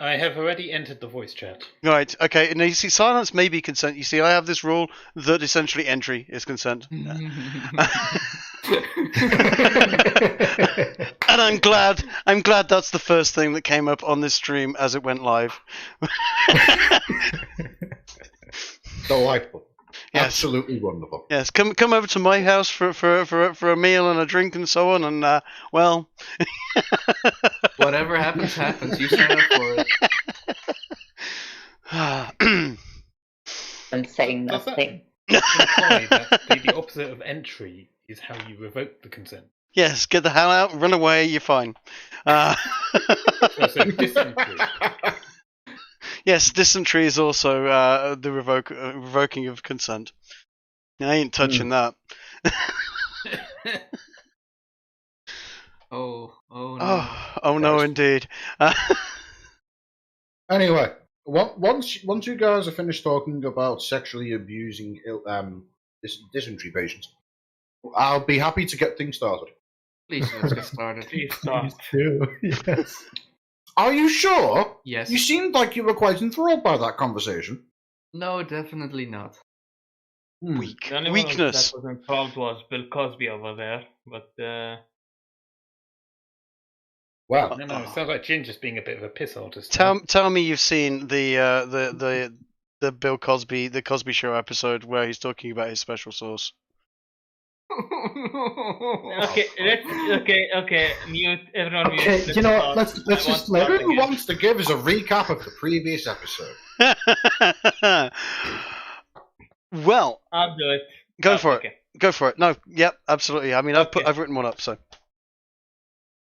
I have already entered the voice chat. Right, okay, and you see, silence may be consent. You see, I have this rule that essentially entry is consent. And I'm glad that's the first thing that came up on this stream as it went live. Delightful. Yes. Absolutely wonderful. Yes, come over to my house for a meal and a drink and so on, and well, Whatever happens, happens. You sign up for it. And saying Does that nothing. imply that the opposite of entry is how you revoke the consent? Yes, get the hell out, run away, you're fine. So disentry. Yes, dysentery is also the revoking of consent. I ain't touching that. Oh no. Oh no, indeed. Anyway, once you guys are finished talking about sexually abusing dysentery patients, I'll be happy to get things started. Please, let's get started. Please start. Yes. Are you sure? Yes. You seemed like you were quite enthralled by that conversation. No, definitely not. Weak. The only Weakness. one that was involved was Bill Cosby over there, but Well, I don't know. It sounds like Ginger's being a bit of a piss artist. Tell me you've seen the Bill Cosby, the Cosby Show episode where he's talking about his special sauce. Okay. Mute everyone. Okay, mute. you know what? Let's just let start who again. wants to give us a recap of the previous episode? Well, I'll do it. go for okay. it. Go for it. No, yep, absolutely. I mean, Okay. I've written one up, so.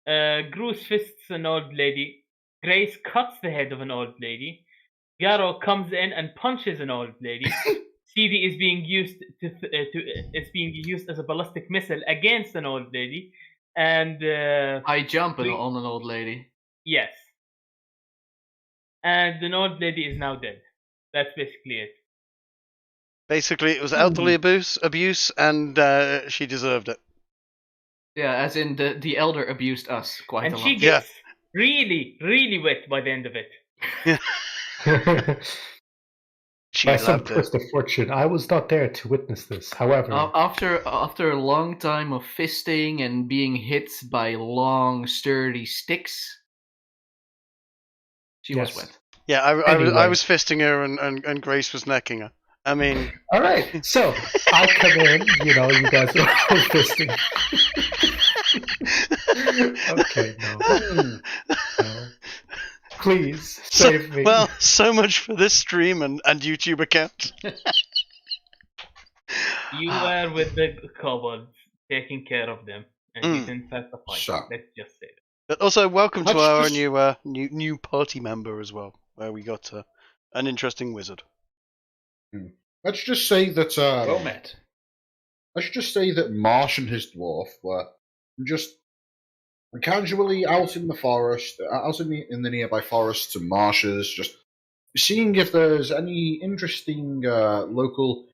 Bruce fists an old lady. Grace cuts the head of an old lady. Garrow comes in and punches an old lady. Seedy is being used as a ballistic missile against an old lady, and I jump on an old lady. yes, and an old lady is now dead. That's basically it. Basically, it was elderly abuse, and she deserved it. Yeah, as in the elder abused us quite And a lot. she gets really, really wet by the end of it. She By some loved it. twist of fortune, I was not there to witness this. However, After a long time of fisting and being hit by long, sturdy sticks, she was wet. Yeah, Anyway. I was fisting her, and Grace was necking her. I mean, all right. So I come in. You guys are all fisting. Okay, no. Please save me. Well, so much for this stream and YouTube account. You were with the kobolds, taking care of them, and you didn't start the fight. Sure. Let's just say it. But also, welcome to Let's our just- new party member as well, where we got an interesting wizard. Let's just say that Well met. let's just say that Marsh and his dwarf were just casually out in the forest, out in the nearby forests and marshes, just seeing if there's any interesting local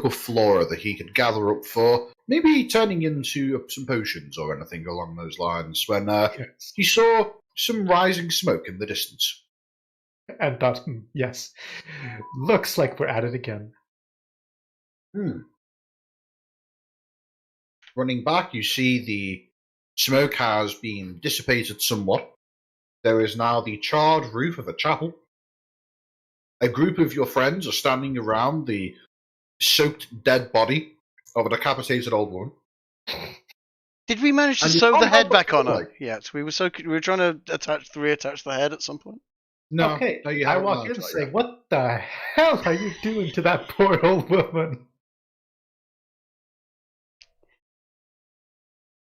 flora that he could gather up for maybe turning into some potions or anything along those lines. When Yes. he saw some rising smoke in the distance. And that, yes, looks like we're at it again. Running back, you see the smoke has been dissipated somewhat. There is now the charred roof of a chapel. A group of your friends are standing around the soaked dead body of a decapitated old woman. Did we manage to And you sew can't the head help but back on feel her? like- Yes, we were trying to reattach the head at some point. No, Okay, no, you I haven't walk in managed and that say, yet. "What the hell are you doing to that poor old woman?"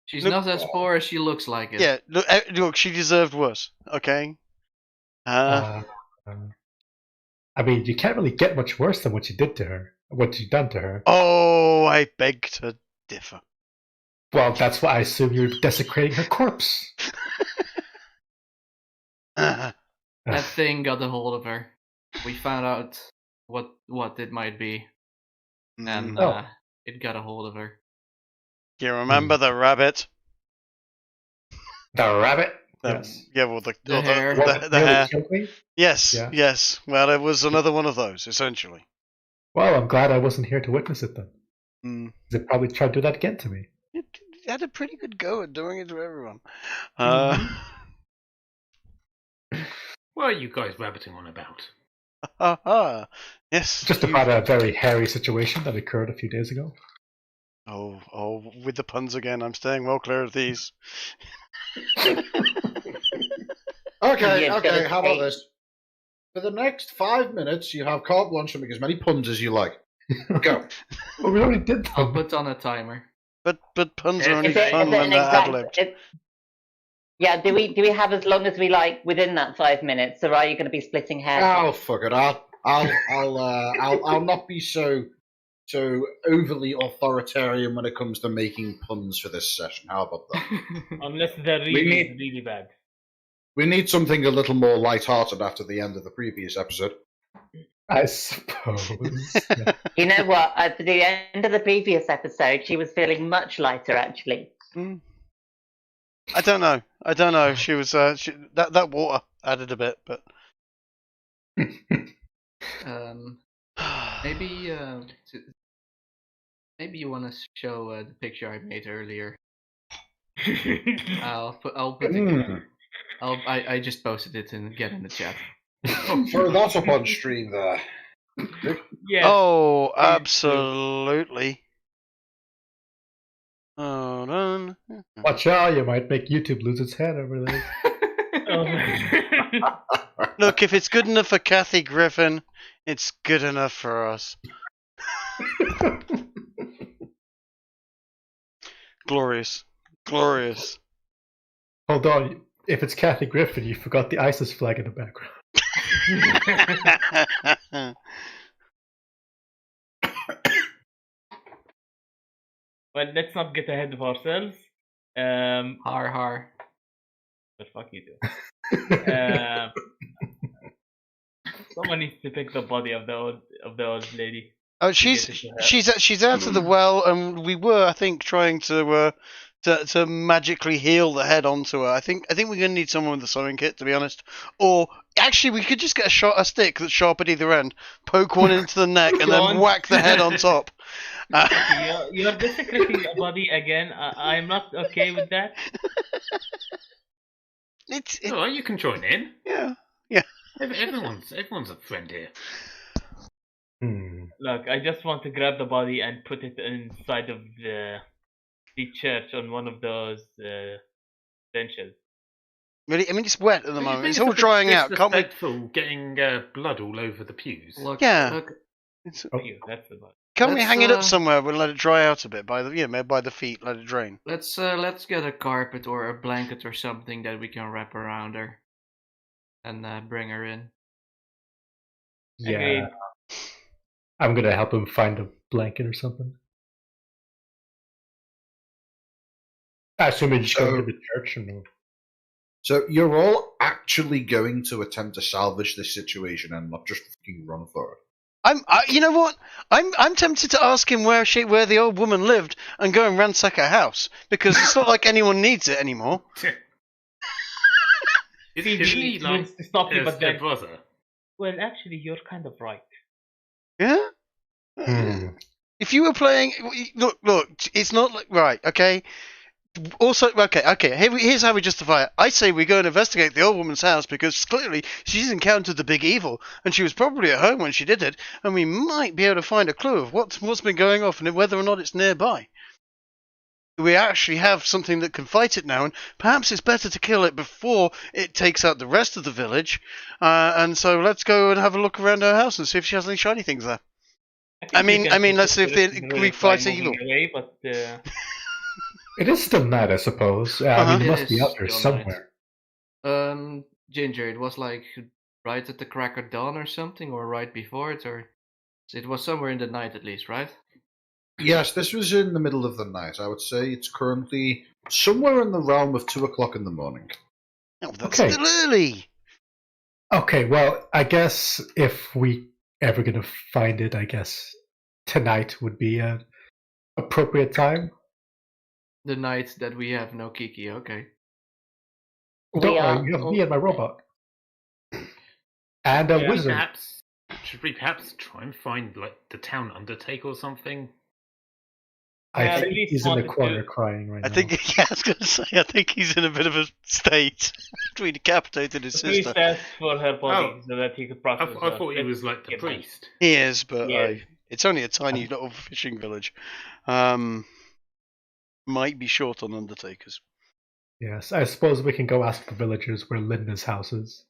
She's Look- not as poor as she looks like it. Yeah, look, she deserved worse. Okay. I mean, you can't really get much worse than what you did to her. What you done to her. Oh, I beg to differ. Well, that's why I assume you're desecrating her corpse. That thing got a hold of her. We found out what it might be, and Oh. it got a hold of her. You remember the rabbit? The rabbit. Yes. Yeah, well, the hair. What the nearly hair. killed me? Yes, Yeah. yes. Well, it was another one of those, essentially. Well, I'm glad I wasn't here to witness it then. Mm. They probably tried to do that again to me. It had a pretty good go at doing it to everyone. What are you guys rabbiting on about? Yes. Just about a very hairy situation that occurred a few days ago. Oh, with the puns again. I'm staying well clear of these. Okay, You're okay, gonna how about say- this? For the next 5 minutes, you have carte blanche to make as many puns as you like. Go. Well, we already did I'll them. put on a timer. But puns are Is only Is it fun an when they're exact? ad-libbed. Yeah. Do we have as long as we like within that 5 minutes, or are you going to be splitting hairs? Oh, fuck it. I'll not be so overly authoritarian when it comes to making puns for this session. How about that? Unless they're really bad. We need something a little more light-hearted after the end of the previous episode. I suppose. Yeah. You know what? At the end of the previous episode, she was feeling much lighter, actually. I don't know. She was that water added a bit, but Maybe maybe you want to show the picture I made earlier. I'll put it. I just posted it and get in the chat. Throw that up on stream there. Yes. Oh, absolutely. Hold on. Watch out, you might make YouTube lose its head over this. Look, if it's good enough for Kathy Griffin, it's good enough for us. Glorious. Glorious. Hold on, if it's Kathy Griffin, you forgot the ISIS flag in the background. Well, let's not get ahead of ourselves. Har. But fuck you do. Someone needs to pick the body of the old lady. Oh, she's out of the well, and we were, I think, trying to magically heal the head onto her. I think we're gonna need someone with a sewing kit, to be honest. Or actually, we could just get a stick that's sharp at either end, poke one into the neck, and then whack the head on top. You're desecrating a body again. I'm not okay with that. Oh, you can join in. Yeah. Everyone's a friend here. Look, I just want to grab the body and put it inside of the church on one of those benches. Really? I mean, it's wet at the Don't you moment. think It's a all bit drying out. Can't we? disrespectful getting blood all over the pews? Look, Yeah. look, It's, You, that's the body. can't we Let's, hang it up somewhere and let it dry out a bit by the feet, let it drain? let's get a carpet or a blanket or something that we can wrap around her, and bring her in. Yeah. Agreed. I'm gonna help him find a blanket or something. I assume he's just going to the church and So you're all actually going to attempt to salvage this situation and not just fucking run for it. You know what? I'm tempted to ask him where the old woman lived and go and ransack her house, because it's not like anyone needs it anymore. Is Seedy he like wants to stop you, but their then brother? well, actually, you're kind of right. Yeah. If you were playing, look, it's not like right. Okay. Also, okay. Here's how we justify it. I say we go and investigate the old woman's house because clearly she's encountered the big evil, and she was probably at home when she did it, and we might be able to find a clue of what's been going off and whether or not it's nearby. We actually have something that can fight it now, and perhaps it's better to kill it before it takes out the rest of the village. And so let's go and have a look around her house and see if she has any shiny things there. I mean, let's see if we fight evil. Away, but it is still night, I suppose. I mean, it must be out there somewhere. Ginger, it was like right at the crack of dawn or something, or right before it, or it was somewhere in the night at least, right? Yes, this was in the middle of the night. I would say it's currently somewhere in the realm of 2 o'clock in the morning. Oh, that's still early. Okay, well, I guess if we ever gonna find it, I guess tonight would be an appropriate time. The night that we have no Kiki, okay. Don't We are worry, you have all me and my set. robot. And a Yeah, wizard. Should we perhaps try and find like the town undertaker or something? I Yeah, think Elise he's in the wanted corner to- crying right I now. think, yeah, I was going to say, I think he's in a bit of a state after he decapitated his The priest sister. asked for her body Oh. so that he could I, process I her. thought he Let's was like the get back. priest. He is, but Yeah. it's only a tiny little fishing village. Might be short on undertakers. Yes, I suppose we can go ask the villagers where Linda's house is.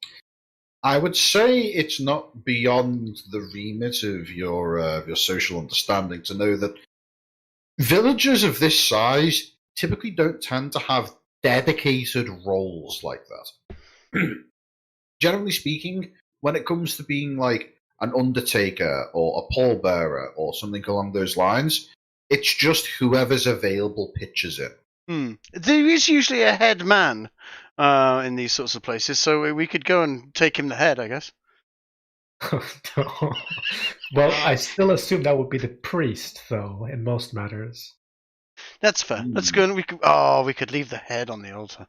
I would say it's not beyond the remit of your social understanding to know that villages of this size typically don't tend to have dedicated roles like that. Generally speaking, when it comes to being like an undertaker or a pallbearer or something along those lines, it's just whoever's available pitches in. There is usually a head man in these sorts of places, so we could go and take him the head, I guess. Well, I still assume that would be the priest, though, in most matters. That's fair. Let's go and we could leave the head on the altar.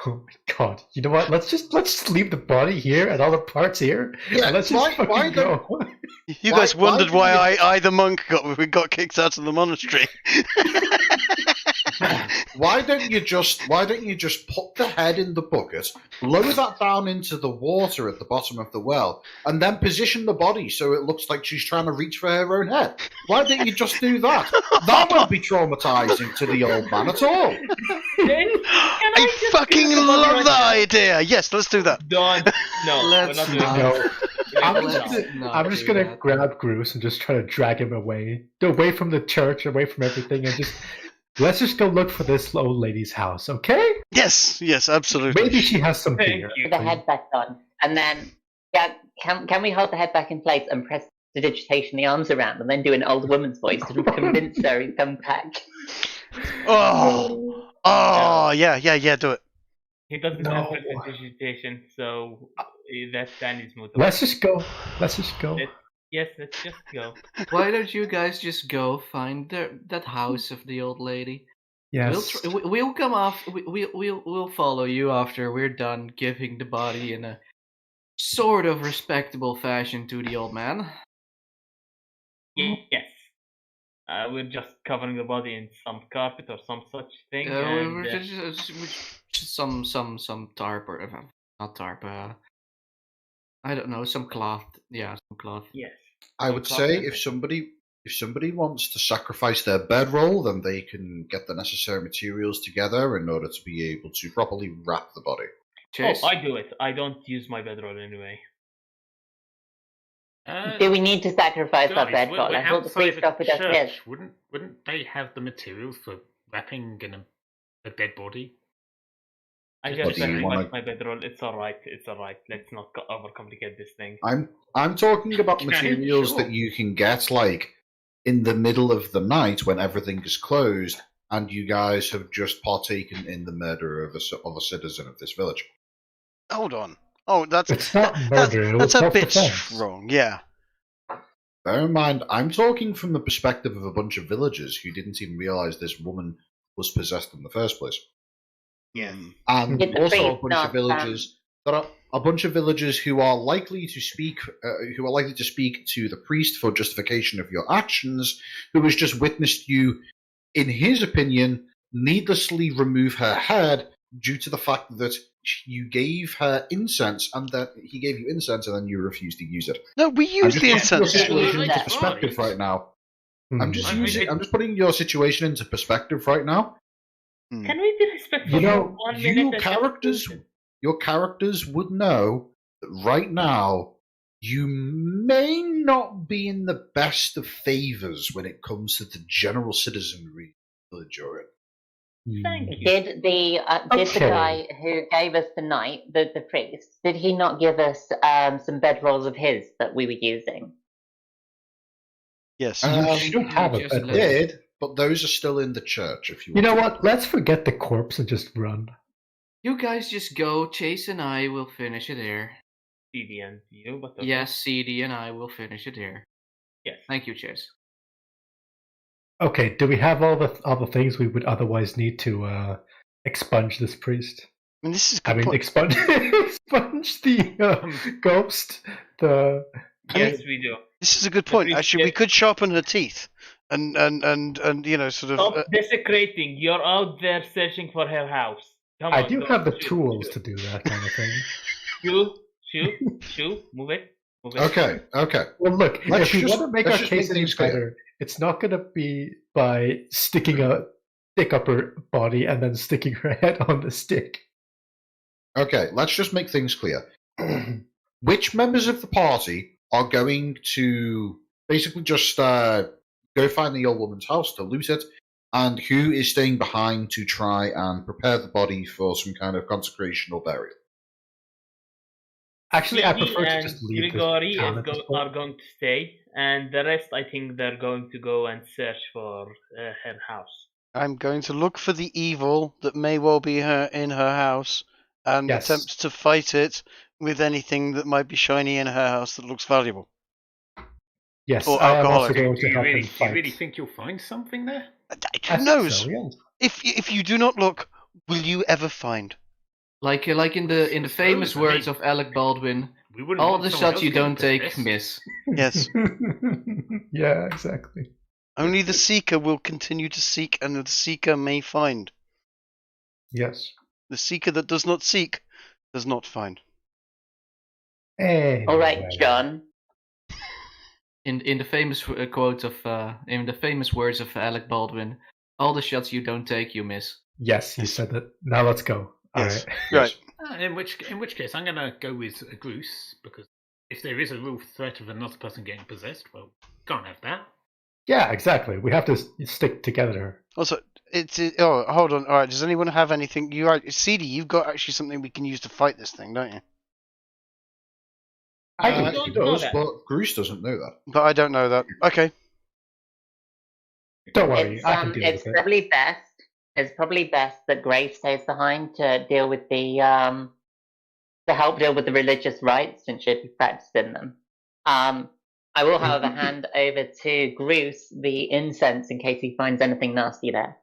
Oh my god! You know what? Let's just leave the body here and all the parts here. Yeah, and let's just why fucking go. You Why- guys wondered why why do I the monk got kicked out of the monastery. Why don't you just put the head in the bucket, lower that down into the water at the bottom of the well, and then position the body so it looks like she's trying to reach for her own head? Why don't you just do that? That won't be traumatizing to the old man at all. I fucking love that idea. Yes, let's do that. Don't. No, Let's we're not doing not. that. No. I'm just gonna grab Bruce and just try to drag him away from the church, away from everything, and just let's just go look for this old lady's house, okay? Yes, absolutely. Maybe she has some Thank beer. you. Put the head back on, and then can we hold the head back in place and press the digitation the arms around, and then do an old woman's voice and convince her to come back? Oh, yeah, do it. He doesn't No. have prestidigitation, so that's Danny's move. Let's just go. Yes, let's just go. Why don't you guys just go find that house of the old lady? Yes. We'll come off. We'll follow you after we're done giving the body in a sort of respectable fashion to the old man. Yes. We're just covering the body in some carpet or some such thing. We're and, just some tarp or not tarp. I don't know, some cloth. Yeah, some cloth. yes. I would say if somebody wants to sacrifice their bedroll, then they can get the necessary materials together in order to be able to properly wrap the body. Chase? Oh, I do it. I don't use my bedroll anyway. Do we need to sacrifice our Guys, bedroll? we're I thought the outside priest of a offered us his. church. Wouldn't they have the materials for wrapping in a dead body? I What just do you sacrificed wanna- my bedroll. It's alright. Let's not overcomplicate this thing. I'm talking about Okay, materials sure. that you can get like in the middle of the night when everything is closed and you guys have just partaken in the murder of a citizen of this village. Hold on. Oh, that's It's not murder. It was that's a bit self-defense. wrong. Yeah. Bear in mind, I'm talking from the perspective of a bunch of villagers who didn't even realize this woman was possessed in the first place. Yes. And Did the also a priest bunch of not, villagers. There are a bunch of villagers who are likely to speak, to the priest for justification of your actions, who has just witnessed you, in his opinion, needlessly remove her head due to the fact that you gave her incense, and that he gave you incense, and then you refused to use it. No, we use the putting your incense. situation into That's perspective right. right now. Hmm. I'm just putting your situation into perspective right now. Can we be respectful? You know, for 1 minute? Your characters would know that right now you may not be in the best of favors when it comes to the general citizenry of the village you're in. Thank you. Did the Okay. guy who gave us the night, the priest, did he not give us some bedrolls of his that we were using? Yes. You should have a just bedroll. Did, but those are still in the church. If you You know want what? Let's forget the corpse and just run. You guys just go. Chase and I will finish it here. Seedy and you, but okay. Yes, Seedy and I will finish it here. Yes. Thank you, Chase. Okay, do we have all the things we would otherwise need to expunge this priest? mean, this is a I good mean, point. expunge the ghost. The Yes, we do. This is a good point. Actually, we could sharpen her teeth and sort of. Stop desecrating. You're out there searching for her house. Come on. I do go, have the shoot, tools shoot. to do that kind of thing. Shoot. Move it. Okay. Well, look, Let's if we just- want to make let's our just case make any things clear. better, it's not going to be by sticking a stick up her body and then sticking her head on the stick. Okay, let's just make things clear. Which members of the party are going to basically just go find the old woman's house to loot it, and who is staying behind to try and prepare the body for some kind of consecration or burial? Actually, I Seedy prefer to and just leave Grigori this town at this point. are going to stay, and the rest, I think, they're going to go and search for her house. I'm going to look for the evil that may well be in her house, and Yes. attempt to fight it with anything that might be shiny in her house that looks valuable. Yes, Or I am also alcoholic. going Do to you help him really fight. think you'll find something there? I Who think knows? so, yes. If you do not look, will you ever find? Like in the famous Suppose, I words mean, of Alec Baldwin, We wouldn't all want the someone shots else you getting don't take possessed. miss. Yes. Yeah, exactly. Only the seeker will continue to seek, and the seeker may find. Yes. The seeker that does not seek does not find. Anyway. All right, John. In the famous quote of in the famous words of Alec Baldwin, all the shots you don't take, you miss. Yes, you said that. Now let's go. All Yes. right. Right. In which case, I'm going to go with a Goose, because if there is a real threat of another person getting possessed, well, can't have that. Yeah, exactly. We have to stick together. Also, oh, hold on. All right. Does anyone have anything? Seedy, you've got actually something we can use to fight this thing, don't you? I don't He know does, that. but Bruce doesn't know that. But I don't know that. Okay. Don't worry, It's, I can deal it's with it. probably best. It's probably best that Grace stays behind to deal with the to help deal with the religious rites since she'd be practicing them. I will, however, hand over to Bruce the incense in case he finds anything nasty there.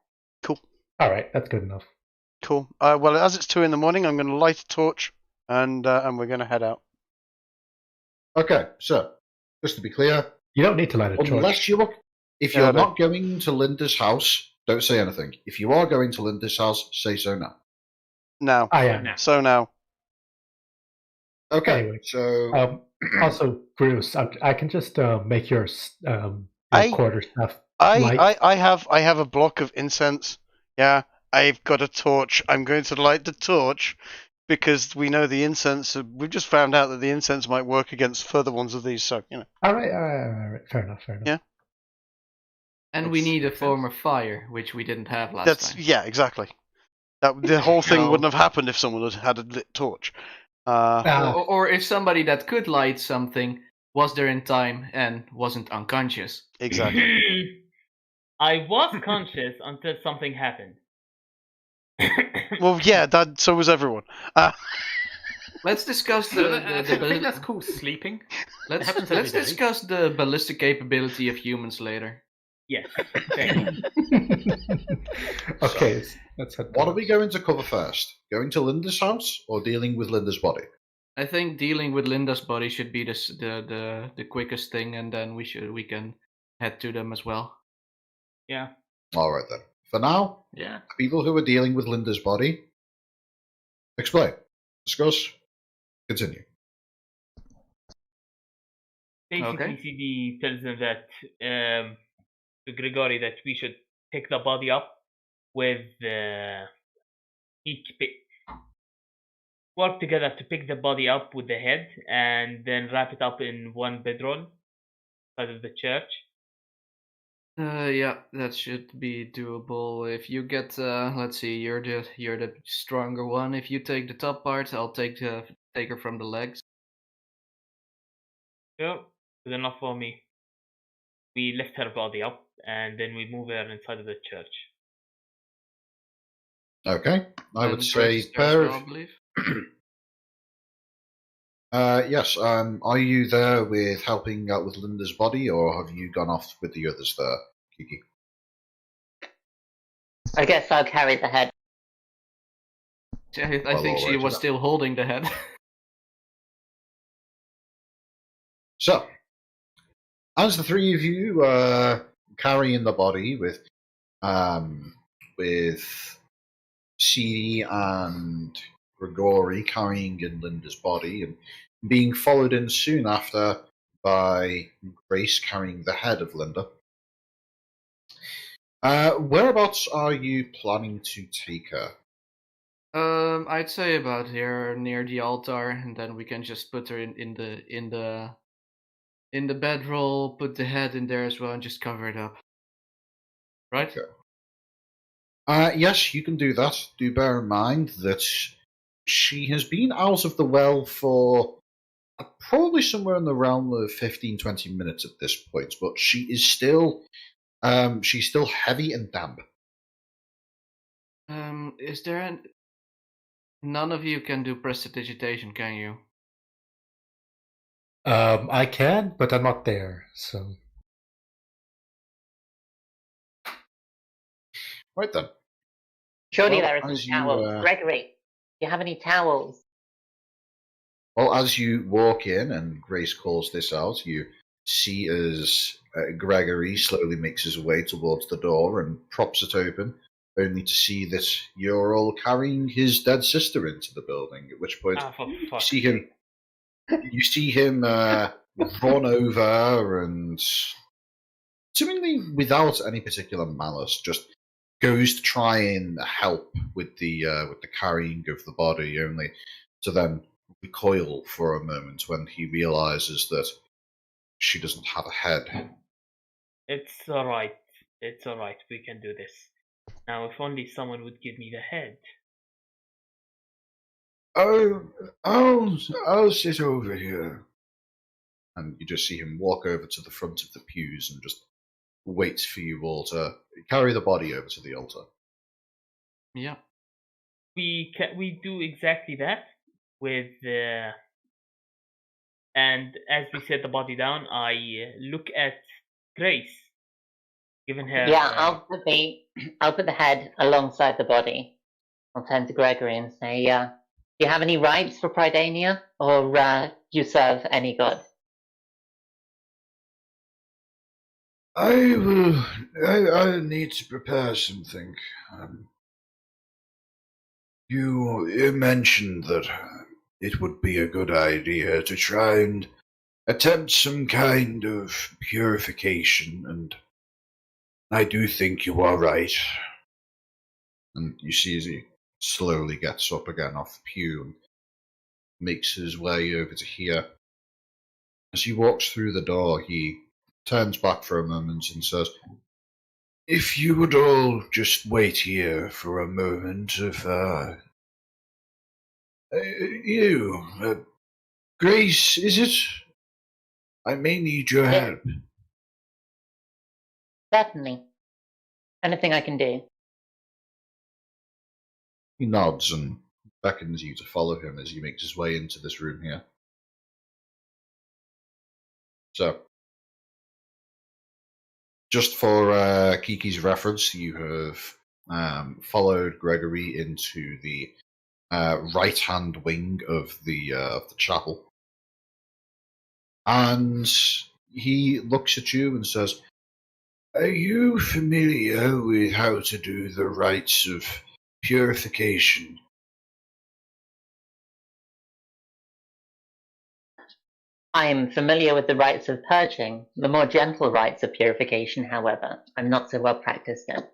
All right, that's good enough. Cool. Well, as it's 2 a.m, I'm going to light a torch, and we're going to head out. Okay, so just to be clear, You don't need to light a torch. unless you look, if Yeah, you're I know. not going to Linda's house, don't say anything. If you are going to Linda's house, say so now. Now. I am. Now. So now. Okay, Anyway, so Also, Bruce, I can just make your I- quarter stuff. light. I have a block of incense. Yeah, I've got a torch. I'm going to light the torch because we know the incense. We've just found out that the incense might work against further ones of these. So All right. Fair enough. Yeah. And we It's- need a form of fire, which we didn't have last that's time. yeah, exactly. The whole thing No. wouldn't have happened if someone had a lit torch. Or if somebody that could light something was there in time and wasn't unconscious. Exactly. I was conscious until something happened. Well, yeah, so was everyone. Let's discuss I think that's called sleeping. let's happens every day. discuss the ballistic capability of humans later. Yes. Thank you. Okay, let's head. what are we going to cover first? Going to Linda's house or dealing with Linda's body? I think dealing with Linda's body should be the quickest thing, and then we can head to them as well. Yeah. All right then. For now, Yeah. people who are dealing with Linda's body, explain, discuss, continue. Basically, Okay. CD tells them that to Grigori that we should pick the body up with work together to pick the body up with the head and then wrap it up in one bedroll side of the church. Yeah, that should be doable. If you get, let's see, you're the stronger one. If you take the top part, I'll take her from the legs. Yeah, good enough for me. We lift her body up and then we move her inside of the church. Okay, I would And say Grace is there as pair well, I of believe. yes. Are you there with helping out with Linda's body, or have you gone off with the others there, Kiki? I guess I'll carry the head. I Well, think she alright, was yeah. still holding the head. So, as the three of you carrying the body with Seedy and Grigori carrying in Linda's body and being followed in soon after by Grace carrying the head of Linda. Whereabouts are you planning to take her? I'd say about here near the altar, and then we can just put her in the bedroll, put the head in there as well, and just cover it up. Right? Okay. Yes, you can do that. Do bear in mind that she has been out of the well for probably somewhere in the realm of 15-20 minutes at this point, but she is still she's still heavy and damp. Is there none of you can do prestidigitation, can you? I can, but I'm not there, so. Right then. Surely Well, there are as some you, towels. Gregory, do you have any towels? Well, as you walk in and Grace calls this out, you see as Gregory slowly makes his way towards the door and props it open, only to see that you're all carrying his dead sister into the building, at which point For you fuck's see sake. him run over and seemingly without any particular malice, just goes to try and help with the carrying of the body, only to then recoil for a moment when he realizes that she doesn't have a head. It's alright. It's alright. We can do this. Now, if only someone would give me the head. Oh, I'll sit over here. And you just see him walk over to the front of the pews and just wait for you all to carry the body over to the altar. Yeah. We do exactly that with and as we set the body down, I look at Grace, given her. Yeah, I'll put the head alongside the body. I'll turn to Gregory and say, do you have any rites for Pridania, or do you serve any god? I need to prepare something. You mentioned that it would be a good idea to try and attempt some kind of purification, and I do think you are right. And you see as he slowly gets up again off the pew and makes his way over to here. As he walks through the door, he turns back for a moment and says, "If you would all just wait here for a moment of, Grace, is it? I may need your help." Certainly. Anything I can do. He nods and beckons you to follow him as he makes his way into this room here. So, just for Kiki's reference, you have followed Gregory into the right-hand wing of the chapel, and he looks at you and says, "Are you familiar with how to do the rites of purification?" I am familiar with the rites of purging. The more gentle rites of purification, however, I'm not so well practiced in.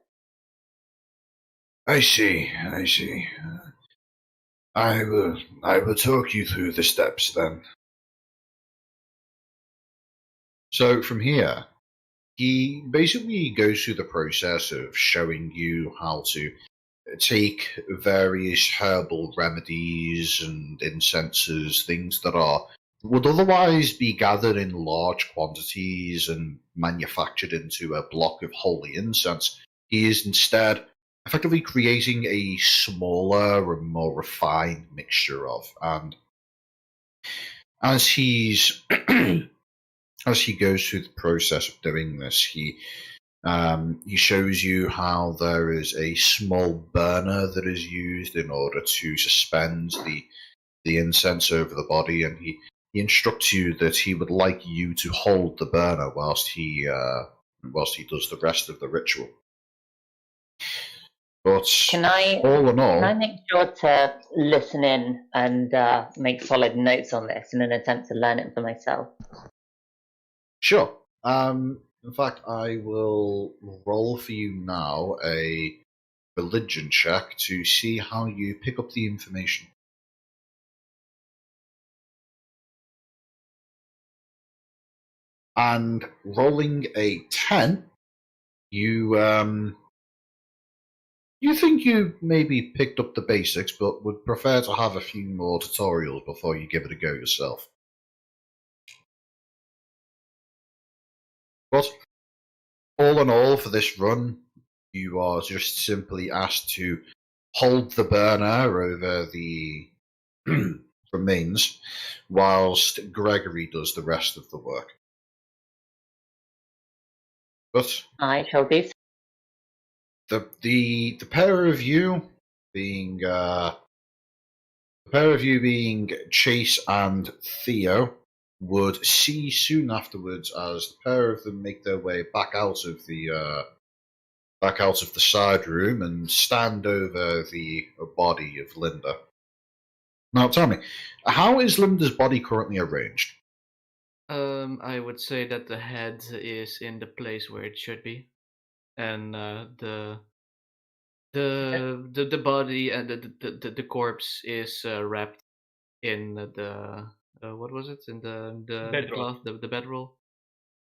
I see. I will talk you through the steps then. So from here, he basically goes through the process of showing you how to take various herbal remedies and incenses, things that would otherwise be gathered in large quantities and manufactured into a block of holy incense. He is instead effectively creating a smaller and more refined mixture of. And as he goes through the process of doing this, he He shows you how there is a small burner that is used in order to suspend the incense over the body, and he instructs you that he would like you to hold the burner whilst he does the rest of the ritual. But all in all, can I make sure to listen in and make solid notes on this in an attempt to learn it for myself? Sure. In fact, I will roll for you now a religion check to see how you pick up the information. And rolling a 10, you think you maybe picked up the basics, but would prefer to have a few more tutorials before you give it a go yourself. But all in all, for this run, you are just simply asked to hold the burner over the remains, whilst Gregory does the rest of the work. But I shall do so. The pair of you being Chase and Theo would see soon afterwards as the pair of them make their way back out of the side room and stand over the body of Linda. Now tell me, how is Linda's body currently arranged? I would say that the head is in the place where it should be, and the body and the corpse is wrapped in the what was it, in the Bedroll. cloth, the bedroll.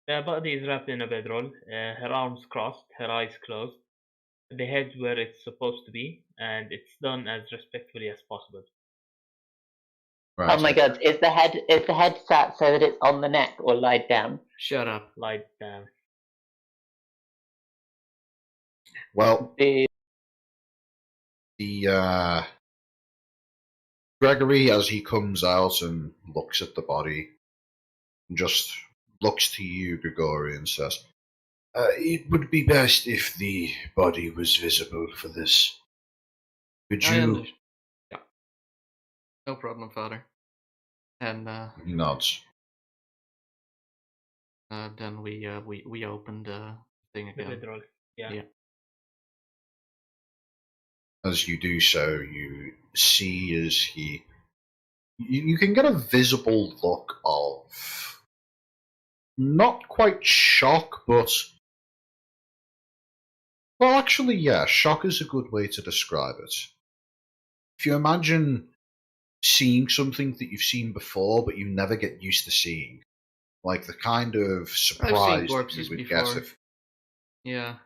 The body is wrapped in a bedroll, her arms crossed, her eyes closed, the head where it's supposed to be, and it's done as respectfully as possible. Right. Oh my god, is the head sat so that it's on the neck or lied down? Shut up. Lied down. Well, the Gregory, as he comes out and looks at the body, just looks to you, Gregory, and says, "It would be best if the body was visible for this. Could you?" Yeah. No problem, Father. And he nods. Then we open the thing The again. bedroll. Yeah. As you do so, you see as you can get a visible look of not quite shock, but well, actually, yeah, shock is a good way to describe it. If you imagine seeing something that you've seen before, but you never get used to seeing, like the kind of surprise that you would get if, yeah.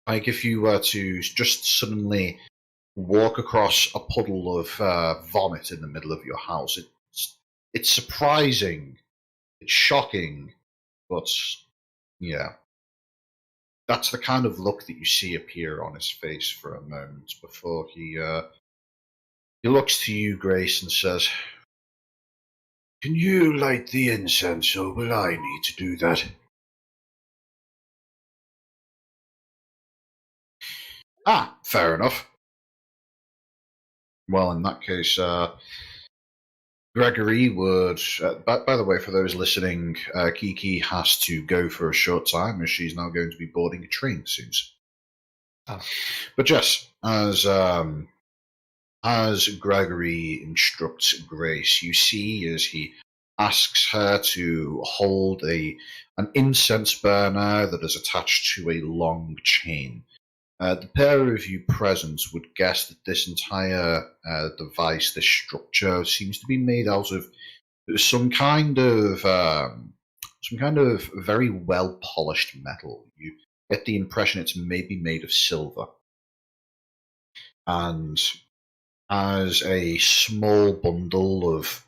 Like if you were to just suddenly walk across a puddle of vomit in the middle of your house. It's surprising, it's shocking, but yeah. That's the kind of look that you see appear on his face for a moment before he looks to you, Grace, and says, "Can you light the incense, or will I need to do that?" Ah, fair enough. Well, in that case, Gregory would... by the way, for those listening, Kiki has to go for a short time as she's now going to be boarding a train soon. Oh. But yes, as Gregory instructs Grace, you see as he asks her to hold an incense burner that is attached to a long chain. The pair of you present would guess that this entire device, this structure, seems to be made out of some kind of very well polished metal. You get the impression it's maybe made of silver, and as a small bundle of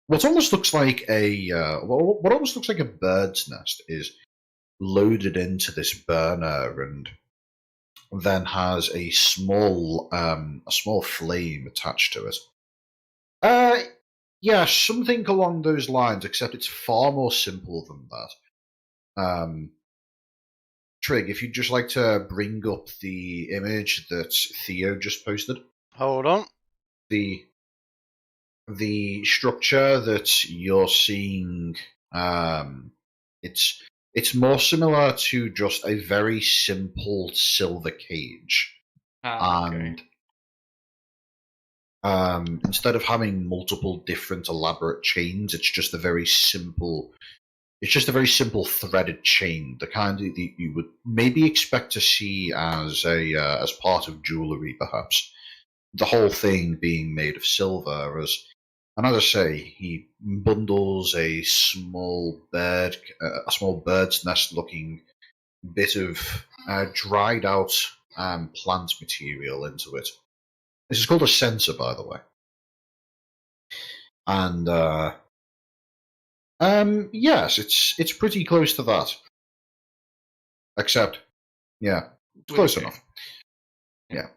what almost looks like a bird's nest is loaded into this burner, and then has a small flame attached to it. Yeah, something along those lines, except it's far more simple than that. Trig, if you'd just like to bring up the image that Theo just posted. Hold on. The structure that you're seeing, it's more similar to just a very simple silver cage. Okay. And instead of having multiple different elaborate chains, it's just a very simple threaded chain, the kind that you would maybe expect to see as part of jewelry, perhaps. The whole thing being made of silver, and as I say, he bundles a small bird's nest looking bit of dried out plant material into it. This is called a censer, by the way. And yes, it's pretty close to that. Except, yeah, it's close enough. Yeah.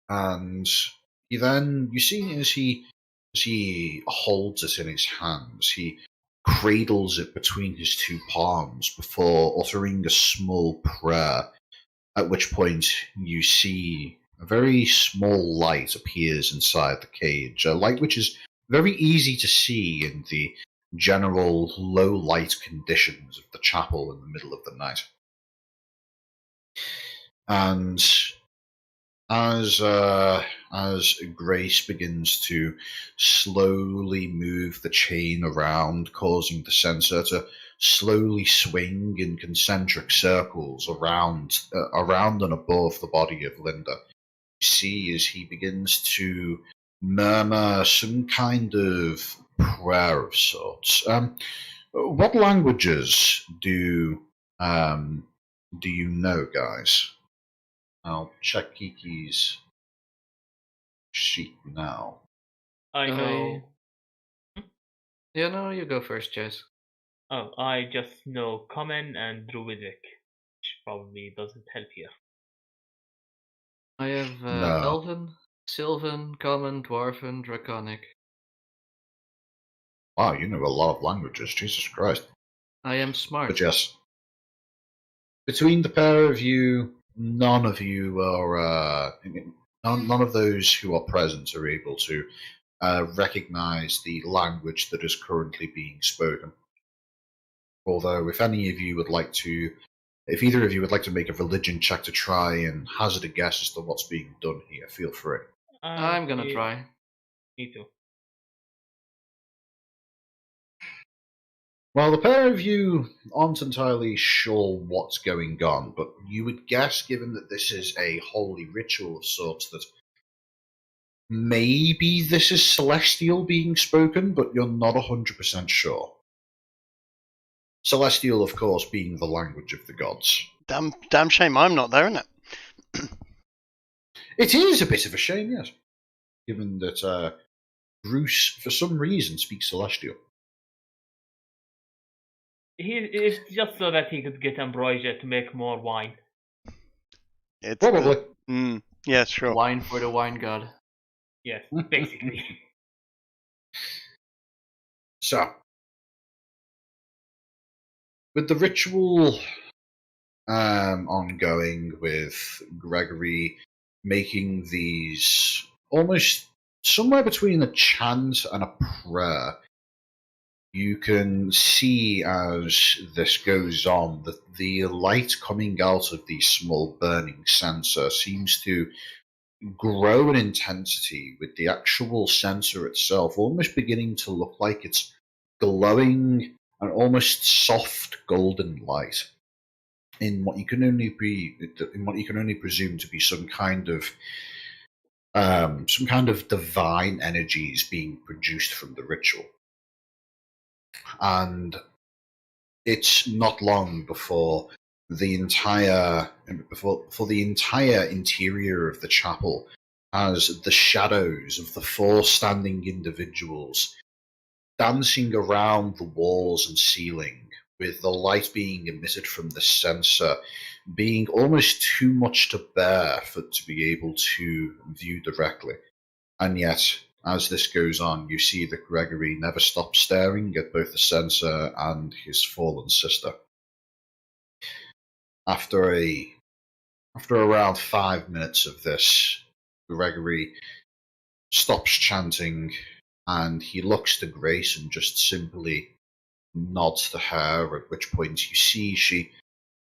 And you see as he holds it in his hands, he cradles it between his two palms before uttering a small prayer, at which point you see a very small light appears inside the cage, a light which is very easy to see in the general low light conditions of the chapel in the middle of the night. And as Grace begins to slowly move the chain around, causing the censer to slowly swing in concentric circles around and above the body of Linda, you see as he begins to murmur some kind of prayer of sorts. What languages do you know, guys? I'll check Kiki's sheet now. I know. Yeah, no, you go first, Jess. Oh, I just know Common and Druidic, which probably doesn't help here. I have No. Elven, Sylvan, Common, Dwarven, Draconic. Wow, you know a lot of languages. Jesus Christ. I am smart. But yes, between the pair of you, none of you are none of those who are present are able to recognize the language that is currently being spoken. Although, if either of you would like to make a religion check to try and hazard a guess as to what's being done here, feel free. I'm gonna try. Me too. Well, the pair of you aren't entirely sure what's going on, but you would guess, given that this is a holy ritual of sorts, that maybe this is Celestial being spoken, but you're not 100% sure. Celestial, of course, being the language of the gods. Damn shame I'm not there, isn't it? It is a bit of a shame, yes, given that Bruce, for some reason, speaks Celestial. It's just so that he could get Ambrosia to make more wine. Probably. Yeah, sure. Wine for the wine god. Yes, basically. So, with the ritual ongoing, with Gregory making these almost somewhere between a chant and a prayer, you can see as this goes on that the light coming out of the small burning censer seems to grow in intensity, with the actual censer itself almost beginning to look like it's glowing an almost soft golden light in what you can only presume to be some kind of divine energies being produced from the ritual. And it's not long before the entire interior of the chapel has the shadows of the four standing individuals dancing around the walls and ceiling, with the light being emitted from the censer being almost too much to bear to be able to view directly. And yet, as this goes on, you see that Gregory never stops staring at both the censer and his fallen sister. After around 5 minutes of this, Gregory stops chanting and he looks to Grace and just simply nods to her, at which point you see she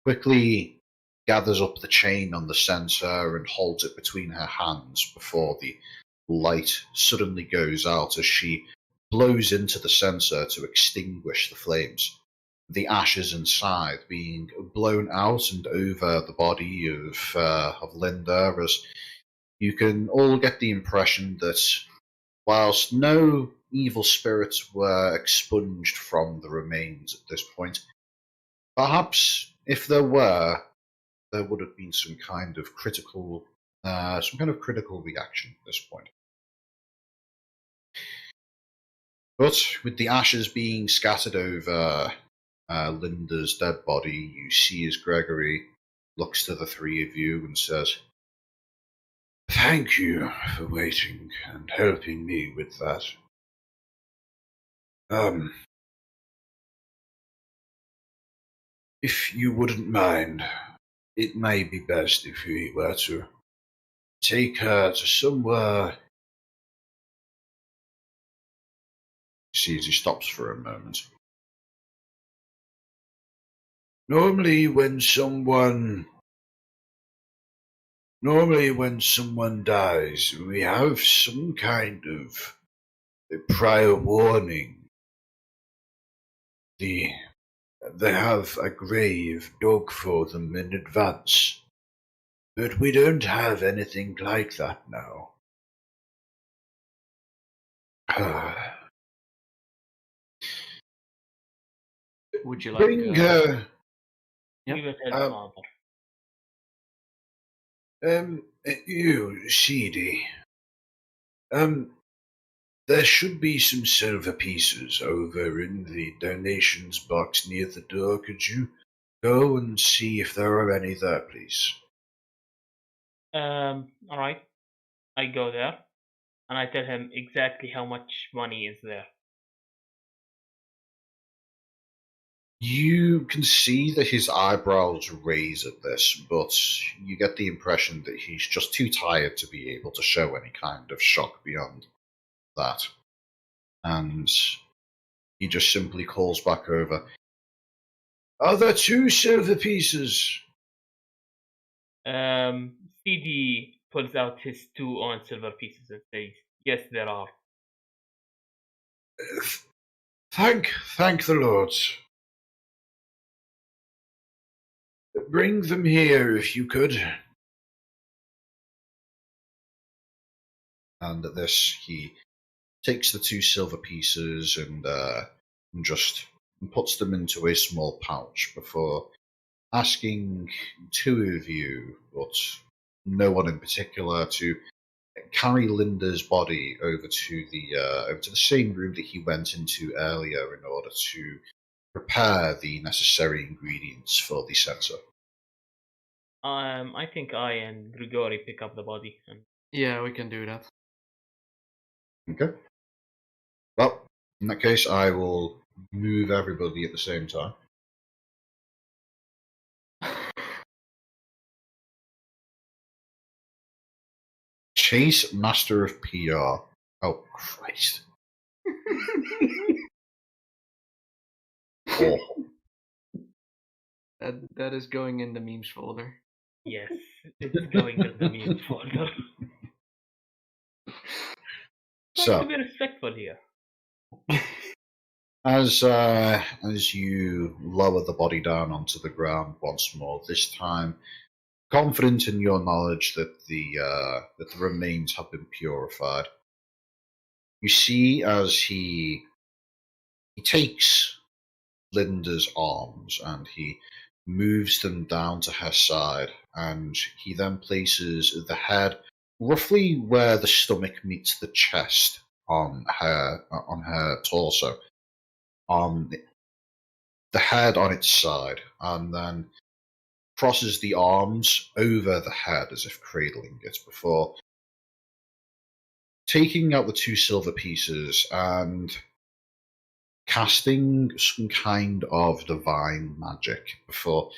quickly gathers up the chain on the sensor and holds it between her hands before the light suddenly goes out as she blows into the sensor to extinguish the flames. The ashes inside being blown out and over the body of Linda, as you can all get the impression that whilst no evil spirits were expunged from the remains at this point, perhaps if there were, there would have been some kind of critical reaction at this point. But with the ashes being scattered over Linda's dead body, you see as Gregory looks to the three of you and says, "Thank you for waiting and helping me with that. If you wouldn't mind, it may be best if we were to take her to somewhere." See as he stops for a moment. Normally when someone dies, we have some kind of a prior warning. They have a grave dug for them in advance. But we don't have anything like that now. Would you like Bring her. We will help Father. You, Seedy. There should be some silver pieces over in the donations box near the door. Could you go and see if there are any there, please? Alright. I go there, and I tell him exactly how much money is there. You can see that his eyebrows raise at this, but you get the impression that he's just too tired to be able to show any kind of shock beyond that. And he just simply calls back over, "Are there 2 silver pieces?" Seedy pulls out his 2 own silver pieces and says, "Yes, there are." Thank the Lord. Bring them here if you could. And at this, he takes the 2 silver pieces and just puts them into a small pouch before asking 2 of you, but no one in particular, to carry Linda's body over to the same room that he went into earlier in order to prepare the necessary ingredients for the sensor. I think I and Grigori pick up the body. Yeah, we can do that. Okay. Well, in that case, I will move everybody at the same time. Chase Master of PR. Oh, Christ. Awful. That is going in the memes folder. Yes, it's going in the meme folder. So, to be respectful here. As you lower the body down onto the ground once more, this time confident in your knowledge that the remains have been purified, you see as he takes Linda's arms and he moves them down to her side, and he then places the head roughly where the stomach meets the chest on her torso, on the head on its side, and then crosses the arms over the head as if cradling it before taking out the 2 silver pieces and casting some kind of divine magic before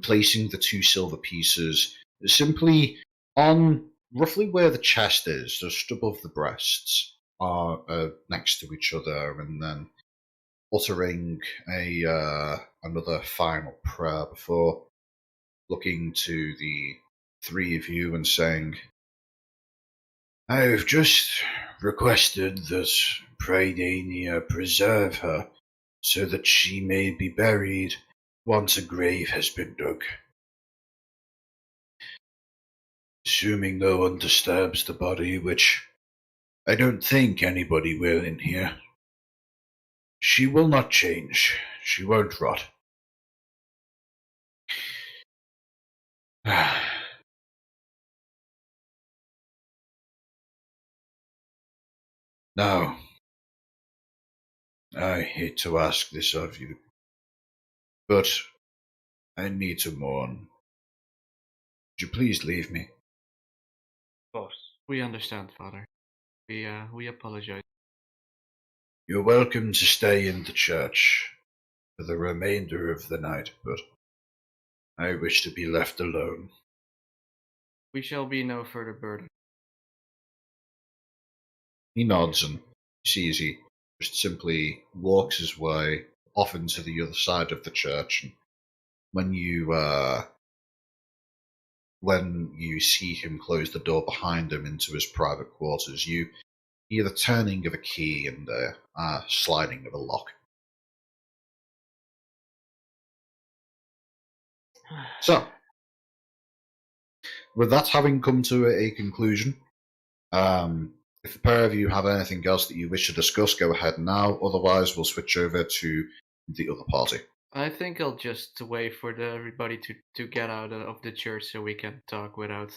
placing the 2 silver pieces simply on roughly where the chest is, just above the breasts, are next to each other, and then uttering another final prayer before looking to the 3 of you and saying, "I've just requested that Prydaina preserve her so that she may be buried once a grave has been dug. Assuming no one disturbs the body, which I don't think anybody will in here, she will not change. She won't rot." Now, I hate to ask this of you, but I need to mourn. Would you please leave me? Of course. We understand, Father. We apologize. You're welcome to stay in the church for the remainder of the night, but I wish to be left alone. We shall be no further burden. He nods and sees he just simply walks his way off into the other side of the church. And when you see him close the door behind him into his private quarters, you hear the turning of a key and the sliding of a lock. So, with that having come to a conclusion, if the pair of you have anything else that you wish to discuss, go ahead now. Otherwise, we'll switch over to the other party. I think I'll just wait for everybody to get out of the church so we can talk without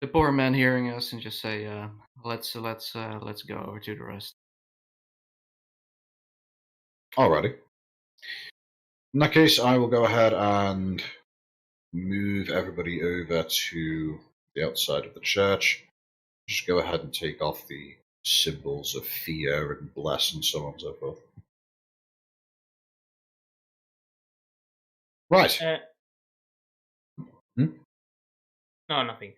the poor man hearing us, and just say, let's go over to the rest. Alrighty. In that case, I will go ahead and move everybody over to the outside of the church. Just go ahead and take off the symbols of fear and bless and so on and so forth. Right. No, nothing.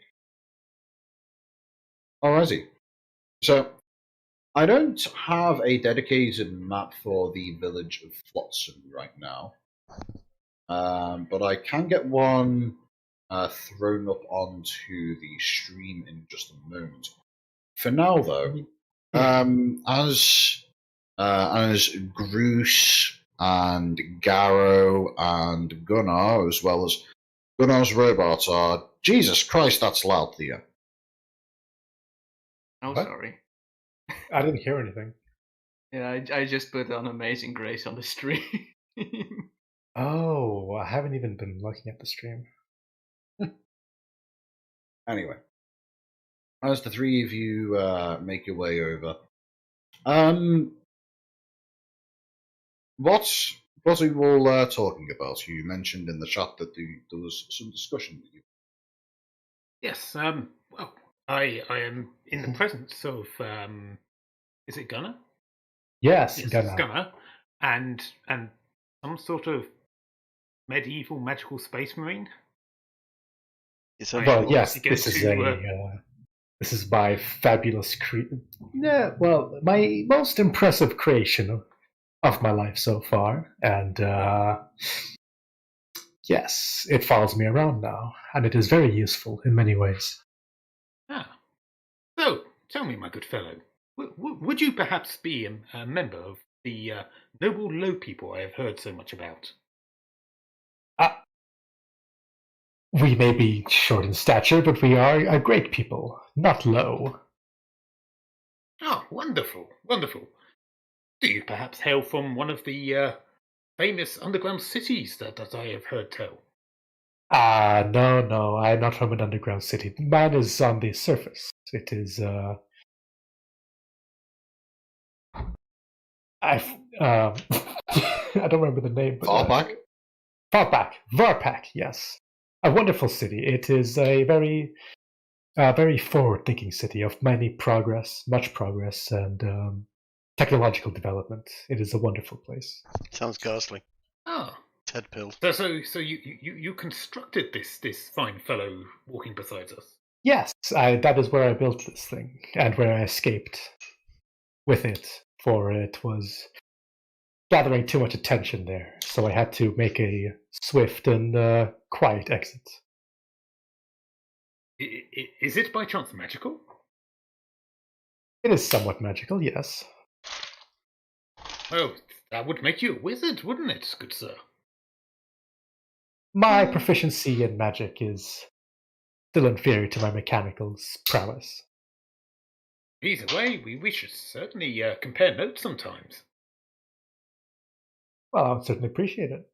Alrighty. So, I don't have a dedicated map for the village of Flotsam right now. But I can get one thrown up onto the stream in just a moment. For now, though, as Groose and Garrow and Gunnar, as well as Gunnar's robots, are... Jesus Christ, that's loud, Theo. Oh, What? sorry. I didn't hear anything. Yeah, I just put on Amazing Grace on the stream. Oh, I haven't even been looking at the stream. Anyway, as the 3 of you make your way over, what are you all talking about? You mentioned in the chat that there was some discussion with you. Yes, well, I am in the presence of, is it Gunnar? Yes, Yes, Gunnar. it's Gunnar, and some sort of medieval magical space marine. Well, yes, Again, this is my fabulous Yeah, well, my most impressive creation of my life so far, and yes, it follows me around now, and it is very useful in many ways. Ah, so tell me, my good fellow, would you perhaps be a member of the noble low people I have heard so much about? We may be short in stature, but we are a great people, not low. Oh, wonderful, wonderful. Do you perhaps hail from one of the famous underground cities that I have heard tell? No, I'm not from an underground city. Mine is on the surface. It is, I don't remember the name. But, Varpak, yes. A wonderful city. It is a very forward-thinking city of much progress, and technological development. It is a wonderful place. Sounds ghastly. Ah, Ted Pill. so you constructed this fine fellow walking beside us. Yes, that is where I built this thing, and where I escaped with it, for it was gathering too much attention there, so I had to make a swift and quiet exit. Is it by chance magical? It is somewhat magical, yes. Oh, that would make you a wizard, wouldn't it, good sir? My proficiency in magic is still inferior to my mechanical prowess. Either way, we should certainly compare notes sometimes. Well, I would certainly appreciate it.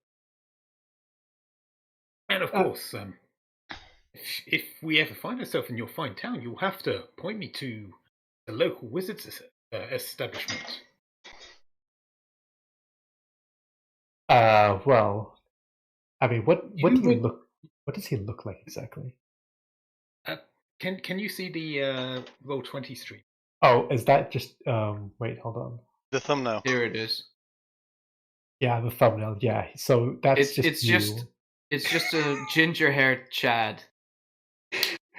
And of course, if we ever find ourselves in your fine town, you'll have to point me to the local wizard's establishment. Well, I mean, what does he look like exactly? Can you see the Roll20 stream? Oh, is that just wait, hold on. The thumbnail. Here it is. Yeah, the thumbnail, yeah. So that's It's just a ginger-haired Chad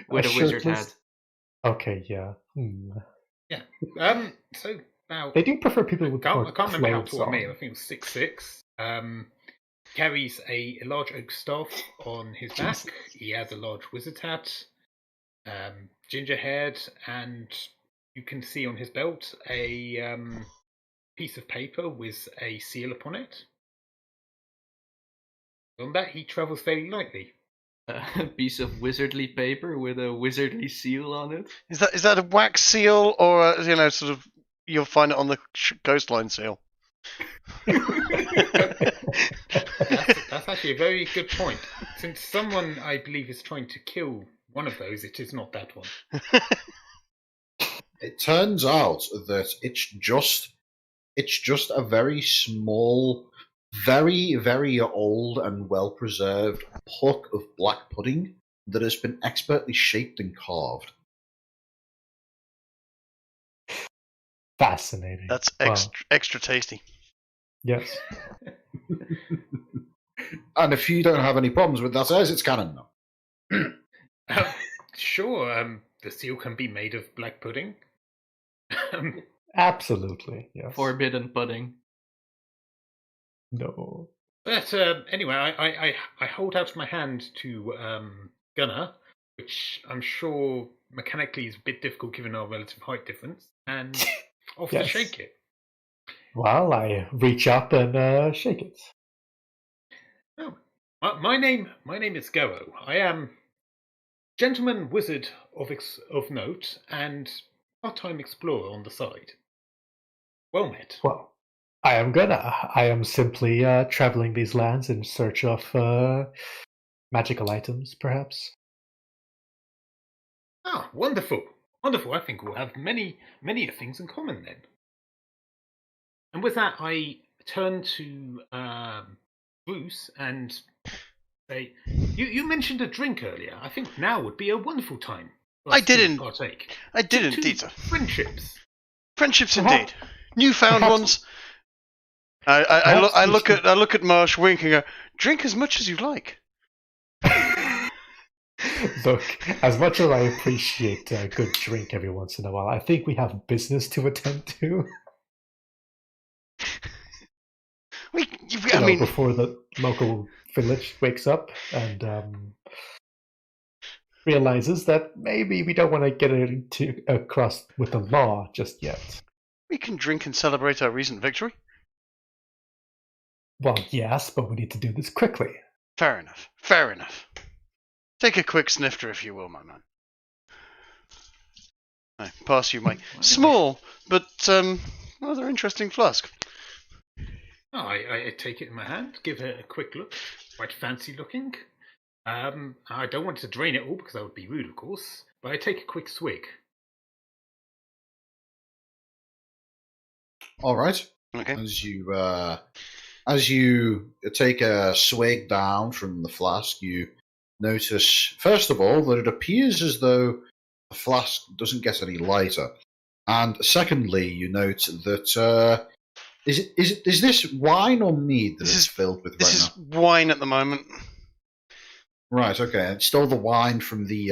with a wizard hat. Okay, yeah. Yeah. So now They do prefer people with more I can't remember how tall clothes I made. on. I think it was 6'6". Carries a large oak staff on his back. He has a large wizard hat. Ginger haired, and you can see on his belt a piece of paper with a seal upon it. On that, he travels very lightly. A piece of wizardly paper with a wizardly seal on it. Is that a wax seal, or sort of you'll find it on the coastline seal? That's actually a very good point. Since someone, I believe, is trying to kill one of those, it is not that one. It turns out that it's just a very small, very, very old and well-preserved puck of black pudding that has been expertly shaped and carved. Fascinating. That's Wow. extra tasty. Yes. And if you don't have any problems with that, as it's canon now. Sure, the seal can be made of black pudding. Absolutely, yes. Forbidden pudding. No. But anyway, I hold out my hand to Gunnar, which I'm sure mechanically is a bit difficult given our relative height difference, and offer to Yes. shake it. Well, I reach up and shake it. Oh, my name is Garo. I am gentleman wizard of note and part-time explorer on the side. Well met. Well, I am Gunnar. I am simply traveling these lands in search of magical items, perhaps. Ah, wonderful. Wonderful. I think we'll have many things in common then. And with that, I turn to Bruce and say, you mentioned a drink earlier. I think now would be a wonderful time for us to partake. I didn't, Two Dieter. Friendships. Friendships indeed. Newfound ones. I look at Marsh, wink, and go, drink as much as you like. Look, as much as I appreciate a good drink every once in a while, I think we have business to attend to. Before the local village wakes up and realizes that maybe we don't want to get across with the law just yet. We can drink and celebrate our recent victory. Well, yes, but we need to do this quickly. Fair enough. Fair enough. Take a quick snifter, if you will, my man. I pass you my small but rather interesting flask. Oh, I take it in my hand, give it a quick look. Quite fancy looking. I don't want to drain it all because that would be rude, of course. But I take a quick swig. All right. Okay. As you take a swig down from the flask, you notice, first of all, that it appears as though the flask doesn't get any lighter. And secondly, you note that is this wine or mead that it's filled with right now? This is wine at the moment. Right. Okay. It's still the wine from the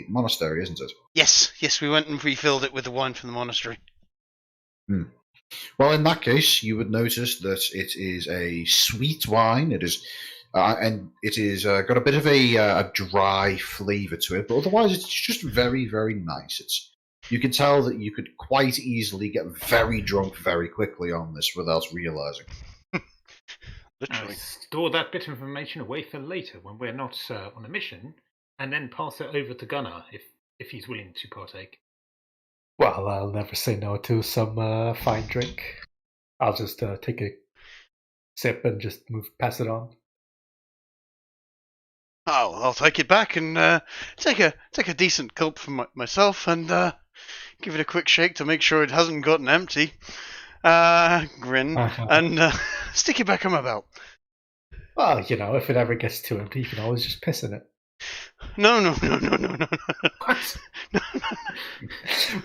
monastery, isn't it? Yes, we went and refilled it with the wine from the monastery. Well, in that case, you would notice that it is a sweet wine. It is, and it is got a bit of a dry flavour to it, but otherwise, it's just very, very nice. You can tell that you could quite easily get very drunk very quickly on this without realising. Literally. Store that bit of information away for later when we're not on a mission, and then pass it over to Gunnar if he's willing to partake. Well, I'll never say no to some fine drink. I'll just take a sip and just pass it on. I'll take it back and take a decent gulp for myself and give it a quick shake to make sure it hasn't gotten empty. Grin and stick it back on my belt. Well, if it ever gets too empty, you can always just piss in it. No. What? No.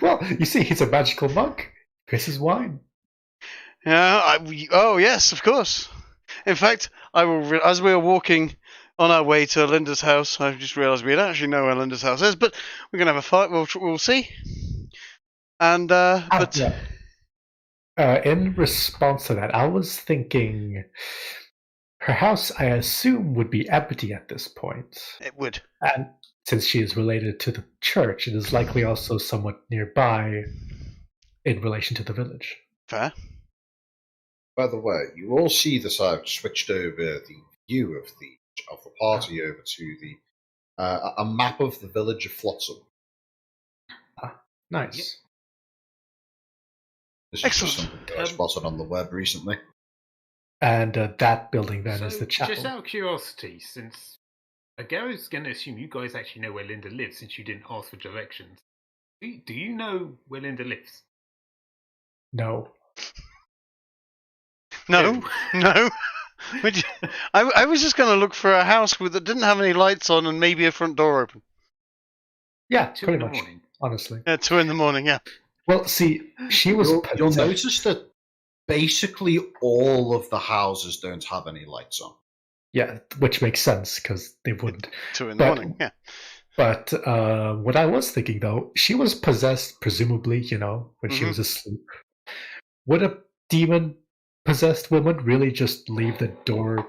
Well, you see, he's a magical monk. Pisses wine. Yeah. Oh yes, of course. In fact, I will. As we were walking on our way to Linda's house, I just realised we don't actually know where Linda's house is, but we're gonna have a fight. We'll see. And but. Yeah. In response to that, I was thinking her house, I assume, would be empty at this point. It would. And since she is related to the church, it is likely also somewhat nearby in relation to the village. Fair. By the way, you all see that I've switched over the view of the party over to a map of the village of Flotsam. Nice. Yep. This Excellent. is just something that I spotted on the web recently. And that building then is the chapel. Just out of curiosity, since Agaro's going to assume you guys actually know where Linda lives since you didn't ask for directions. Do you know where Linda lives? No. No. I was just going to look for a house that didn't have any lights on and maybe a front door open. Yeah, 2 pretty in the much. morning. Honestly. Yeah, 2 in, yeah. Well, see, she was. You'll notice that basically all of the houses don't have any lights on. Yeah, which makes sense because they wouldn't. 2 in the morning, yeah. But what I was thinking, though, she was possessed, presumably, when she was asleep. Would a demon-possessed woman really just leave the door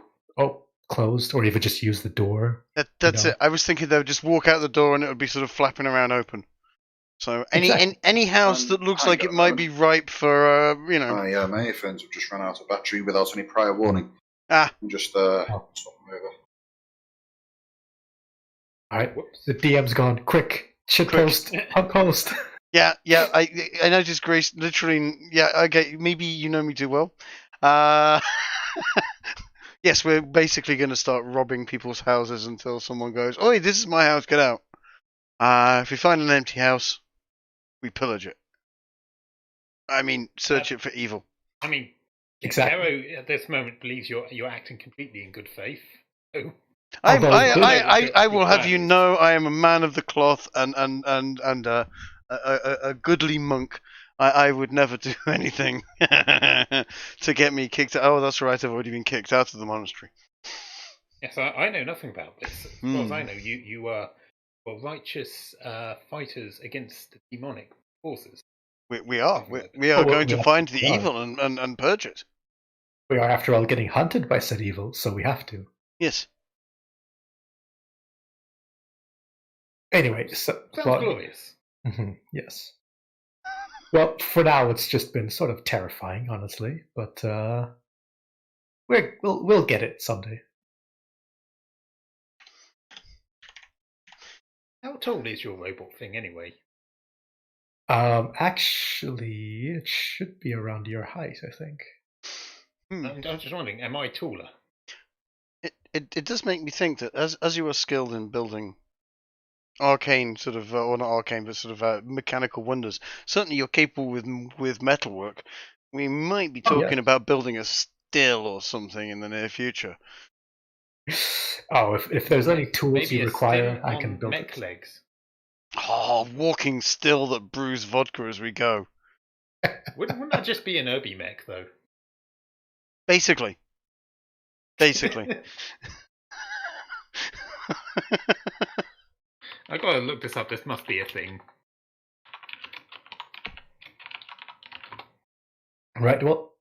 closed, or even just use the door? That's it. I was thinking they would just walk out the door and it would be sort of flapping around open. So any house that looks like it might be ripe for, My earphones have just run out of battery without any prior warning. Ah. I'm just swap them over. Alright, the DM's gone. Quick, shitpost, outpost. Yeah. I noticed Grace literally. Yeah, okay. Maybe you know me too well. Yes, we're basically going to start robbing people's houses until someone goes, "Oi, this is my house. Get out." If we find an empty house, we pillage it. I mean, search it for evil. I mean, Exactly. Garo at this moment believes you're acting completely in good faith. So I will have you know I am a man of the cloth and a goodly monk. I would never do anything to get me kicked out. Oh, that's right. I've already been kicked out of the monastery. yes, I know nothing about this. As far as I know, you are righteous fighters against the demonic forces. We are going to find the evil and purge it. We are, after all, getting hunted by said evil, so we have to. Yes. Anyway, so Sounds glorious. Yes. Well, for now, it's just been sort of terrifying, honestly, but we'll get it someday. How tall is your robot thing anyway? Actually, it should be around your height, I think. I'm just wondering, am I taller? It does make me think that as you are skilled in building arcane sort of, or not arcane, but sort of mechanical wonders, certainly you're capable with metalwork. We might be talking about building a still or something in the near future. Oh, if there's any tools Maybe you a require, still I on can build mech it. legs. Oh, walking still that brews vodka as we go. Wouldn't that just be an Irby mech, though? Basically. Basically. I gotta look this up. This must be a thing. Right, well,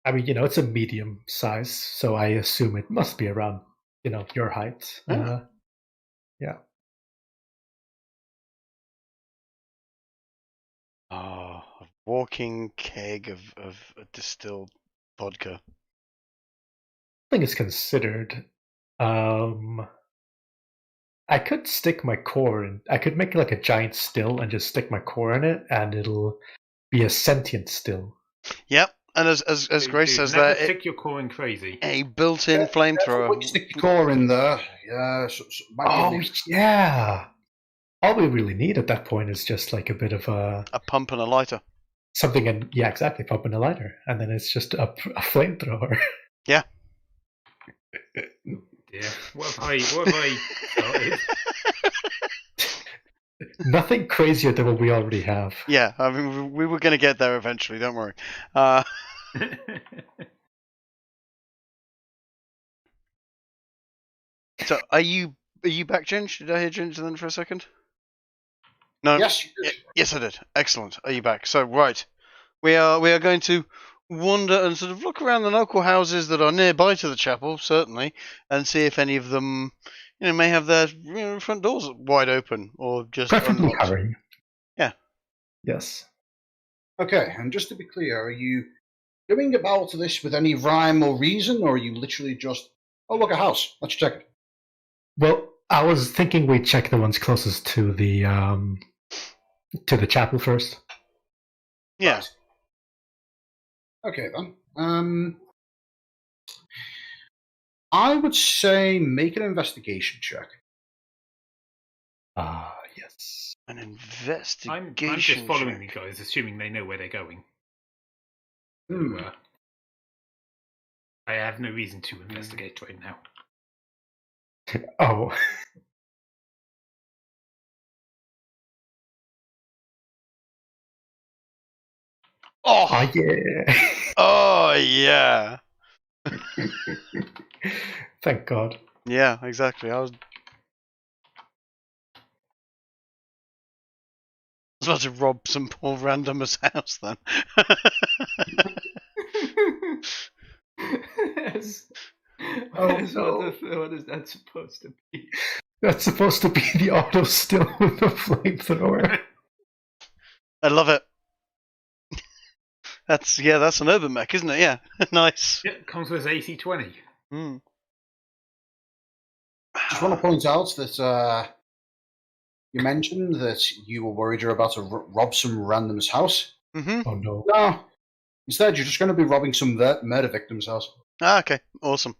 I mean, it's a medium size, so I assume it must be around, your height. Yeah. Yeah. Oh, a walking keg of distilled vodka. Thing is considered. I could stick my core in. I could make like a giant still and just stick my core in it, and it'll be a sentient still. Yep, and as Grace says never there, stick your core in crazy. a built-in flamethrower. Stick your core in there. Yeah. Oh yeah. All we really need at that point is just like a bit of a pump and a lighter. Something, and yeah, exactly, pump and a lighter, and then it's just a flamethrower. Yeah. Yeah. What have I started? Nothing crazier than what we already have. Yeah, I mean, we were going to get there eventually. Don't worry. So, are you back, Ginge? Did I hear Ginge then for a second? No. Yes, you did. Yes, I did. Excellent. Are you back? So, right, we are going to wander and sort of look around the local houses that are nearby to the chapel, certainly, and see if any of them, may have their front doors wide open or just Preferably unlocked. covering. Yeah. Yes. Okay, and just to be clear, are you doing about this with any rhyme or reason, or are you literally just, oh, look, a house, let's check it? Well, I was thinking we'd check the ones closest to the chapel first. Yeah. Okay, then. I would say make an investigation check. Yes. An investigation. I'm just following check. you guys, assuming they know where they're going. Hmm. I have no reason to investigate right now. Oh. Oh, yeah. Oh, yeah. Thank God. Yeah, exactly. I was about to rob some poor randomer's house then. Yes. Oh, What no. what is that supposed to be? That's supposed to be the auto still with the flamethrower. I love it. That's an urban mech, isn't it? Yeah, nice. Yeah, comes with AC-20. Mm. Just want to point out that you mentioned that you were worried you're about to rob some random's house. Mm-hmm. Oh no. No. Instead, you're just going to be robbing some murder victim's house. Ah, okay, awesome.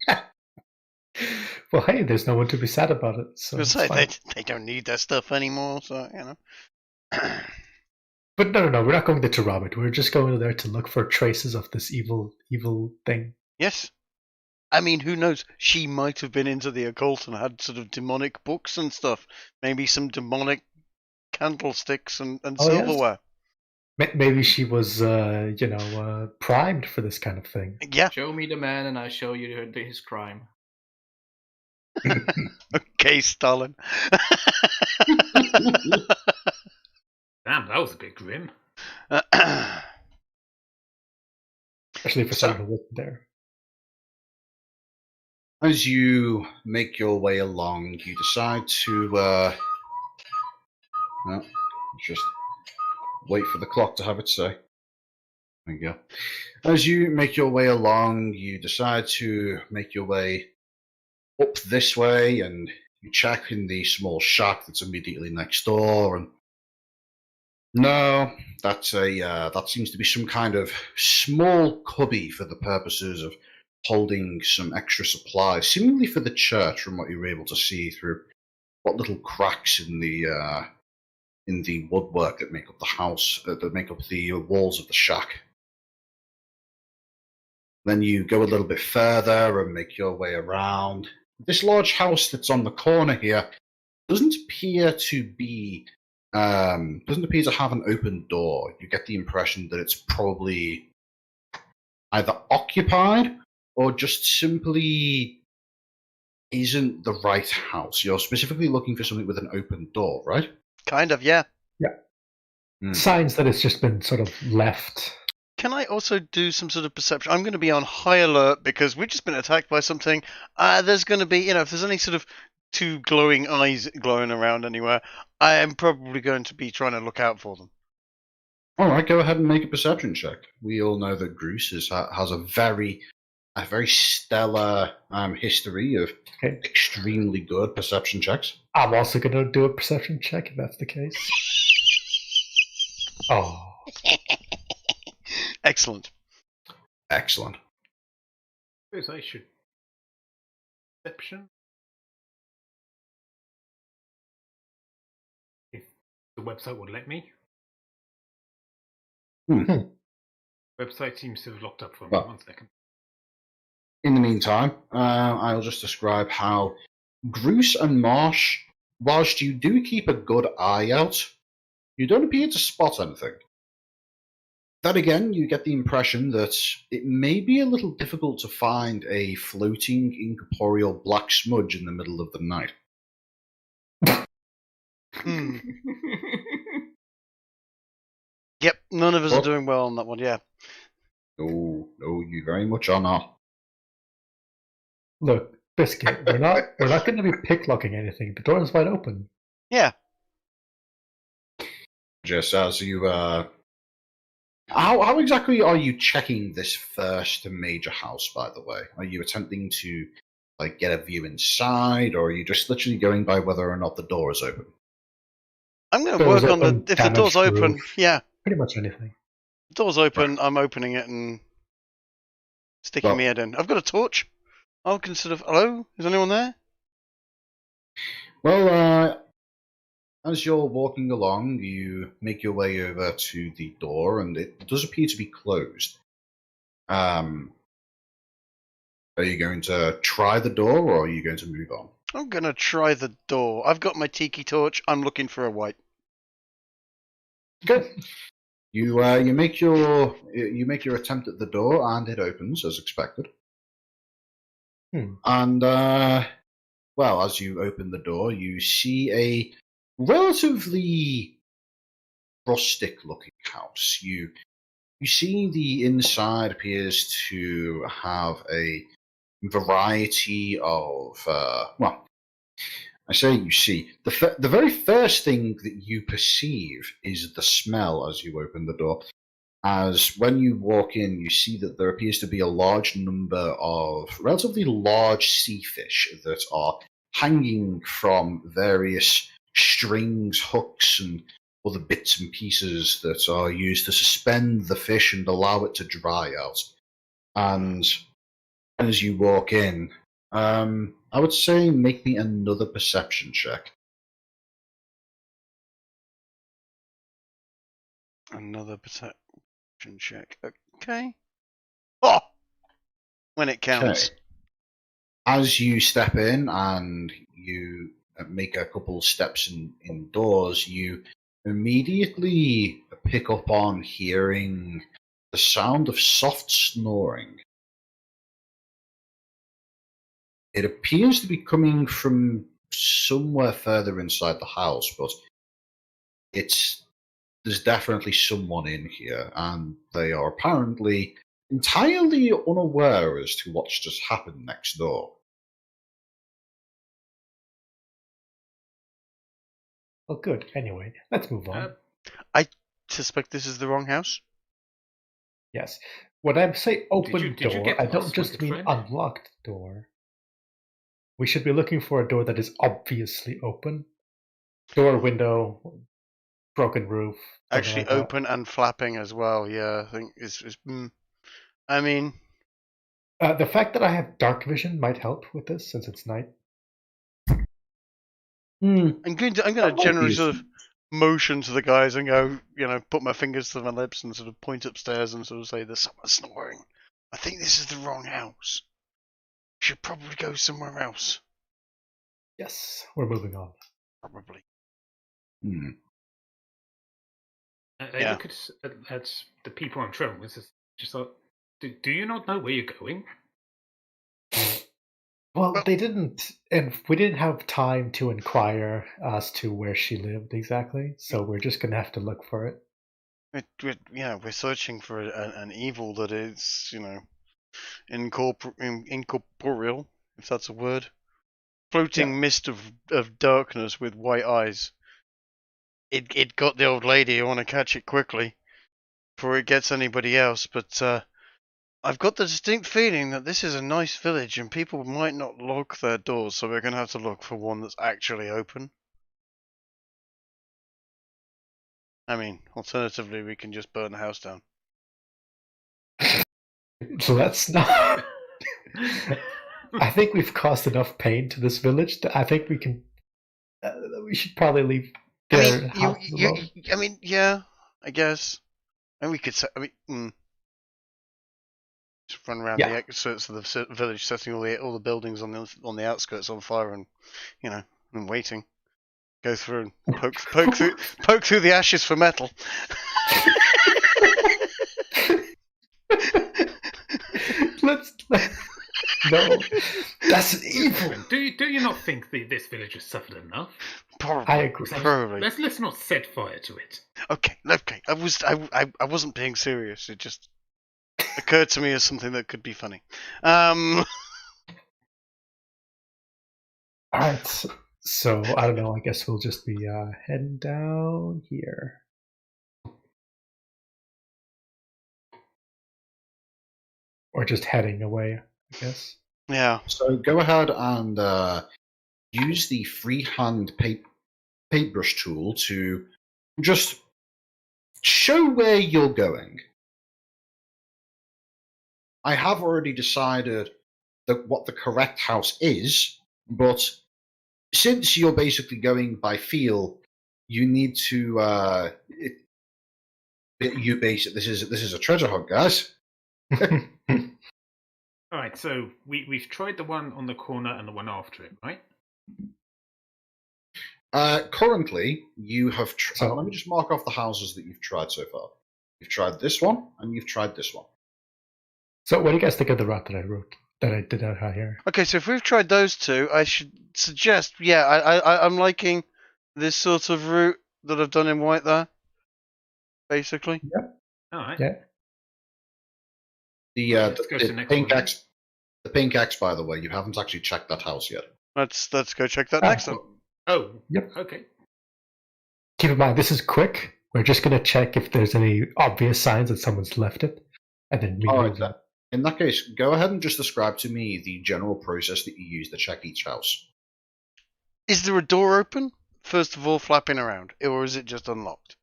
Well, hey, there's no one to be sad about it. So Because it's fine. they don't need their stuff anymore, so But no, we're not going there to rob it. We're just going there to look for traces of this evil thing. Yes. I mean, who knows? She might have been into the occult and had sort of demonic books and stuff. Maybe some demonic candlesticks and Oh, yes. silverware. Maybe she was, primed for this kind of thing. Yeah. Show me the man and I show you his crime. Okay, Stalin. Damn, that was a bit grim. Especially for someone who wasn't there. As you make your way along, you decide to just wait for the clock to have its say. There you go. As you make your way along, you decide to make your way up this way, and you check in the small shack that's immediately next door, and no, that's that seems to be some kind of small cubby for the purposes of holding some extra supplies, seemingly for the church, from what you were able to see through what little cracks in the woodwork that make up the house, that make up the walls of the shack. Then you go a little bit further and make your way around. This large house that's on the corner here doesn't appear to have an open door. You get the impression that it's probably either occupied or just simply isn't the right house. You're specifically looking for something with an open door, right? Kind of, yeah. Signs that it's just been sort of left. Can I also do some sort of perception? I'm going to be on high alert because we've just been attacked by something. There's going to be, if there's any sort of two glowing eyes glowing around anywhere, I am probably going to be trying to look out for them. All right, go ahead and make a perception check. We all know that Groose has a very stellar history of extremely good perception checks. I'm also going to do a perception check if that's the case. Oh. Excellent. Excellent. I suppose I should. Perception? If the website would let me. Website seems to have locked up for me. Well, 1 second. In the meantime, I'll just describe how Groose and Marsh, whilst you do keep a good eye out, you don't appear to spot anything. Then again, you get the impression that it may be a little difficult to find a floating, incorporeal black smudge in the middle of the night. Yep, none of us are doing well on that one, yeah. No, you very much are not. Look, Biscuit, we're not going to be picklocking anything. The door is wide open. Yeah. Just as you, how exactly are you checking this first major house, by the way? Are you attempting to, get a view inside, or are you just literally going by whether or not the door is open? I'm going to work on if the door's open, roof, yeah. Pretty much anything. The door's open, I'm opening it and sticking my head in. I've got a torch. I'll consider. Hello? Is anyone there? Well, as you're walking along, you make your way over to the door, and it does appear to be closed. Are you going to try the door, or are you going to move on? I'm going to try the door. I've got my tiki torch. I'm looking for a white. Good. You make your attempt at the door, and it opens as expected. And as you open the door, you see a relatively rustic-looking house. You see the inside appears to have a variety of I say you see. The very first thing that you perceive is the smell as you open the door. As when you walk in, you see that there appears to be a large number of relatively large sea fish that are hanging from various strings, hooks, and other bits and pieces that are used to suspend the fish and allow it to dry out. And as you walk in, I would say make me another perception check. Another perception check. Okay. Oh! When it counts. Okay. As you step in and you make a couple steps indoors, you immediately pick up on hearing the sound of soft snoring. It appears to be coming from somewhere further inside the house, but there's definitely someone in here, and they are apparently entirely unaware as to what's just happened next door. Well, good. Anyway, let's move on. I suspect this is the wrong house. Yes. When I say open Did you door, get I don't lost, just my good mean friend? unlocked door. We should be looking for a door that is obviously open. Door, window, broken roof. Actually like that. open and flapping as well, yeah. I think it's I mean... the fact that I have dark vision might help with this, since it's night. I'm going to generally sort of motion to the guys and go, put my fingers to my lips and sort of point upstairs and sort of say, there's someone snoring. I think this is the wrong house. We should probably go somewhere else. Yes, we're moving on. Probably. Hmm. I Yeah. look at the people I'm traveling with. Just like, do you not know where you're going? Well, they didn't, and we didn't have time to inquire as to where she lived exactly, so we're just gonna have to look for it. We're searching for an evil that is, incorporeal, if that's a word. Floating mist of darkness with white eyes. It got the old lady. I want to catch it quickly before it gets anybody else. But I've got the distinct feeling that this is a nice village and people might not lock their doors, so we're going to have to look for one that's actually open. I mean, alternatively, we can just burn the house down. So that's not. I think we've caused enough pain to this village. I think we can. We should probably leave their house alone. Yeah, I guess. And we could say, just run around the outskirts of the village, setting all the buildings on the outskirts on fire, and and waiting. Go through and poke through the ashes for metal. No, that's evil. Do you not think this village has suffered enough? Probably. I agree. Probably. Let's not set fire to it. Okay. I wasn't being serious. It just occurred to me as something that could be funny. All right. So I don't know. I guess we'll just be heading down here. Or just heading away, I guess. Yeah. So go ahead and use the freehand paintbrush tool to just show where you're going. I have already decided what the correct house is, but since you're basically going by feel, you need to this is a treasure hunt, guys. All right, so we've tried the one on the corner and the one after it, right? Currently, you have. Let me just mark off the houses that you've tried so far. You've tried this one, and you've tried this one. So, what do you guys think of the route that I wrote? That I did out here. Okay, so if we've tried those two, I should suggest. Yeah, I'm liking this sort of route that I've done in white there. Basically. Yeah. All right. Yeah. The pink X. The pink X, by the way, you haven't actually checked that house yet. Let's go check that next one. Oh. Yep. Okay. Keep in mind, this is quick. We're just going to check if there's any obvious signs that someone's left it, and then remove them. In that case, go ahead and just describe to me the general process that you use to check each house. Is there a door open? First of all, flapping around, or is it just unlocked?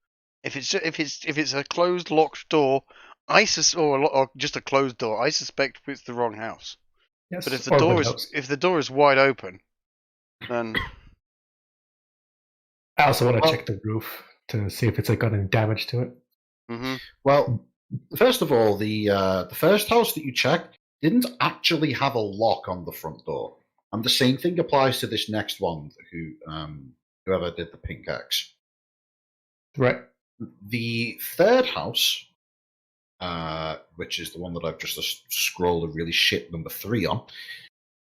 If it's a closed, locked door, or just a closed door, I suspect it's the wrong house. Yes. But if the door is wide open, then I also want to check the roof to see if it's got any damage to it. Mm-hmm. Well, first of all, the first house that you checked didn't actually have a lock on the front door, and the same thing applies to this next one. Whoever did the pink X, right? The third house, which is the one that I've just scrolled a really shit number 3 on.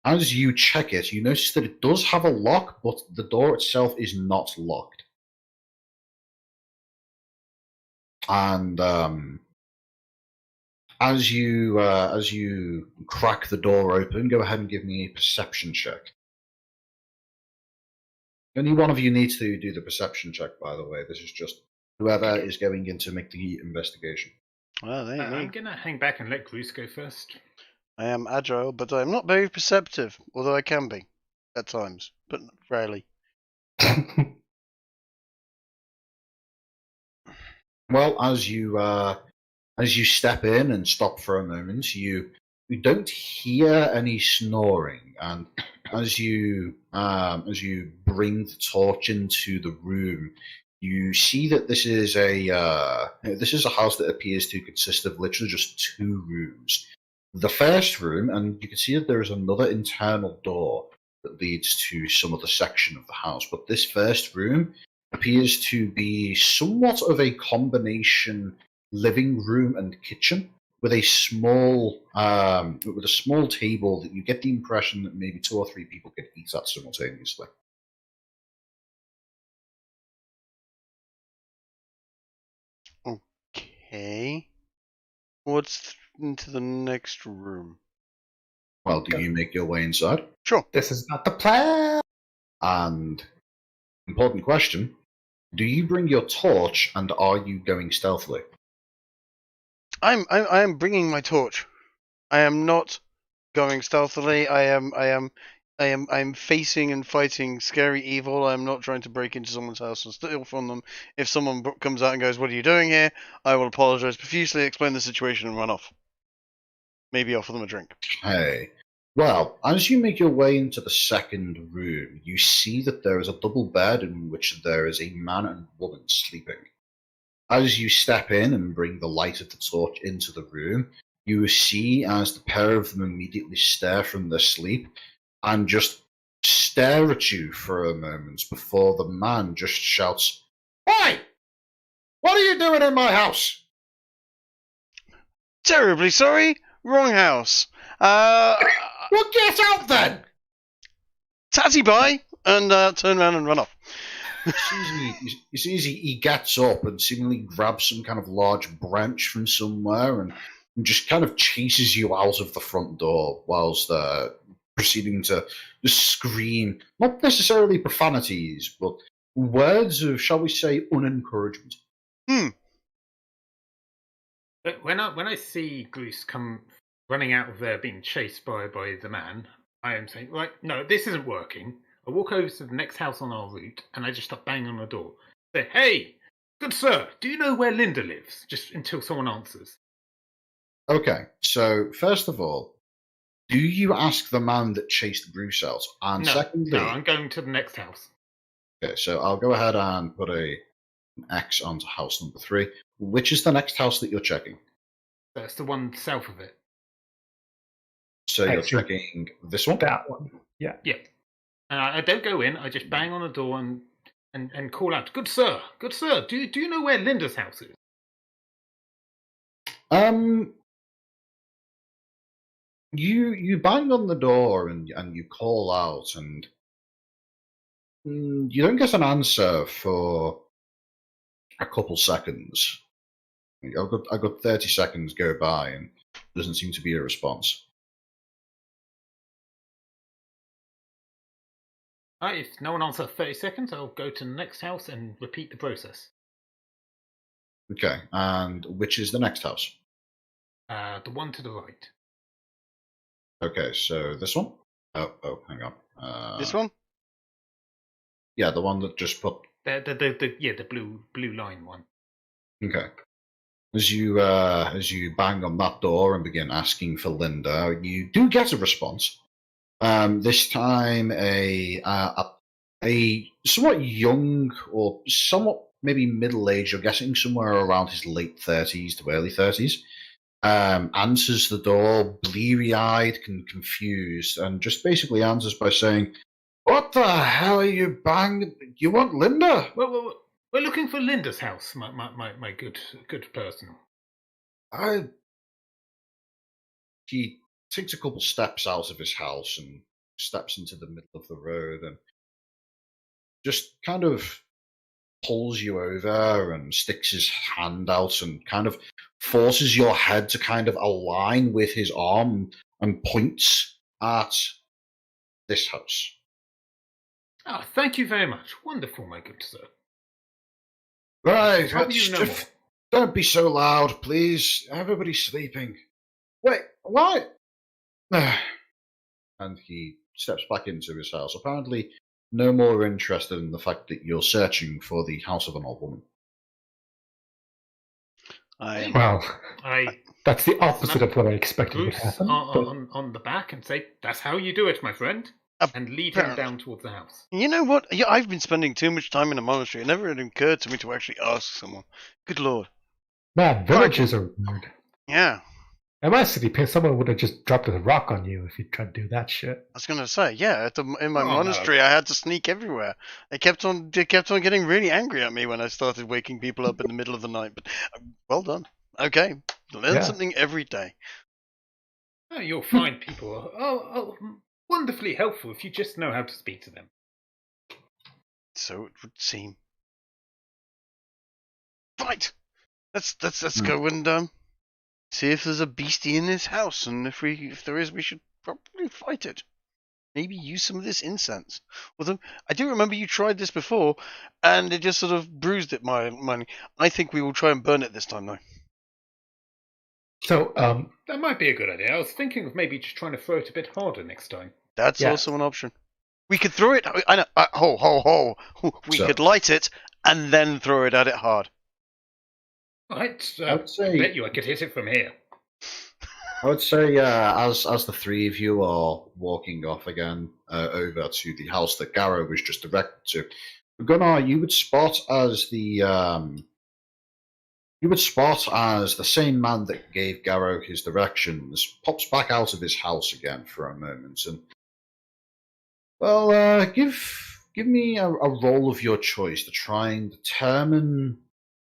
As you check it, you notice that it does have a lock, but the door itself is not locked. And as you crack the door open, go ahead and give me a perception check. Only one of you needs to do the perception check, by the way. This is just whoever is going in to make the investigation. Well, I'm going to hang back and let Bruce go first. I am agile, but I'm not very perceptive, although I can be at times, but rarely. Well, as you step in and stop for a moment, you don't hear any snoring, and as you bring the torch into the room, you see that this is a house that appears to consist of literally just 2 rooms. The first room, and you can see that there is another internal door, that leads to some other section of the house. But this first room appears to be somewhat of a combination living room and kitchen, with a small table that you get the impression that maybe 2 or 3 people could eat at simultaneously. Okay. What's into the next room? Well, do you make your way inside? Sure. This is not the plan. And important question: do you bring your torch, and are you going stealthily? I am bringing my torch. I am not going stealthily. I'm facing and fighting scary evil. I'm not trying to break into someone's house and steal from them. If someone comes out and goes, "What are you doing here?" I will apologize profusely, explain the situation, and run off. Maybe offer them a drink. Hey. Well, as you make your way into the second room, you see that there is a double bed in which there is a man and woman sleeping. As you step in and bring the light of the torch into the room, you see as the pair of them immediately stare from their sleep and just stare at you for a moment before the man just shouts, "Oi! What are you doing in my house?" Terribly sorry. Wrong house. Well, get out then! Tatty bye, and turn around and run off. You see he gets up and seemingly grabs some kind of large branch from somewhere and just kind of chases you out of the front door whilst proceeding to just scream, not necessarily profanities, but words of, shall we say, unencouragement. But when I see Goose come running out of there being chased by the man, I am saying, right, no, this isn't working. I walk over to the next house on our route, and I just start banging on the door. Say, "Hey, good sir, do you know where Linda lives?" Just until someone answers. Okay, so first of all, do you ask the man that chased Bruce out? And secondly... No, I'm going to the next house. Okay, so I'll go ahead and put an X onto house number 3. Which is the next house that you're checking? That's the one south of it. So you're Actually, checking this one? That one. Yeah. Yeah. And I don't go in, I just bang on the door and call out, good sir, do you know where Linda's house is?" You bang on the door and you call out, and you don't get an answer for a couple seconds. I got 30 seconds go by, and there doesn't seem to be a response. Alright, if no one answers 30 seconds, I'll go to the next house and repeat the process. Okay, and which is the next house? The one to the right. Okay, so this one? Oh, hang on. This one? Yeah, the one that just put... The blue line one. Okay. As you bang on that door and begin asking for Linda, you do get a response. This time, a somewhat young or somewhat maybe middle-aged, you're guessing somewhere around his late 30s to early 30s, answers the door, bleary-eyed and confused, and just basically answers by saying, "What the hell are you banging? You want Linda?" Well, we're looking for Linda's house, my good person. He takes a couple steps out of his house and steps into the middle of the road and just kind of pulls you over and sticks his hand out and kind of forces your head to kind of align with his arm and points at this house. Oh, thank you very much. Wonderful, my good sir. Right, How do you know more? don't be so loud, please. Everybody's sleeping. Wait, what? And he steps back into his house, apparently no more interested in the fact that you're searching for the house of an old woman. Well, I that's the opposite of what I expected would Bruce happen. on the back and say, "That's how you do it, my friend," and lead him down towards the house. You know what? Yeah, I've been spending too much time in a monastery. It never had occurred to me to actually ask someone. Good lord. Man, villages are weird. Yeah. In my city, someone would have just dropped a rock on you if you tried to do that shit. I was gonna say, yeah. In my Oh, monastery, no. I had to sneak everywhere. They kept on getting really angry at me when I started waking people up in the middle of the night. But well done. Okay, learn Yeah. something every day. Oh, you'll find people are wonderfully helpful if you just know how to speak to them. So it would seem. Right. Let's go and see if there's a beastie in this house, and if there is, we should probably fight it. Maybe use some of this incense. Although I do remember you tried this before, and it just sort of bruised it. My I think we will try and burn it this time, though. So, That might be a good idea. I was thinking of maybe just trying to throw it a bit harder next time. That's Yeah. also an option. We could throw it. I know. Ho. We So- could light it and then throw it at it hard. Right, I'd say- I bet you I could hit it from here. I would say, as the three of you are walking off again over to the house that Garrow was just directed to, Gunnar, you would spot as the same man that gave Garrow his directions pops back out of his house again for a moment, and well, give me a roll of your choice to try and determine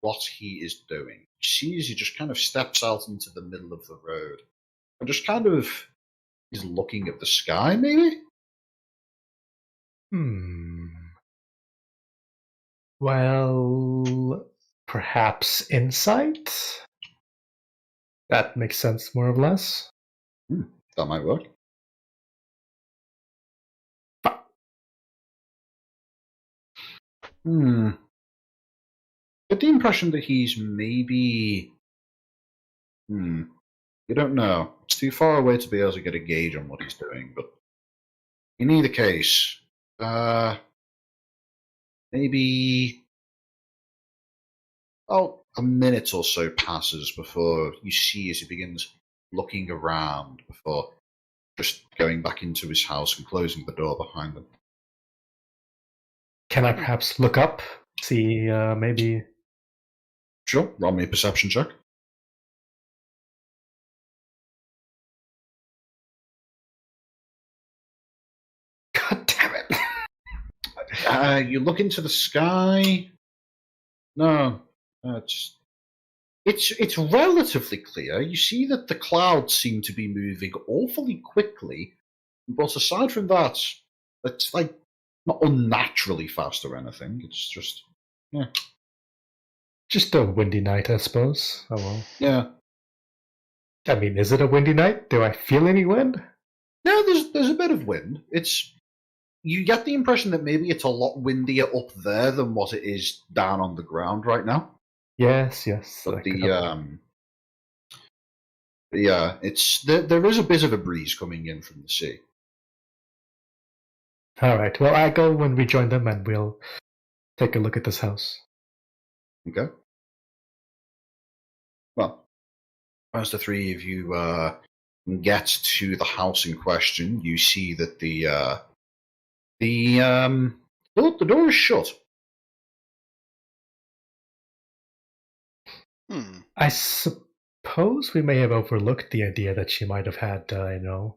what he is doing. You see, as he just kind of steps out into the middle of the road. And just kind of is looking at the sky, maybe? Well, perhaps insight? That makes sense, more or less. That might work. Get the impression that he's maybe... You don't know. It's too far away to be able to get a gauge on what he's doing, but in either case, maybe a minute or so passes before you see as he begins looking around before just going back into his house and closing the door behind him. Can I perhaps look up? See, maybe... Sure, roll me a perception check. God damn it! You look into the sky. No, it's relatively clear. You see that the clouds seem to be moving awfully quickly, but aside from that, it's like not unnaturally fast or anything. It's just Just a windy night, I suppose. Oh well. yeah. I mean, is it a windy night? Do I feel any wind? Yeah, there's a bit of wind. You get the impression that maybe it's a lot windier up there than what it is down on the ground right now. Yes. But it's there is a bit of a breeze coming in from the sea. All right. Well, I go and rejoin them, and we'll take a look at this house. Okay. Well, as the three of you get to the house in question, you see that the door is shut. I suppose we may have overlooked the idea that she might have had, a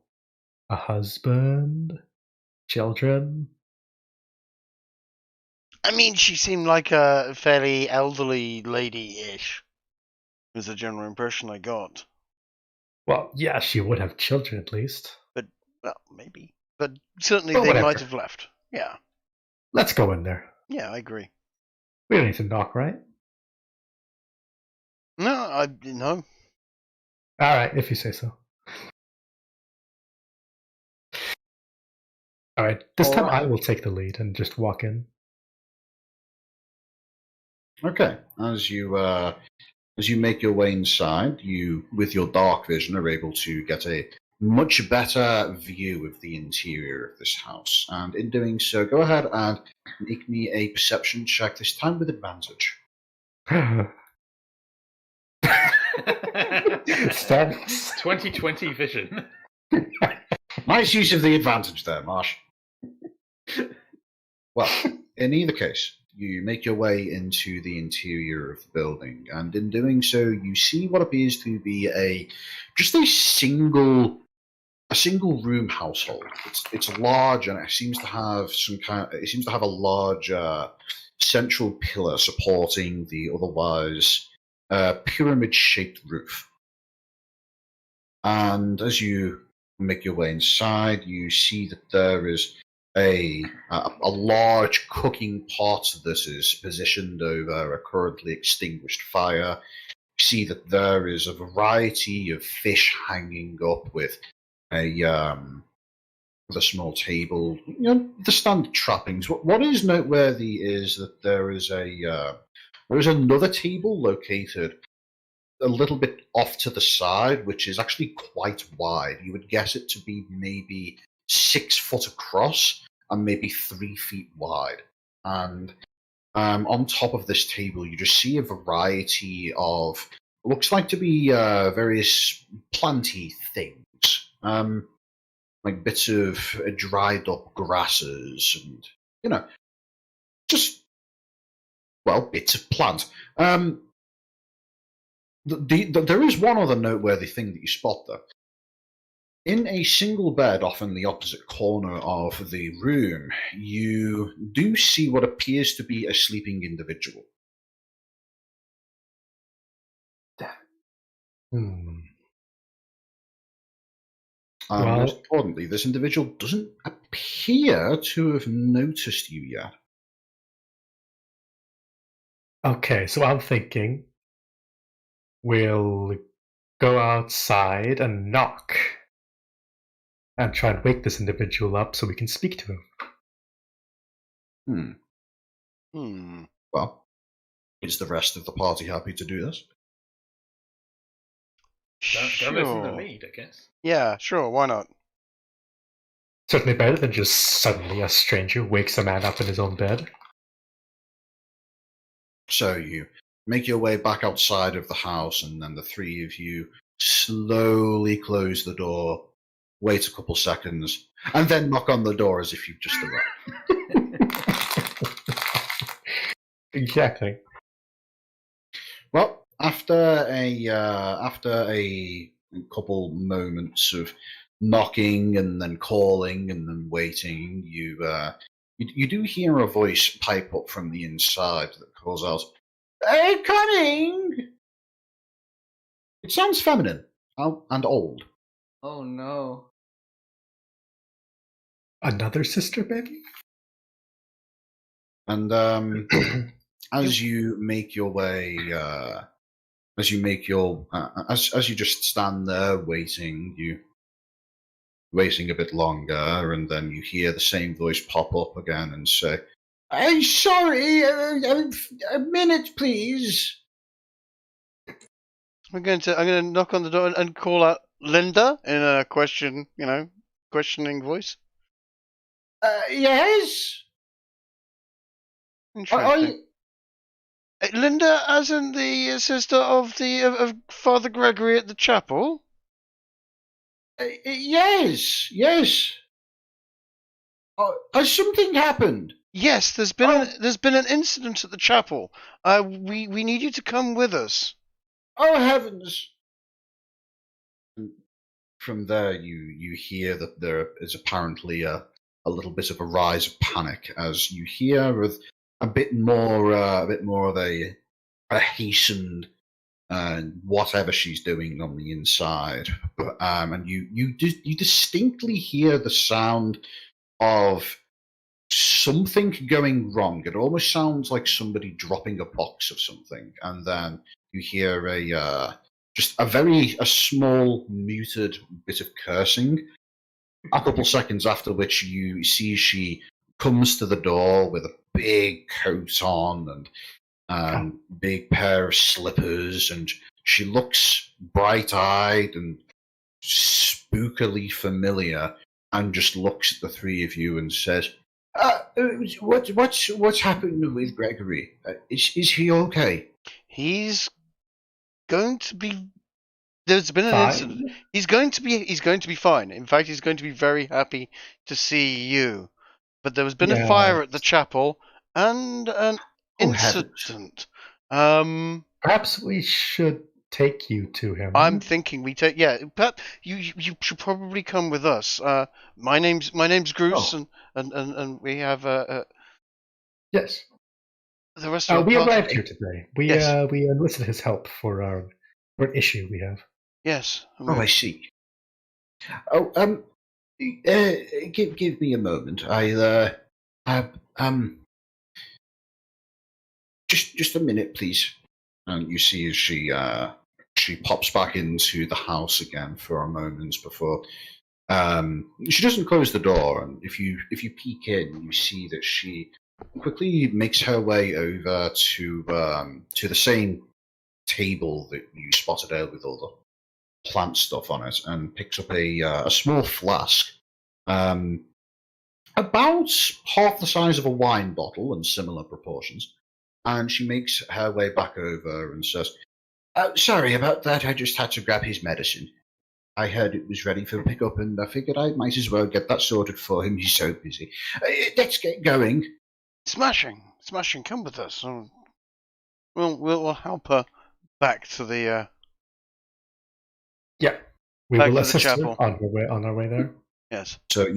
husband, children. I mean, she seemed like a fairly elderly lady-ish. Was the general impression I got. Well, yeah, she would have children at least. But, well, maybe. But certainly Well, they whatever. might have left. Yeah. Let's go in there. Yeah, I agree. We don't need to knock, right? No. All right, if you say so. All right, this time I will take the lead and just walk in. Okay. As you make your way inside, you, with your dark vision, are able to get a much better view of the interior of this house. And in doing so, go ahead and make me a perception check, this time with advantage. Thanks. 2020 vision. Nice use of the advantage there, Marsh. Well, in either case, you make your way into the interior of the building, and in doing so, you see what appears to be a single room household. It's large, and it seems to have a large central pillar supporting the otherwise pyramid shaped roof. And as you make your way inside, you see that there is a large cooking pot that is positioned over a currently extinguished fire. You see that there is a variety of fish hanging up with a small table. You know, the standard trappings. What is noteworthy is that there is another table located a little bit off to the side, which is actually quite wide. You would guess it to be maybe 6 foot across and maybe 3 feet wide. And on top of this table, you just see a variety of, looks like to be various planty things, like bits of dried up grasses and, just, well, bits of plant. There is one other noteworthy thing that you spot, though. In a single bed off in the opposite corner of the room, you do see what appears to be a sleeping individual. Most importantly, this individual doesn't appear to have noticed you yet. Okay, so I'm thinking we'll go outside and knock and try and wake this individual up so we can speak to him. Well, is the rest of the party happy to do this? Don't listen to me, I guess. Yeah, sure, why not? Certainly better than just suddenly a stranger wakes a man up in his own bed. So you make your way back outside of the house, and then the three of you slowly close the door, wait a couple seconds, and then knock on the door as if you've just arrived. Exactly. Well, after a couple moments of knocking and then calling and then waiting, you do hear a voice pipe up from the inside that calls out, "Hey, coming!" It sounds feminine and old. Oh no. Another sister, baby? And as you make your way, as you just stand there waiting a bit longer, and then you hear the same voice pop up again and say, "I'm sorry, a minute, please." I'm going to knock on the door and call out Linda in a questioning voice. Yes. Interesting. Linda, as in the sister of Father Gregory at the chapel? Yes. Has something happened? Yes, there's been an incident at the chapel. We need you to come with us. Oh heavens! From there, you hear that there is apparently a little bit of a rise of panic as you hear with a bit more of a hastened whatever she's doing on the inside, and you distinctly hear the sound of something going wrong. It almost sounds like somebody dropping a box of something, and then you hear a small muted bit of cursing. A couple seconds after which you see she comes to the door with a big coat on and big pair of slippers, and she looks bright-eyed and spookily familiar, and just looks at the three of you and says, "What's happened with Gregory? Is he okay?" He's going to be. There's been an incident. He's going to be fine. In fact, he's going to be very happy to see you. But there's been a fire at the chapel, and an Oh, heavens. incident. Perhaps we should take you to him. I'm thinking we take. Yeah, but you should probably come with us. My name's Groose, and we have Yes. the rest of We our arrived party. here today. We Yes. we enlisted his help for an issue we have. Yes. Oh, I see. Oh, give me a moment. Just a minute, please. And you see as she pops back into the house again for a moment before. She doesn't close the door, and if you peek in, you see that she quickly makes her way over to the same table that you spotted earlier with all the plant stuff on it, and picks up a small flask, about half the size of a wine bottle and similar proportions. And she makes her way back over and says, "Sorry about that. I just had to grab his medicine. I heard it was ready for pickup, and I figured I might as well get that sorted for him. He's so busy. Let's get going." Smashing. Come with us. We'll help her back to the. Yeah. We Back will to the assist her chapel. on our way there. Yes. So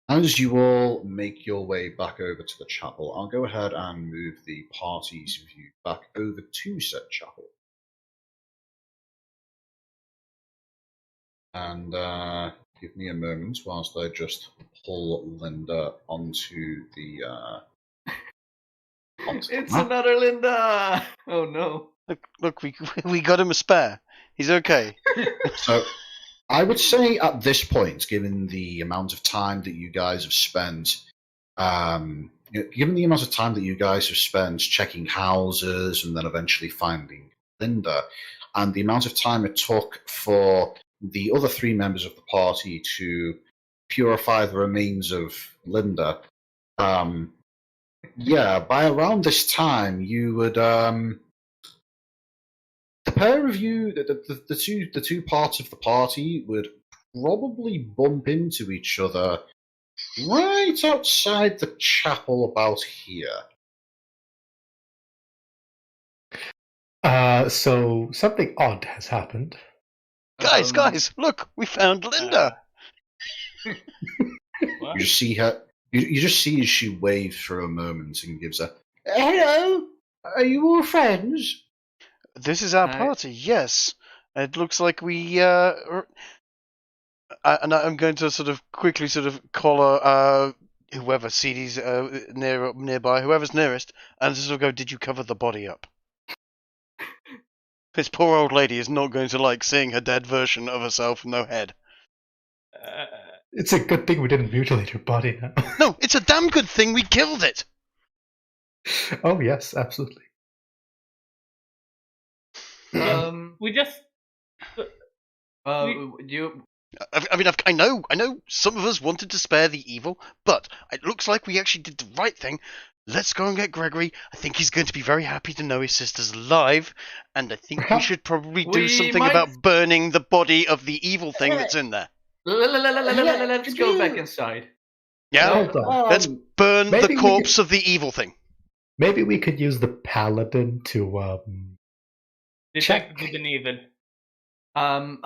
as you all make your way back over to the chapel, I'll go ahead and move the party's view back over to said chapel. And give me a moment whilst I just pull Linda onto the. It's another Linda! Oh no. Look, we got him a spare. He's okay. So, I would say at this point, given the amount of time that you guys have spent, checking houses and then eventually finding Linda, and the amount of time it took for the other three members of the party to purify the remains of Linda, by around this time, you would. The pair of you, the two parts of the party, would probably bump into each other right outside the chapel about here. So something odd has happened. Guys, look, we found Linda. What? You just see her. You just see as she waves for a moment and gives a "Hello, are you all friends?" This is our Hi. party. Yes. It looks like we. And I'm going to sort of quickly call whoever Seedy's nearby, whoever's nearest, and just sort of go, "Did you cover the body up?" This poor old lady is not going to like seeing her dead version of herself with no head. It's a good thing we didn't mutilate her body now. No, it's a damn good thing we killed it. Oh yes, absolutely. We just. You. I mean, I know some of us wanted to spare the evil, but it looks like we actually did the right thing. Let's go and get Gregory. I think he's going to be very happy to know his sister's alive, and I think we should probably do We something might- about burning the body of the evil thing that's in there. Let's go back inside. Yeah? Hold on. Let's burn maybe the we corpse of the evil thing. Maybe we could use the paladin to Detect Check. good and evil. I'll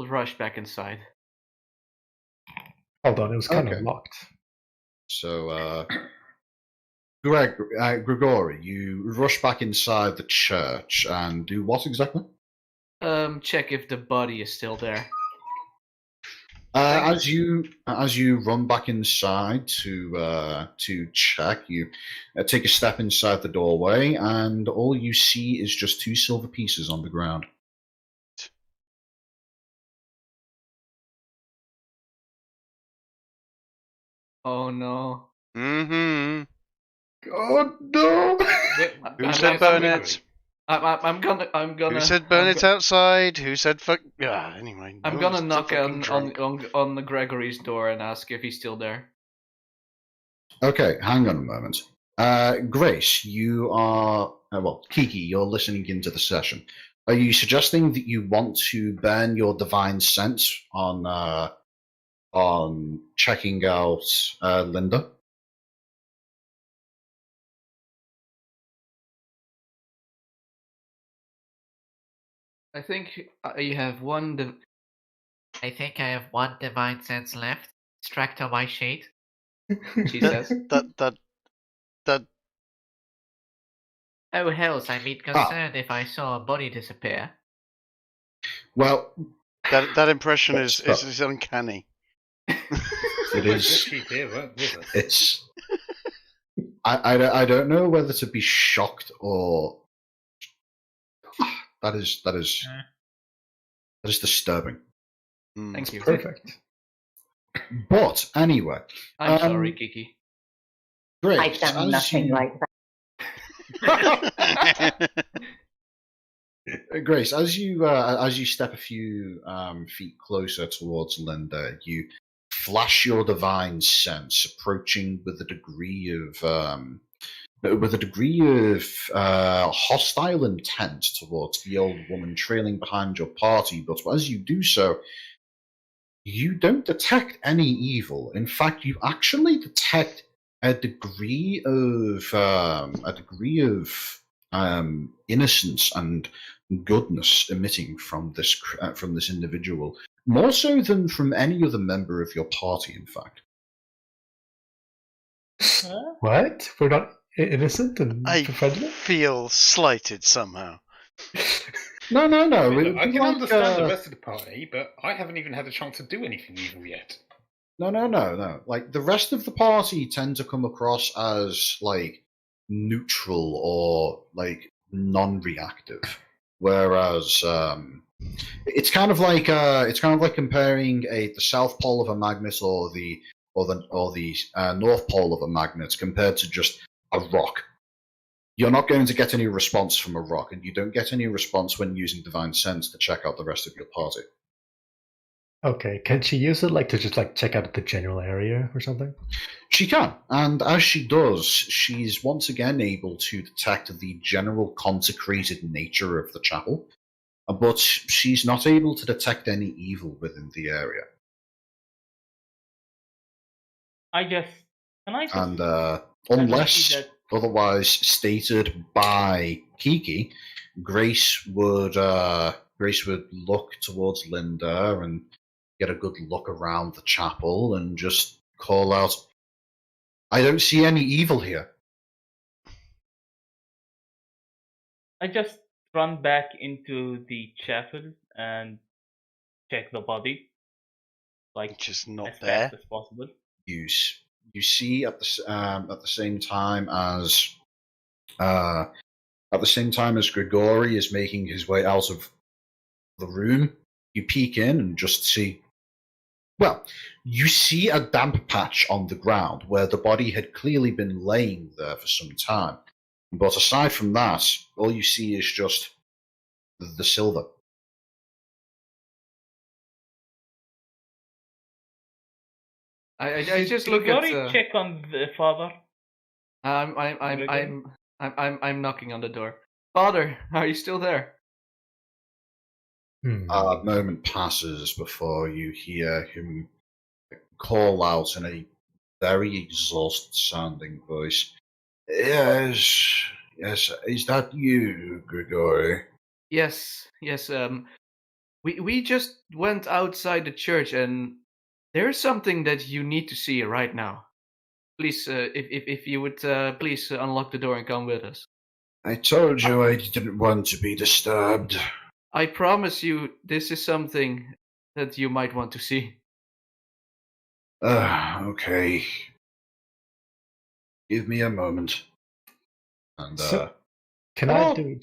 rush back inside. Hold on, it was kind Okay. of locked. So, Gregory, you rush back inside the church and do what exactly? Check if the body is still there. As you run back inside to check, you take a step inside the doorway, and all you see is just 2 silver pieces on the ground. Oh no. Mm-hmm. Oh no! Who said burn it? I'm gonna. Who said burn it outside? Who said fuck? Yeah, anyway. I'm no gonna one's knock fucking drunk. on the Gregory's door and ask if he's still there. Okay, hang on a moment. Grace, you are Kiki. You're listening into the session. Are you suggesting that you want to burn your divine sense on checking out Linda? I think you have one. I think I have one divine sense left. Extract on my shade. She says. That Oh hells, I'd be concerned if I saw a body disappear. Well, that impression That's is uncanny. it is. Sheep here weren't with us. It's. I don't know whether to be shocked or. That is disturbing. Thank you. Perfect. But anyway, I'm sorry, Kiki. great. I've done nothing like that. Grace, as you step a few feet closer towards Linda, you flash your divine sense, approaching with a degree of hostile intent towards the old woman trailing behind your party. But as you do so, you don't detect any evil. In fact, you actually detect a degree of innocence and goodness emitting from this individual, more so than from any other member of your party. In fact, What? We're not innocent and I friendly? feel slighted somehow. no. I can Like, understand the rest of the party, but I haven't even had a chance to do anything evil yet. No. Like the rest of the party tend to come across as like neutral or like non-reactive, whereas it's kind of like comparing the south pole of a magnet or the north pole of a magnet compared to just a rock. You're not going to get any response from a rock, and you don't get any response when using divine sense to check out the rest of your party. Okay, can she use it to just check out the general area or something? She can, and as she does, she's once again able to detect the general consecrated nature of the chapel, but she's not able to detect any evil within the area. And unless otherwise stated by Kiki, Grace would look towards Linda and get a good look around the chapel and just call out, "I don't see any evil here." I just run back into the chapel and check the body, Just not as there. fast as possible. You see at the same time as Grigori is making his way out of the room, you peek in and just see. Well, you see a damp patch on the ground where the body had clearly been laying there for some time. But aside from that, all you see is just the silver. I just look Grigori at. check on the father. I'm knocking on the door. Father, are you still there? A moment passes before you hear him call out in a very exhausted-sounding voice. Yes, is that you, Grigori? Yes. We just went outside the church, and there's something that you need to see right now. Please, if you would please unlock the door and come with us. I told you I didn't want to be disturbed. I promise you, this is something that you might want to see. Okay. Give me a moment. And Can I do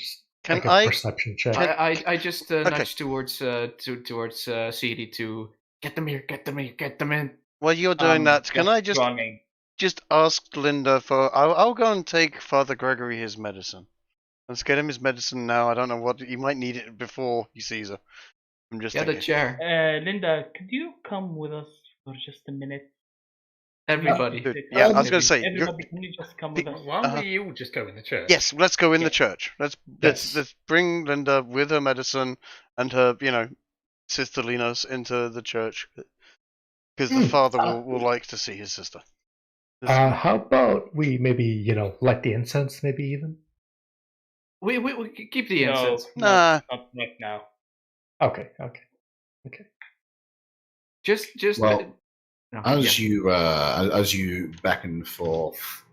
a perception check? I just nudge towards Seedy to get them in. While you're doing that, can I just ask Linda for? I'll go and take Father Gregory his medicine. Let's get him his medicine now. I don't know what he might need it before he sees her. I'm just Get a chair. Linda, could you come with us for just a minute? Everybody. Yeah, I was going to say. Everybody, can you just come with us? Why don't we all just go in the church? Yes, let's go in the church. Let's bring Linda with her medicine and her, sisterliness into the church, because the father will like to see his sister. How about we maybe light the incense, maybe even? We keep the incense. No, not right now. Okay. Just Well, no, as yeah. you beckon forth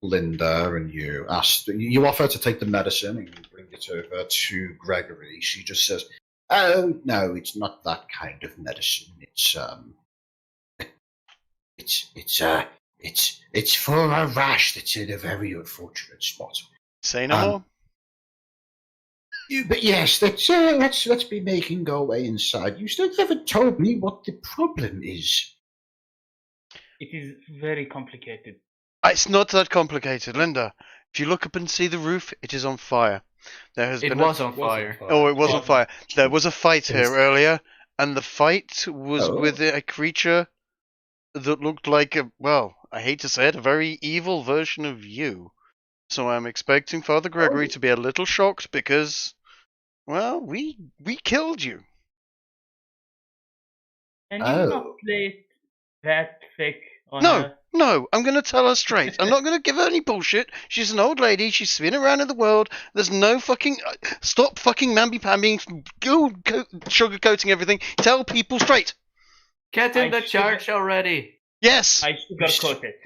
Linda and you offer to take the medicine and you bring it over to Gregory, she just says, "Oh no, it's not that kind of medicine. It's for a rash that's in a very unfortunate spot." Say no more. But yes, let's be making our way inside. You still haven't told me what the problem is. It is very complicated. It's not that complicated, Linda. If you look up and see the roof, it is on fire. It was on fire. Oh, it was on fire. There was a fight It here was- earlier, and the fight was Oh. with a creature that looked like I hate to say it, a very evil version of you. So I'm expecting Father Gregory to be a little shocked because, we killed you. Can you Oh. not play it that thick on No, I'm going to tell her straight. I'm not going to give her any bullshit. She's an old lady. She's spinning around in the world. There's no fucking... Stop fucking mamby-pambying, sugarcoating everything. Tell people straight. Get in I the church already. Yes. I sugarcoat it.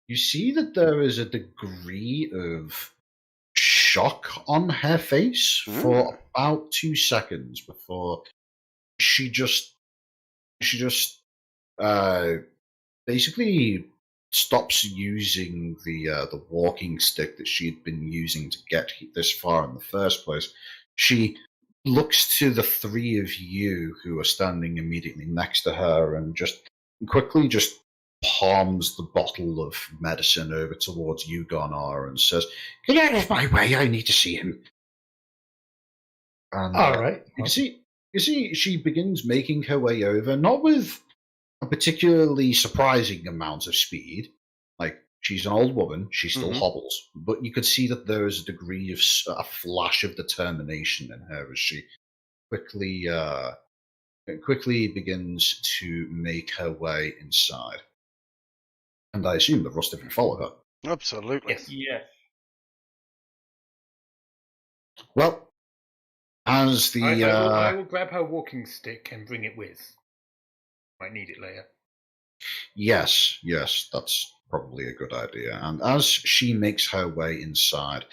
You see that there is a degree of shock on her face for about 2 seconds before she just basically stops using the walking stick that she'd been using to get this far in the first place. She looks to the three of you who are standing immediately next to her and just quickly palms the bottle of medicine over towards you, Gonar, and says, "Get out of my way, I need to see him." And, All right. You see, she begins making her way over, not with a particularly surprising amount of speed. Like, she's an old woman, she still hobbles, but you could see that there is a degree of a flash of determination in her as she quickly begins to make her way inside. And I assume the rest of you follow her. Absolutely. Yes. Well, as the I will grab her walking stick and bring it with. Might need it later. yes, that's probably a good idea. And as she makes her way inside,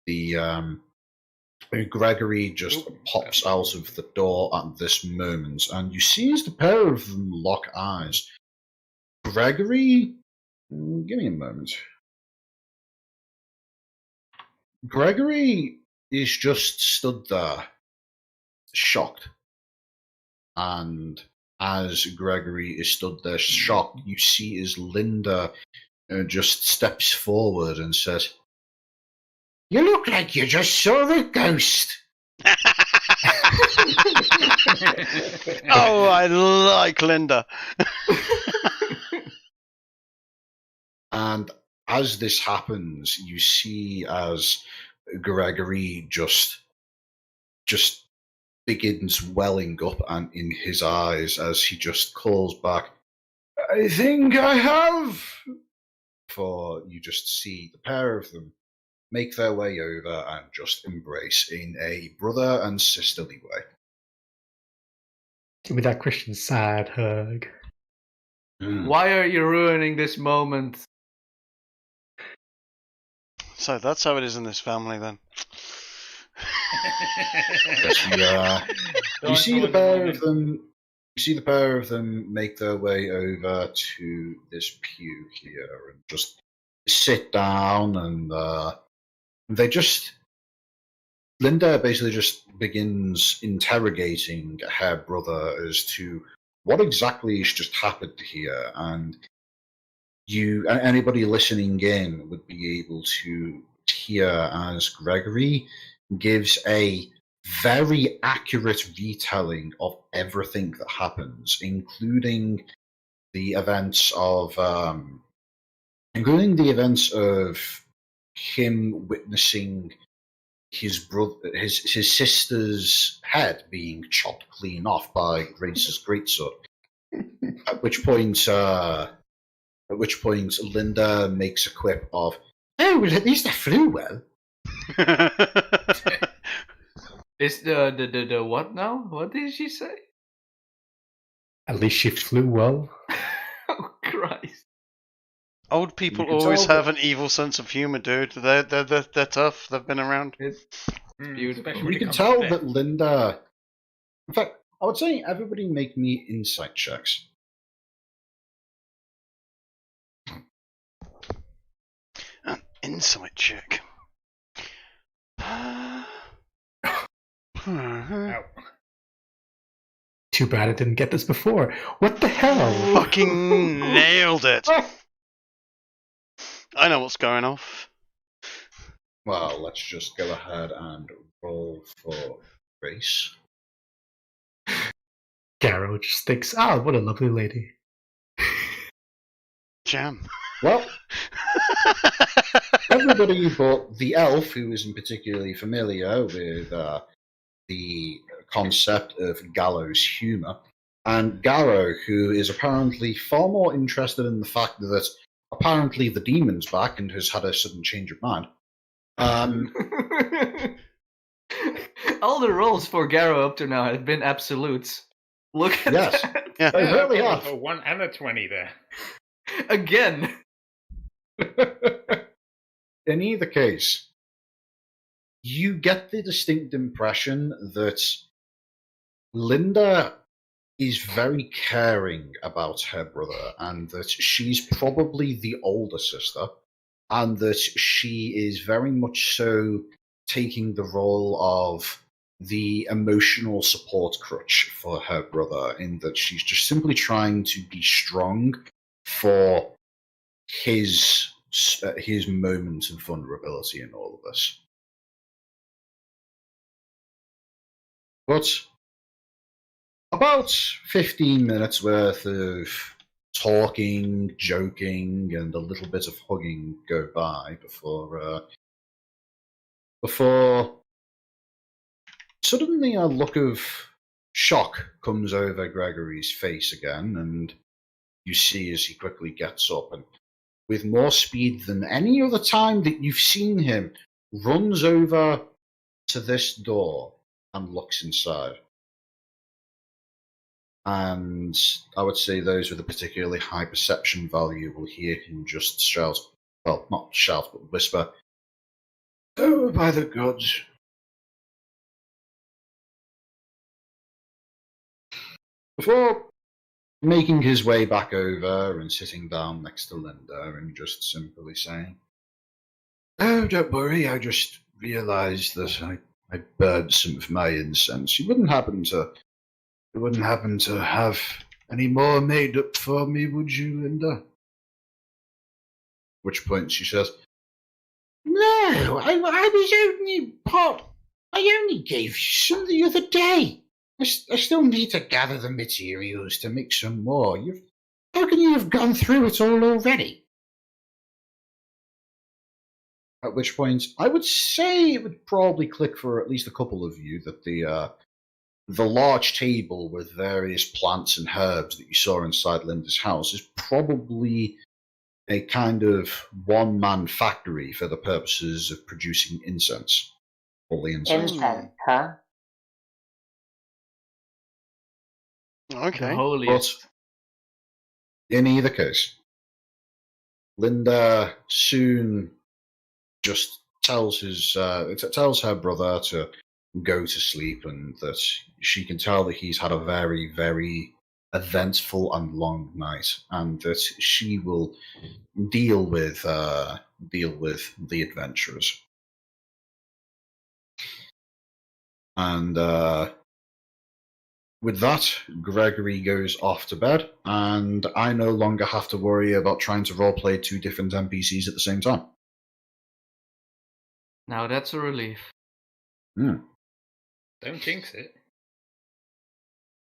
the Gregory just pops out of the door at this moment, and you see as the pair of them lock eyes. Gregory, give me a moment. Gregory is just stood there, shocked. And as Gregory is stood there shocked, you see as Linda just steps forward and says, "You look like you just saw a ghost." Oh, I like Linda. And as this happens, you see as Gregory just begins welling up and in his eyes as he just calls back, "I think I have." For you just see the pair of them make their way over and just embrace in a brother and sisterly way. Give me that Christian sad hug. Why are you ruining this moment? So that's how it is in this family, then. You see the pair of them. You see the pair of them make their way over to this pew here and just sit down, and Linda basically just begins interrogating her brother as to what exactly has just happened here, and anybody listening in would be able to hear as Gregory gives a very accurate retelling of everything that happens, including the events of him witnessing his sister's head being chopped clean off by Grace's greatsword. At which point Linda makes a quip of, "Oh, well, at least I flew well." Is the what now? What did she say? At least she flew well. Oh Christ! Old people You can always tell have an evil sense of humor, dude. They're tough. They've been around. Beautiful. especially when You it can comes to tell death. that Linda. In fact, I would say everybody make me insight checks. An insight check. Ow. Too bad I didn't get this before. What the hell? Fucking nailed it. I know what's going off. Well, let's just go ahead and roll for grace. Garrow just thinks, ah, what a lovely lady. Jam. Well, everybody but the elf, who isn't particularly familiar with the concept of gallows humour, and Garrow, who is apparently far more interested in the fact that apparently the demon's back and has had a sudden change of mind. All the rolls for Garrow up to now have been absolutes. Look at Yes. that. Yeah. They really I've have. got a 1 and a 20 there. Again. In either case, you get the distinct impression that Linda is very caring about her brother and that she's probably the older sister and that she is very much so taking the role of the emotional support crutch for her brother, in that she's just simply trying to be strong for his moment of vulnerability in all of this. But about 15 minutes worth of talking, joking, and a little bit of hugging go by before suddenly a look of shock comes over Gregory's face again, and you see as he quickly gets up and, with more speed than any other time that you've seen him, runs over to this door and looks inside. And I would say those with a particularly high perception value will hear him just shout, well, not shout, but whisper, "Oh, by the gods." Before making his way back over and sitting down next to Linda and just simply saying, "Oh, don't worry, I just realised that I burned some of my incense. You wouldn't happen to have any more made up for me, would you, Linda?" At which point she says, "No, I was only pot. I only gave you some the other day. I still need to gather the materials to make some more. How can you have gone through it all already?" At which point, I would say it would probably click for at least a couple of you that the large table with various plants and herbs that you saw inside Linda's house is probably a kind of one-man factory for the purposes of producing incense. Holy incense. Incense, huh? Okay. The holiest. But in either case, Linda soon just tells her brother to go to sleep, and that she can tell that he's had a very, very eventful and long night, and that she will deal with the adventurers. And with that, Gregory goes off to bed, and I no longer have to worry about trying to roleplay two different NPCs at the same time. Now that's a relief. Don't jinx it.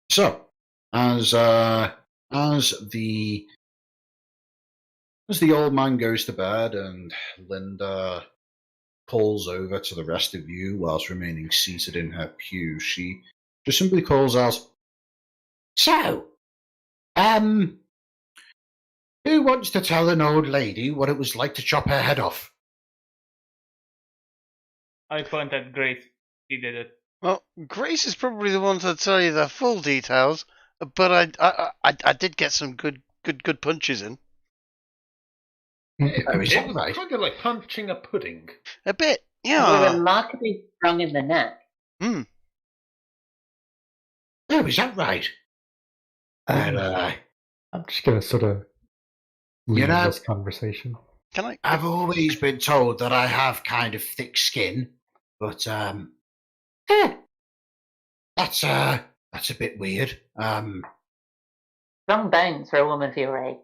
So, as the old man goes to bed and Linda calls over to the rest of you whilst remaining seated in her pew, she just simply calls out, "So, who wants to tell an old lady what it was like to chop her head off?" I point at Grace. She did it. Well, Grace is probably the one to tell you the full details, but I did get some good punches in. Oh, is It that was right? kind of like punching a pudding. A bit, We're yeah. remarkably strong in the neck. Hmm. Oh, is that right? Well, I'm just gonna sort of leave know- this conversation. Can I? I've always been told that I have kind of thick skin, but that's a bit weird. Strong bones for a woman of your age.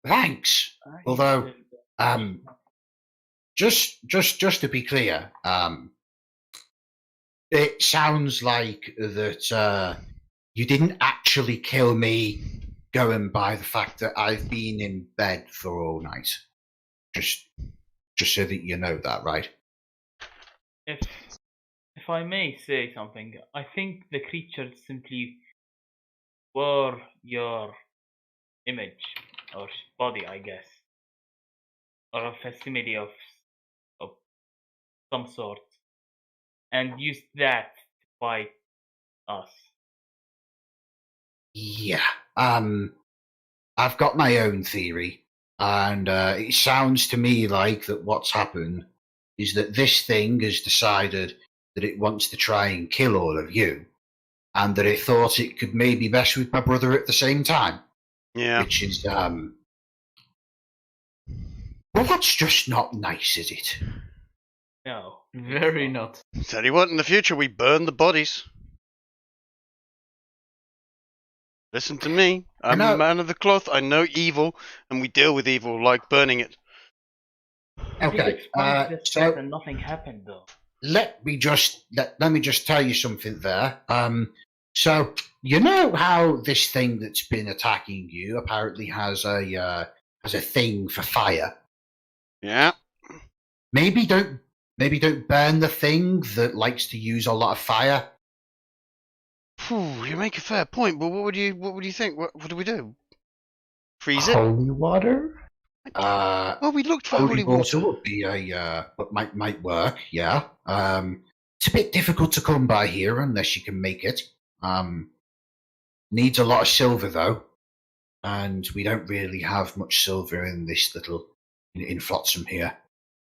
Thanks. Although, just to be clear, it sounds like that you didn't actually kill me, going by the fact that I've been in bed for all night. Just so that you know that, right? If I may say something, I think the creature simply wore your image or body, I guess, or a facsimile of some sort, and used that to fight us. Yeah. I've got my own theory, and it sounds to me like that what's happened is that this thing has decided that it wants to try and kill all of you, and that it thought it could maybe mess with my brother at the same time. Yeah. Which is, well, that's just not nice, is it? No. Very not. Tell you what, in the future we burn the bodies. Listen to me. I'm a man of the cloth. I know evil, and we deal with evil like burning it. Okay, so nothing happened though. Let me just tell you something there. So you know how this thing that's been attacking you apparently has a thing for fire. Yeah. Maybe don't burn the thing that likes to use a lot of fire. You make a fair point, but what would you think? What do we do? Freeze it? Holy water? Well, we looked for holy water. Would be but might work. Yeah. It's a bit difficult to come by here unless you can make it. Needs a lot of silver though, and we don't really have much silver in this little in Flotsam here.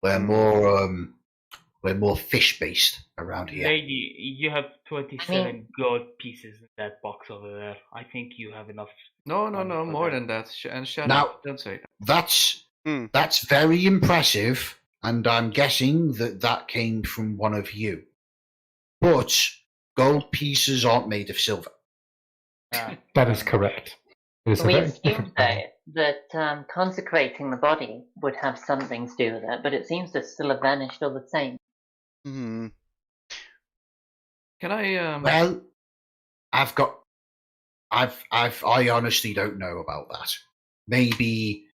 We're more fish based around here. Lady, you have 27 gold pieces in that box over there. I think you have enough. No, more than that. And shut Now, up. Don't say that. That's very impressive, and I'm guessing that came from one of you. But gold pieces aren't made of silver. That is correct. It is a We very assumed different though that consecrating the body would have something to do with it, but it seems to still have vanished all the same. Hmm. Can I? Well, I honestly don't know about that. Maybe,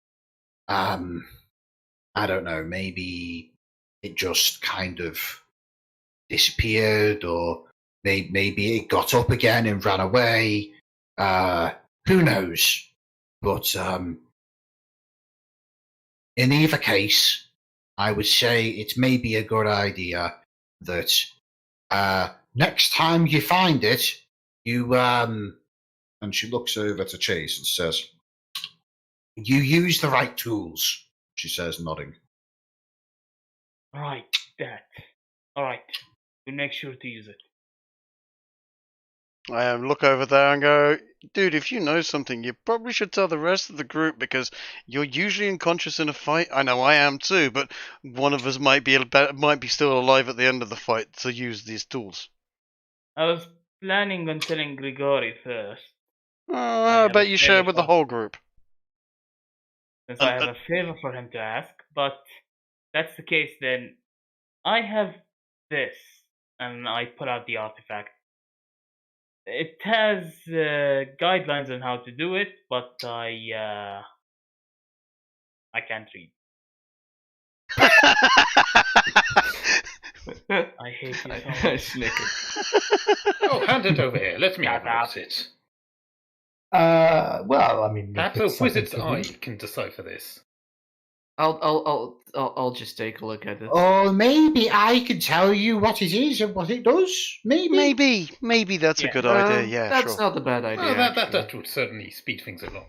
I don't know. Maybe it just kind of disappeared, or maybe it got up again and ran away. Who knows? But in either case, I would say it's maybe a good idea that next time you find it, you and she looks over to Chase and says, "You use the right tools," she says, nodding. Right, that. Alright, we'll make sure to use it. I look over there and go, dude, if you know something, you probably should tell the rest of the group, because you're usually unconscious in a fight. I know I am too, but one of us might be still alive at the end of the fight to use these tools. I was planning on telling Grigori first. I bet you share with the whole group. Since I have a favor for him to ask, but that's the case, then I have this, and I pull out the artifact. It has guidelines on how to do it, but I can't read. I hate you so much. Snicker. Oh, hand it over here. Let me have a look at it. Well, I mean, Perhaps if a it's something wizard's to eye read- can decipher this. I'll just take a look at it. Or maybe I can tell you what it is and what it does. Maybe that's a Yeah. good idea. Yeah, That's sure. not a bad idea. Well, that actually. would certainly speed things along.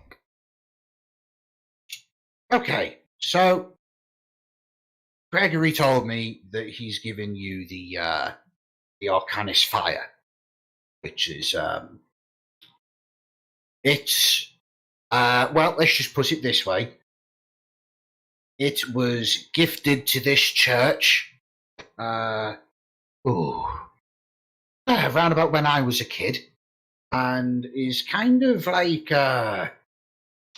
Okay, so Gregory told me that he's given you the Arcanis Fire, which is it's well, let's just put it this way. It was gifted to this church around about when I was a kid, and is kind of like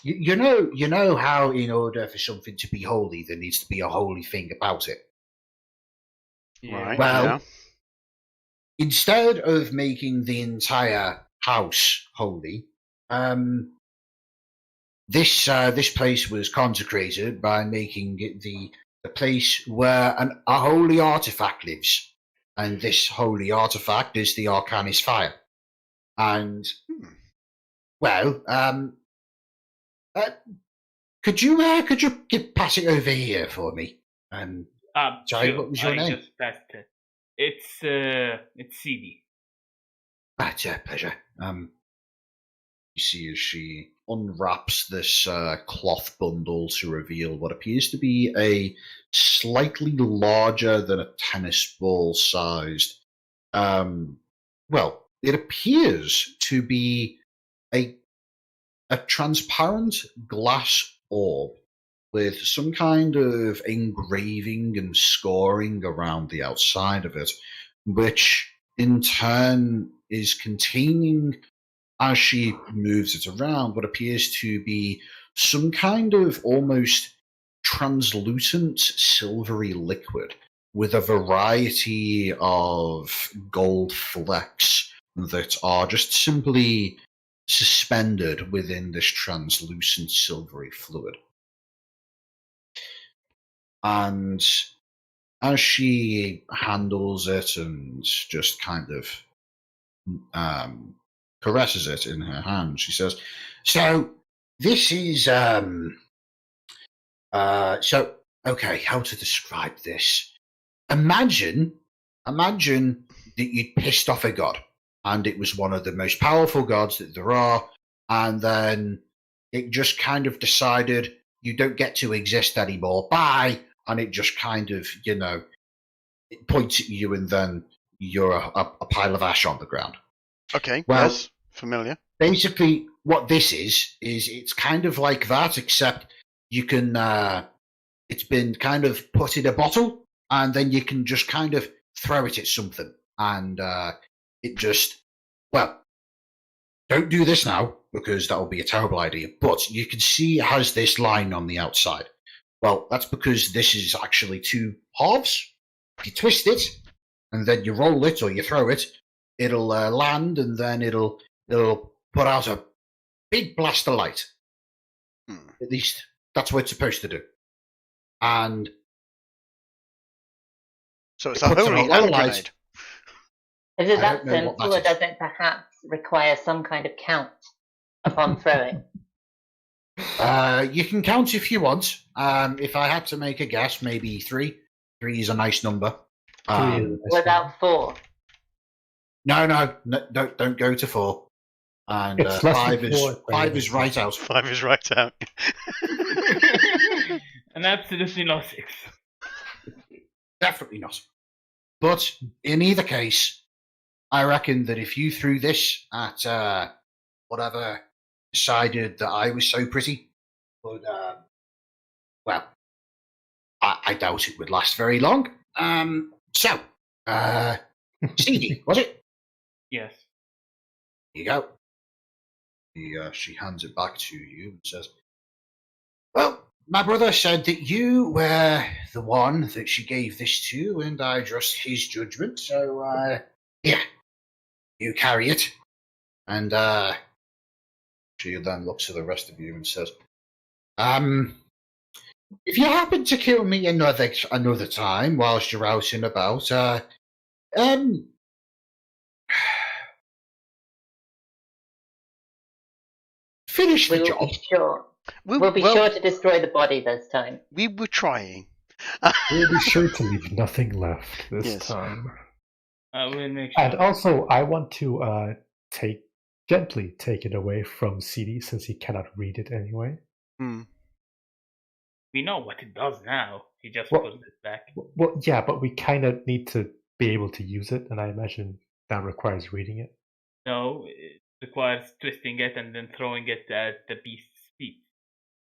you know how in order for something to be holy, there needs to be a holy thing about it. Yeah. Right. Well, yeah. instead of making the entire house holy, this place was consecrated by making it the place where a holy artifact lives, and this holy artifact is the Arcanis Fire. And well, could you pass it over here for me? Sorry, Sure, what was your I name? just passed it. It's Seedy. It's a pleasure. You see as she unwraps this cloth bundle to reveal what appears to be a slightly larger than a tennis ball sized. Well, it appears to be a transparent glass orb with some kind of engraving and scoring around the outside of it, which in turn is containing, as she moves it around, what appears to be some kind of almost translucent silvery liquid with a variety of gold flecks that are just simply suspended within this translucent silvery fluid. And as she handles it and just kind of caresses it in her hand, she says, "So this is okay, how to describe this? Imagine that you'd pissed off a god, and it was one of the most powerful gods that there are, and then it just kind of decided you don't get to exist anymore. Bye." And it just kind of, it points at you, and then you're a pile of ash on the ground. Okay. Well, yes. Familiar. Basically, what this is it's kind of like that, except you can, it's been kind of put in a bottle, and then you can just kind of throw it at something. And it just, well, don't do this now, because that will be a terrible idea. But you can see it has this line on the outside. Well, that's because this is actually two halves. If you twist it, and then you roll it or you throw it, it'll land, and then it'll put out a big blast of light. At least that's what it's supposed to do. And so it's it a puts holy out a lot of hand light. grenade. Is it I that don't know what simple, that or is. does it perhaps require some kind of count upon throwing? You can count if you want. If I had to make a guess, maybe 3. 3 is a nice number. What about 4? No, don't go to 4. And It's less than 5 is 4, 5 is right out. 5 is right out. And absolutely no 6. Definitely not. But in either case, I reckon that if you threw this at whatever decided that I was so pretty, would well, I doubt it would last very long. So, Seedy, was it? Yes. Here you go. She hands it back to you and says, "Well, my brother said that you were the one that she gave this to, and I trust his judgment. So, yeah, you carry it." And she then looks at the rest of you and says, "If you happen to kill me another time whilst you're out and about, finish the We will job. be sure. We'll be sure to destroy the body this time. We were trying. We'll be sure to leave nothing left this Yes. time. We'll make sure. And also, I want to gently take it away from Seedy since he cannot read it anyway. We know what it does now. He just Well- puts it back. Well, yeah, but we kind of need to be able to use it, and I imagine that requires reading it. No, it requires twisting it and then throwing it at the beast's feet.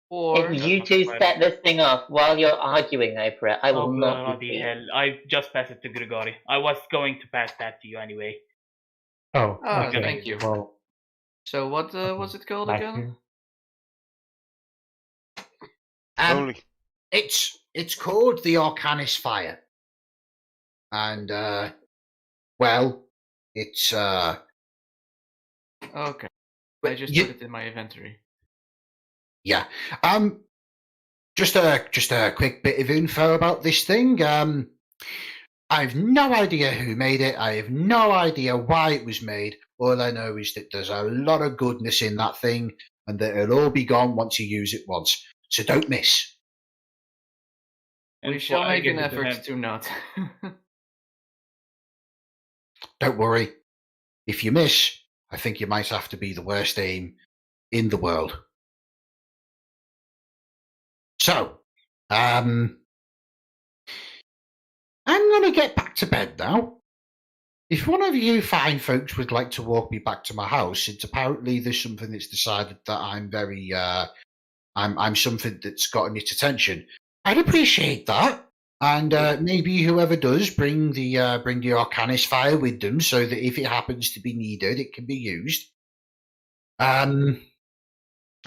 Or If you two set this thing off while you're arguing over it, I will Oh, not bloody be hell. I just passed it to Grigori. I was going to pass that to you anyway. Oh, Ah, okay. thank you. Well, so what was it called back again? here. Only. It's called the Arcanis Fire, and well, it's Okay. But I just you- put it in my inventory. yeah. Just a quick bit of info about this thing. I've no idea who made it. I have no idea why it was made. All I know is that there's a lot of goodness in that thing, and that it'll all be gone once you use it once. So don't miss. And We shall so I make give an it to effort him. to not. Don't worry. If you miss, I think you might have to be the worst aim in the world. So, I'm going to get back to bed now. If one of you fine folks would like to walk me back to my house, it's apparently there's something that's decided that I'm very, I'm something that's gotten its attention. I'd appreciate that. And maybe whoever does bring the Arcanis Fire with them, so that if it happens to be needed, it can be used.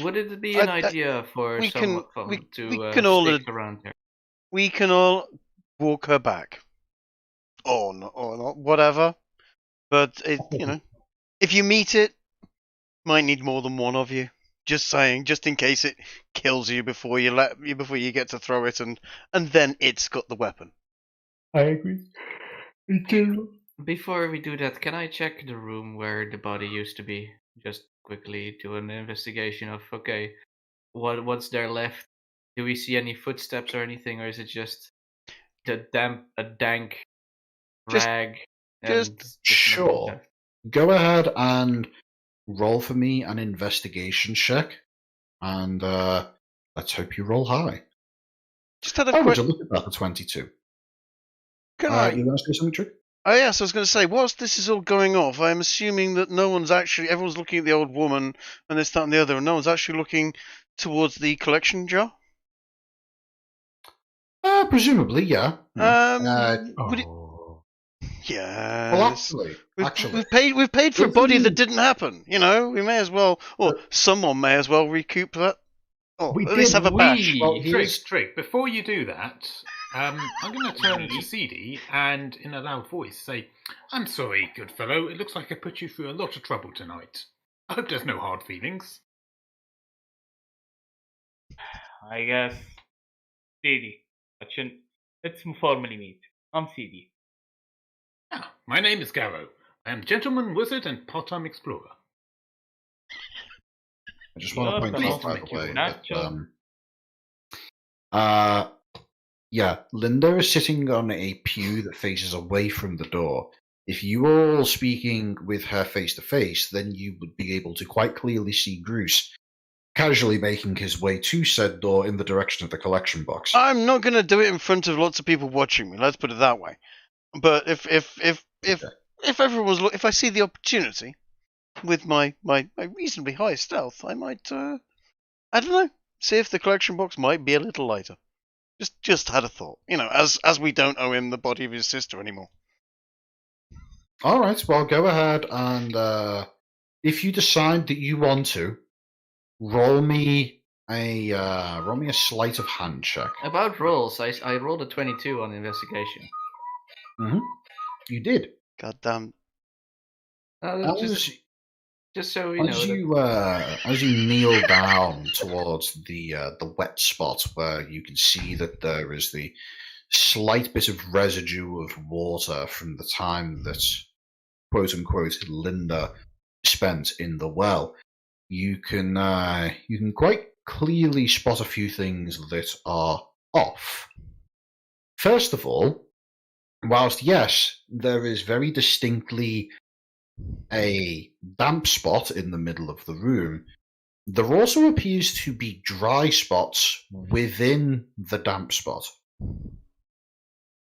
Would it be an I- idea for we some can- of them we- to we can all stick around here? We can all walk her back. Or not, whatever. But, if you meet it, might need more than one of you. Just saying, just in case it kills you before you get to throw it, and then it's got the weapon. I agree. Me too. Before we do that, can I check the room where the body used to be? Just quickly do an investigation of what's there left? Do we see any footsteps or anything, or is it just a dank Just- rag? just- and nothing Sure. left? Go ahead and roll for me an investigation check, and let's hope you roll high. Just had a Oh, would question. you look at that for 22? Can I? You going to say something, Trick? Oh yes, I was going to say, whilst this is all going off, I'm assuming that everyone's looking at the old woman and this, that, and the other, and no one's actually looking towards the collection jar. Presumably, yeah. Would it? Oh. Yes. Well, actually, We've paid for a If body you- that didn't happen. We may as well, or someone may as well recoup that. Or We at least did have a batch. Well, here's- Trick, before you do that, I'm going to turn to Seedy and, in a loud voice, say, "I'm sorry, good fellow. It looks like I put you through a lot of trouble tonight. I hope there's no hard feelings." I guess. Seedy. Let's formally meet. I'm Seedy. Ah, my name is Garrow. I am gentleman, wizard, and part-time explorer. I just want to point Please out, by the make your way, natural. that Linda is sitting on a pew that faces away from the door. If you were all speaking with her face to face, then you would be able to quite clearly see Bruce casually making his way to said door in the direction of the collection box. I'm not going to do it in front of lots of people watching me. Let's put it that way. But if if I see the opportunity with my reasonably high stealth, I might I don't know, see if the collection box might be a little lighter. Just had a thought, as we don't owe him the body of his sister anymore. All right, well, go ahead and if you decide that you want to, roll me a sleight of hand check. About rolls, I rolled a 22 on investigation. Mm-hmm. You did. Goddamn. Just so we know. As you kneel down towards the wet spot where you can see that there is the slight bit of residue of water from the time that quote unquote Linda spent in the well, you can quite clearly spot a few things that are off. First of all, whilst yes, there is very distinctly a damp spot in the middle of the room, there also appears to be dry spots within the damp spot.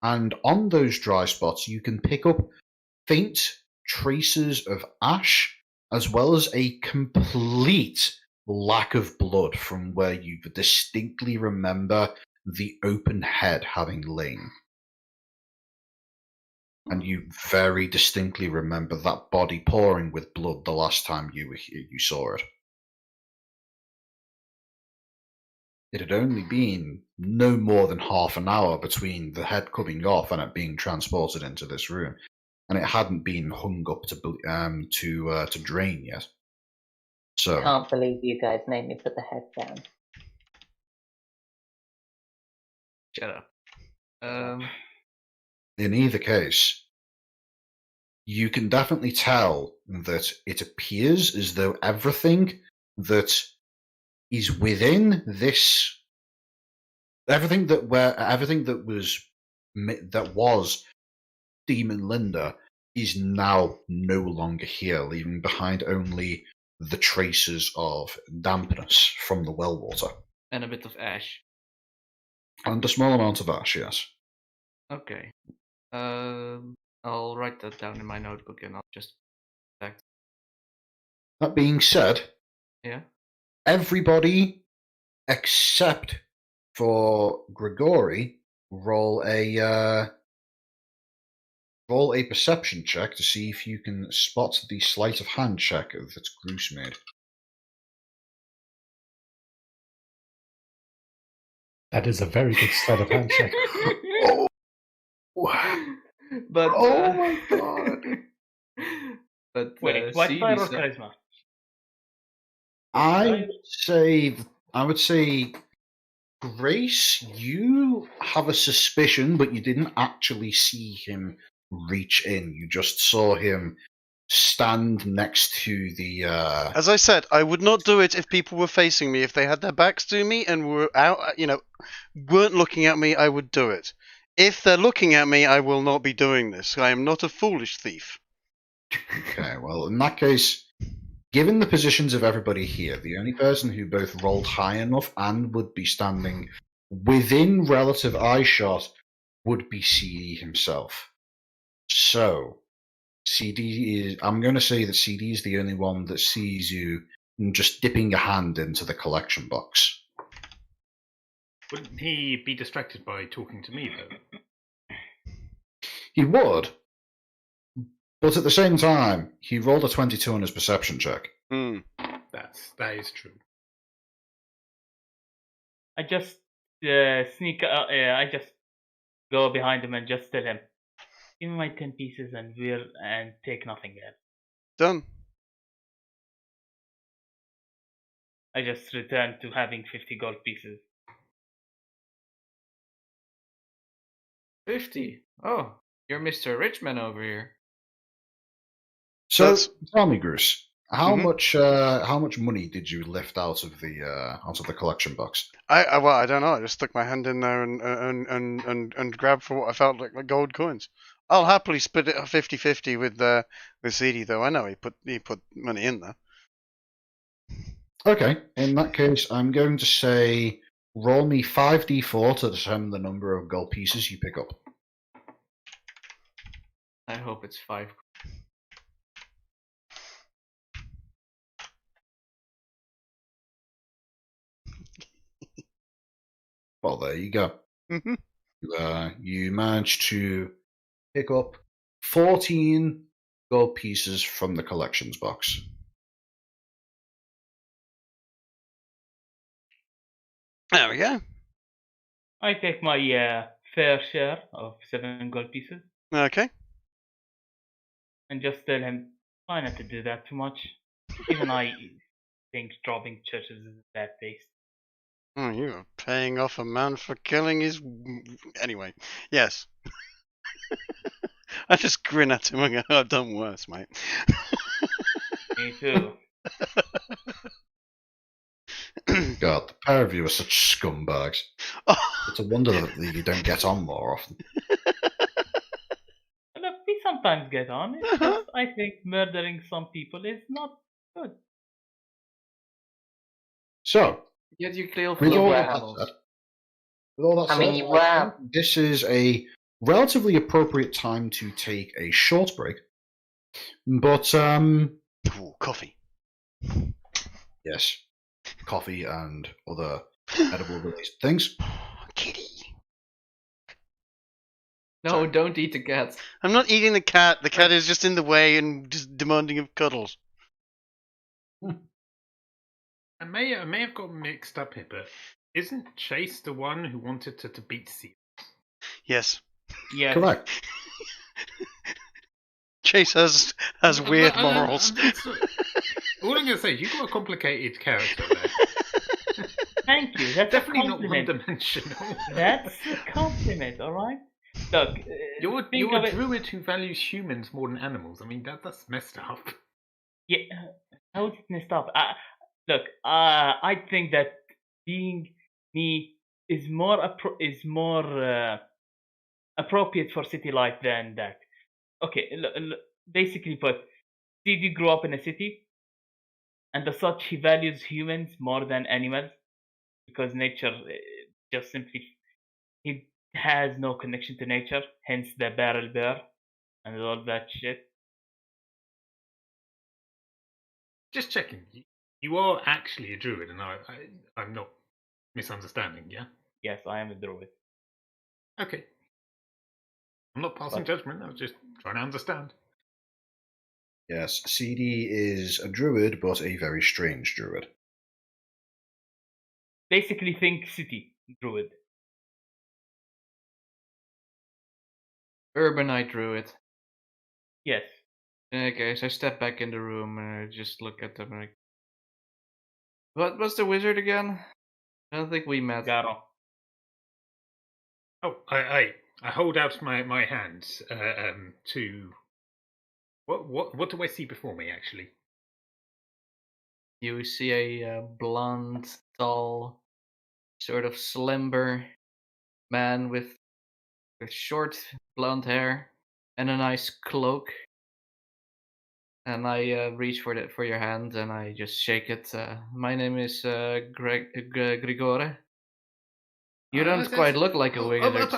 And on those dry spots, you can pick up faint traces of ash, as well as a complete lack of blood from where you distinctly remember the open head having lain. And you very distinctly remember that body pouring with blood the last time you saw it. It had only been no more than half an hour between the head coming off and it being transported into this room, and it hadn't been hung up to drain yet. So Can't believe you guys made me put the head down. Shut up. in either case, you can definitely tell that it appears as though everything that is within this, everything that was Demon Linda is now no longer here, leaving behind only the traces of dampness from the well water. And a bit of ash. And a small amount of ash, yes. Okay. I'll write that down in my notebook and I'll just back. That being said, Yeah. everybody except for Grigori roll a perception check to see if you can spot the sleight of hand check that Groose made. That is a very good sleight of hand check. But Oh my god! But Wait, what Seedy fire or said- charisma? I would say, Grace, you have a suspicion, but you didn't actually see him reach in. You just saw him stand next to the. As I said, I would not do it if people were facing me. If they had their backs to me and were out, weren't looking at me, I would do it. If they're looking at me, I will not be doing this. I am not a foolish thief. Okay, well, in that case, given the positions of everybody here, the only person who both rolled high enough and would be standing within relative eye shot would be Seedy himself. So, I'm going to say that Seedy is the only one that sees you just dipping a hand into the collection box. Wouldn't he be distracted by talking to me, though? He would, but at the same time, he rolled a 22 on his perception check. That is true. I just sneak. I just go behind him and just tell him, "Give me my 10 pieces and take nothing else." Done. I just return to having 50 gold pieces. 50. Oh, you're Mr. Richman over here. So, That's- tell me, Groose, how Mhm. much money did you lift out of the collection box? I don't know. I just stuck my hand in there and grabbed for what I felt like gold coins. I'll happily split it 50-50 with Seedy, though. I know he put money in there. Okay, in that case, I'm going to say roll me 5d4 to determine the number of gold pieces you pick up. I hope it's 5. Well, there you go. Mhm. You managed to pick up 14 gold pieces from the collections box. There we go. I take my fair share of 7 gold pieces Okay. and just tell him, try not to do that too much. Even I think robbing churches is a bad taste. Oh, you are paying off a man for killing his. Anyway, yes. I just grin at him and go, "I've done worse, mate." Me too. God, the pair of you are such scumbags. It's a wonder that you don't get on more often. Look, we sometimes get on. It's just, I think murdering some people is not good. So, Yet you kill with all Yeah. that animals. said, with all that I mean, said, well- I think this is a relatively appropriate time to take a short break. But, Ooh, coffee. yes, coffee and other edible related things. Kitty. No, don't eat the cat. I'm not eating the cat. The cat is just in the way and just demanding of cuddles. I may have got mixed up here, but isn't Chase the one who wanted to beat Seedy? Yes. Yes. Correct. Chase has weird morals. All I'm going to say is you've got a complicated character there. Thank you. That's Definitely a not compliment. one-dimensional. That's a compliment, alright? Look, You're think a of it. druid who values humans more than animals. I mean, that's messed up. Yeah, how is it messed up? Look, I think that being me is more appropriate for city life than that. Okay, basically put, Seedy grew up in a city, and as such, he values humans more than animals because nature just simply he has no connection to nature. Hence the barrel bear and all that shit. Just checking. You are actually a druid, and I'm not misunderstanding, yeah? Yes, I am a druid. Okay. I'm not passing judgment, I was just trying to understand. Yes, Seedy is a druid, but a very strange druid. Basically, think city druid. Urbanite druid. Yes. Okay, so I step back in the room and I just look at them like, what was the wizard again? I don't think we met. Garo. Oh, I hold out my hand to... What do I see before me, actually? You see a blonde, tall, sort of slender man with short blonde hair and a nice cloak. And I reach for your hand and I just shake it. My name is Grigore. You don't quite look like a wizard.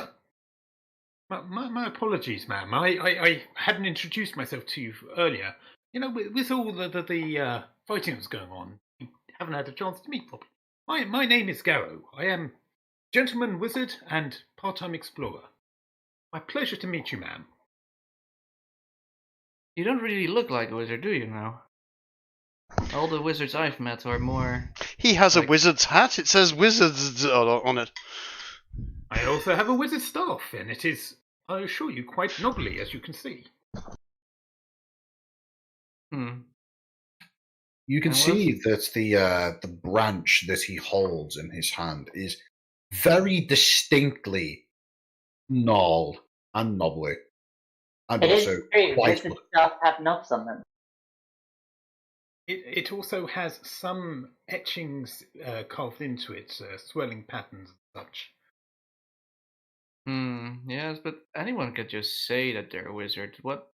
My apologies, ma'am. I hadn't introduced myself to you earlier. You know, with all the fighting that's going on, you haven't had a chance to meet properly. My name is Garrow. I am gentleman wizard and part-time explorer. My pleasure to meet you, ma'am. You don't really look like a wizard, do you now? All the wizards I've met are more... He has Like- a wizard's hat. It says wizards on it. I also have a wizard staff, and it is, I assure you, quite knobbly, as you can see. You can And see that the branch that he holds in his hand is very distinctly gnarled and knobbly, and It is also true. quite Wizard stuff have knobs on them. It also has some etchings carved into it, swirling patterns and such. Yes, but anyone could just say that they're a wizard. What?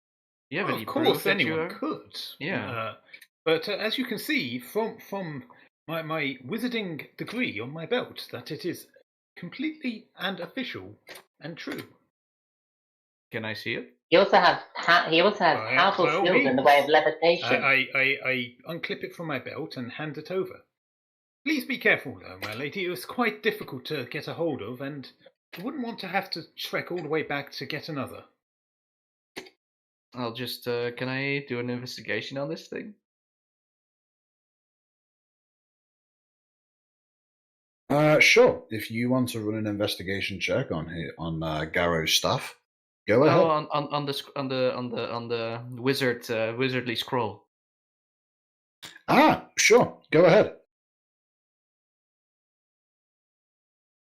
You have Well, any of proof course, that you anyone are? could. Yeah. But as you can see from my wizarding degree on my belt, that it is completely and official and true. Can I see it? He also has powerful by all skills in the way of means. levitation. I unclip it from my belt and hand it over. Please be careful, though, my lady. It was quite difficult to get a hold of, and I wouldn't want to have to trek all the way back to get another. I'll just, can I do an investigation on this thing? Sure. If you want to run an investigation check on Garrow's stuff, go ahead. Oh, on the wizard, wizardly scroll. Sure. Go ahead.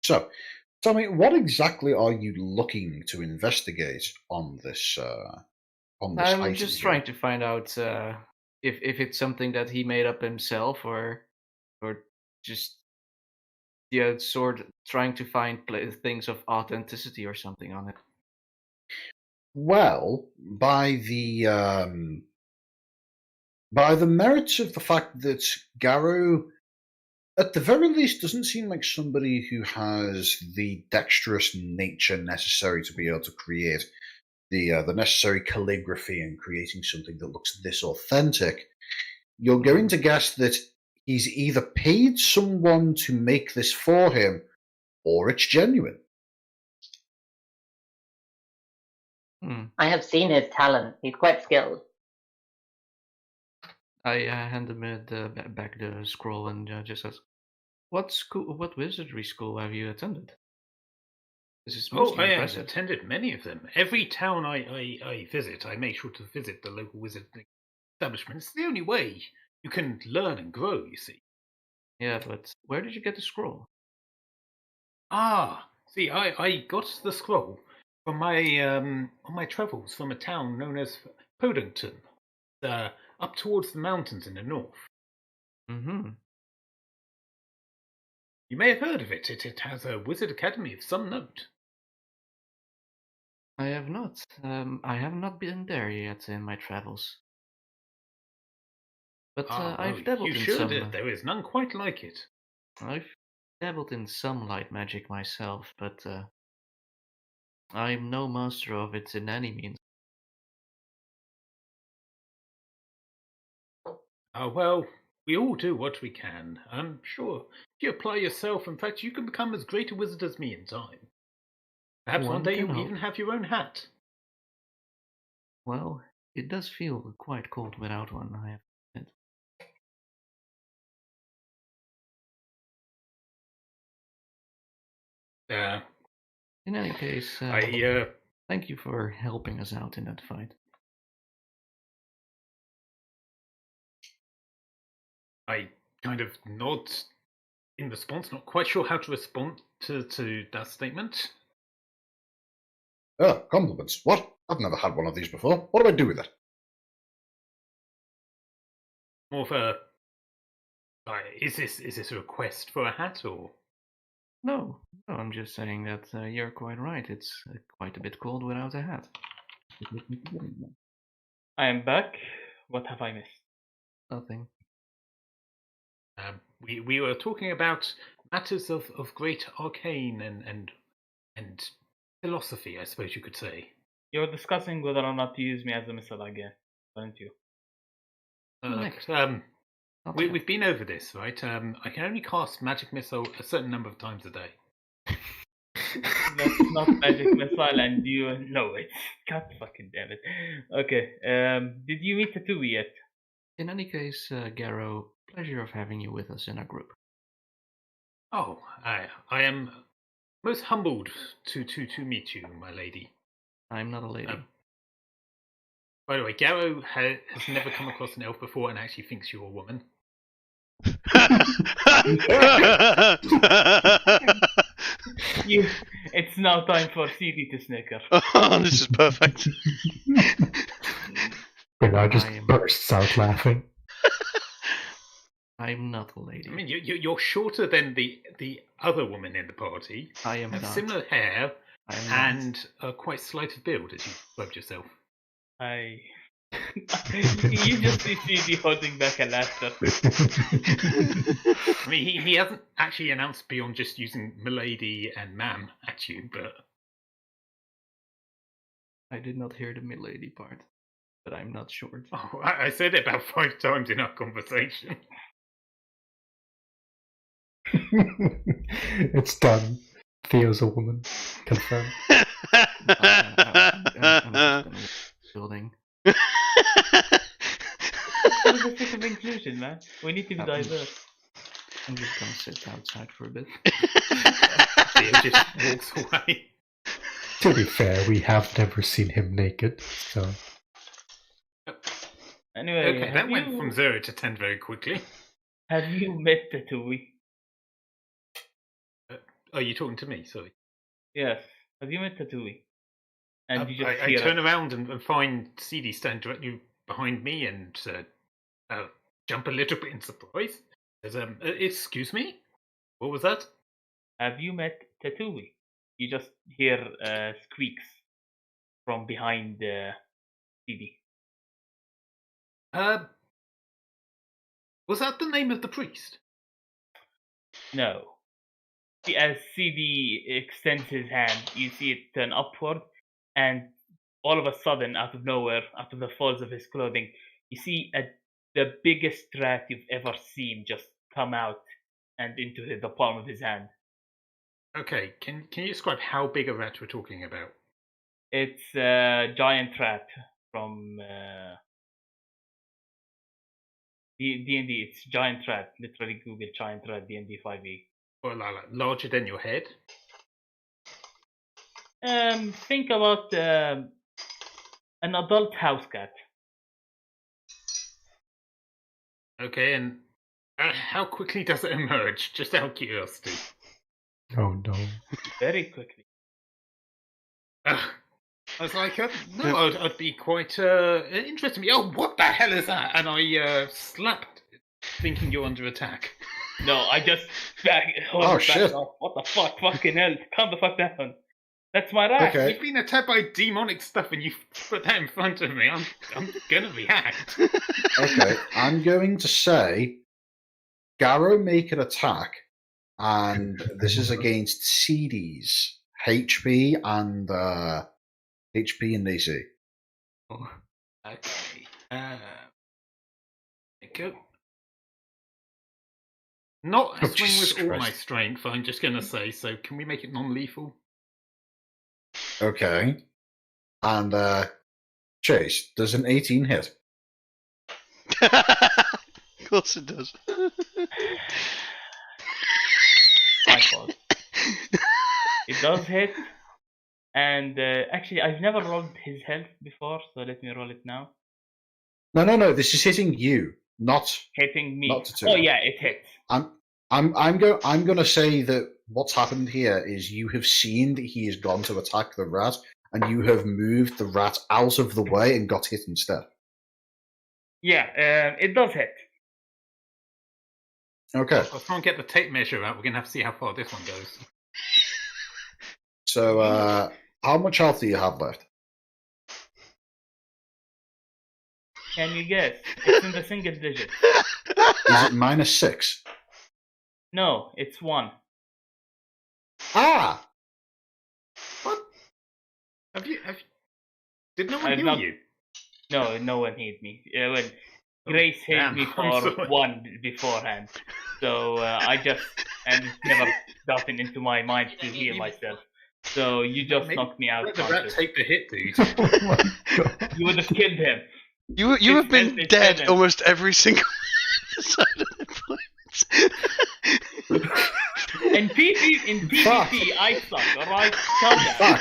So, tell me, what exactly are you looking to investigate on this? On this I'm item just here? trying to find out if it's something that he made up himself or just Yeah, sword trying to find things of authenticity or something on it. Well, by the merits of the fact that Garrow, at the very least, doesn't seem like somebody who has the dexterous nature necessary to be able to create the necessary calligraphy and creating something that looks this authentic, you're going to guess that he's either paid someone to make this for him, or it's genuine. I have seen his talent. He's quite skilled. I hand him back the scroll and just says, "What wizardry school have you attended? This is mostly I have impressive." attended many of them. Every town I visit, I make sure to visit the local wizard establishment. It's the only way you can learn and grow, you see. Yeah, but where did you get the scroll? See, I got the scroll from my on my travels from a town known as Podington, up towards the mountains in the north. Mm-hmm. You may have heard of it. It has a wizard academy of some note. I have not. I have not been there yet in my travels. But I've dabbled in some. There is none quite like it. I've dabbled in some light magic myself, but I'm no master of it in any means. Well, we all do what we can. I'm sure if you apply yourself, in fact, you can become as great a wizard as me in time. Perhaps one day you'll even have your own hat. Well, it does feel quite cold without one, I have to admit. In any case, thank you for helping us out in that fight. I kind of nod in response, not quite sure how to respond to that statement. Oh, compliments. What? I've never had one of these before. What do I do with it? More of a... is this a request for a hat, or...? No, I'm just saying that you're quite right. It's quite a bit cold without a hat. I am back. What have I missed? Nothing. We were talking about matters of great arcane and philosophy, I suppose you could say. You were discussing whether or not to use me as a missile again, weren't you? We've been over this, right? I can only cast magic missile a certain number of times a day. That's not magic missile, and you know it. God fucking damn it. Okay. Did you meet the two yet? In any case, Garrow, pleasure of having you with us in our group. Oh, I am most humbled to meet you, my lady. I'm not a lady. By the way, Garrow has never come across an elf before and actually thinks you're a woman. It's now time for Seedy to snicker. Oh, this is perfect. I just bursts out laughing. I'm not a lady. I mean, you're shorter than the other woman in the party. I am have not. Similar hair and quite slight of build, as you rubbed yourself. You just see Seedy holding back a laughter. I mean, he hasn't actually announced beyond just using milady and ma'am at you, but... I did not hear the milady part, but I'm not short. Oh, I said it about 5 times in our conversation. It's done. Theo's a woman. Confirmed. I'm building. For the sake of inclusion, man. We need to be diverse. I'm just gonna sit outside for a bit. Theo just walks away. To be fair, we have never seen him naked, so... Anyway, okay, that went from 0 to 10 very quickly. Have you met the Tui? Are you talking to me? Sorry. Yes. Have you met the Tui? And you just I turn around and find Seedy standing directly behind me and jump a little bit in surprise. Says, excuse me? What was that? Have you met Tatooine? You just hear squeaks from behind Seedy. Was that the name of the priest? No. As Seedy extends his hand, you see it turn upward, and all of a sudden, out of nowhere, out of the folds of his clothing, you see the biggest rat you've ever seen just come out and into the palm of his hand. Okay, can you describe how big a rat we're talking about? It's a giant rat from D&D. It's giant rat. Literally Google giant rat D&D 5e. Or like larger than your head? Think about an adult house cat. Okay, and how quickly does it emerge? Just out of curiosity. Oh no. Very quickly. I was like, no, I'd be quite interested. Oh, what the hell is that? And I slapped it, thinking you're under attack. No, I just shit. off. What the fuck? Fucking hell. Calm the fuck down. That's my rat. Okay. You've been attacked by demonic stuff and you put that in front of me. I'm gonna react. Okay, I'm going to say Garrow make an attack, and this is against Seedy's HP and AC. Oh, okay. Go. Not a swing Jesus with all my Christ. strength, I'm just gonna say, so can we make it non-lethal? Okay. And Chase, does an 18 hit? Of course it does. My fault. It does hit. And actually, I've never rolled his health before, so let me roll it now. No. This is hitting you, not Hitting me. Not to Oh two. yeah, it hits. I'm going to say that what's happened here is you have seen that he has gone to attack the rat, and you have moved the rat out of the way and got hit instead. Yeah, it does hit. Okay, I'll try and get the tape measure out. We're gonna have to see how far this one goes. so how much health do you have left? Can you guess? It's in the single digits. Is it -6? No, it's 1. Ah! What? Have you? Did no one I've heal not- you? No, no one hit me. When Grace hit damn, me I'm for sorry. 1 beforehand. So I just, and it's never gotten into my mind to heal myself. So you just Maybe knocked me out. Let the rat conscious. take the hit, dude. Oh my god. You would have killed him. You have It's been it's dead 7. almost every single episode of the In PvP, Fuck. I suck, alright? Calm down. Fuck.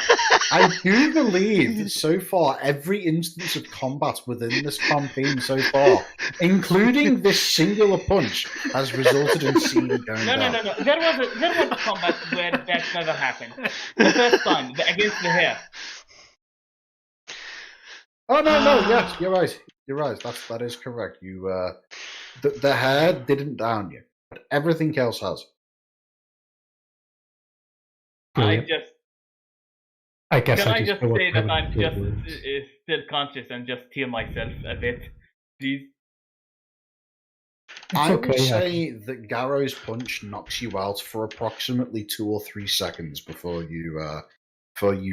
I do believe that so far every instance of combat within this campaign so far, including this singular punch, has resulted in Seedy going No. down. There was a combat where that never happened. The first time, against the hair. Oh no, yes, you're right. You're right. That is correct. You the hair didn't down you, but everything else has. Brilliant. I guess Can I just don't say have that any I'm good just words. still conscious and just heal myself a bit, please? I okay, would yeah. say that Garrow's punch knocks you out for approximately 2 or 3 seconds before you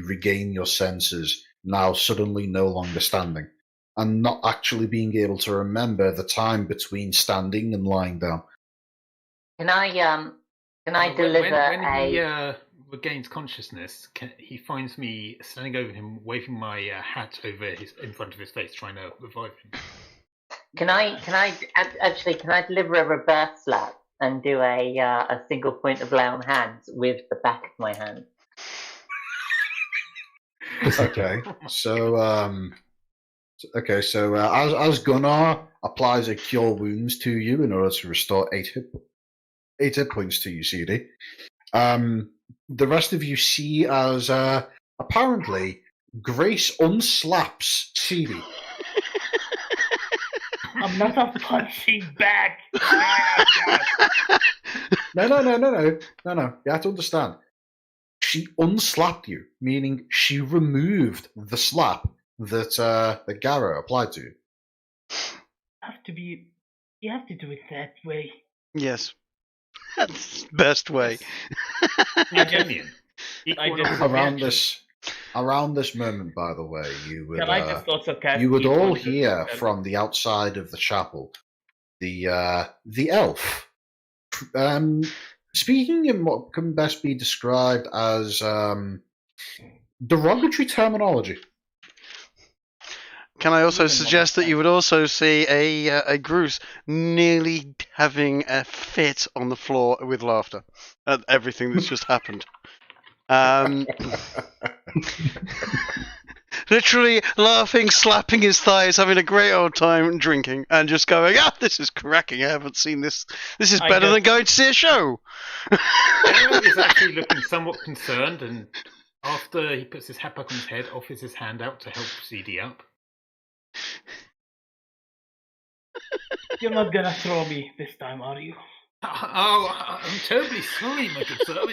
regain your senses, now suddenly no longer standing, and not actually being able to remember the time between standing and lying down. Can I deliver when a? he regains consciousness, he finds me standing over him, waving my hat over in front of his face, trying to revive him. Can I deliver a reverse slap and do a single point of lay on hands with the back of my hand? Okay, so as Gunnar applies a cure wounds to you in order to restore 8 hit points to you, Seedy. The rest of you see as apparently Grace unslaps Seedy. I'm not a punching bag. No. You have to understand. She unslapped you, meaning she removed the slap that Garrow applied to you. You have to do it that way. Yes. That's the best way. Genuine. Around this moment, by the way, you would Can I just also cast you would heat all on the- hear from the outside of the chapel the elf speaking in what can best be described as derogatory terminology. Can I also suggest that you would also see a Groose nearly having a fit on the floor with laughter at everything that's just happened. Literally laughing, slapping his thighs, having a great old time drinking, and just going, this is cracking, I haven't seen this. This is better than going to see a show. Theo is actually looking somewhat concerned, and after he puts his hat back on his head, offers his hand out to help Seedy up. You're not gonna throw me this time, are you? Oh, I'm terribly sorry, my good sir.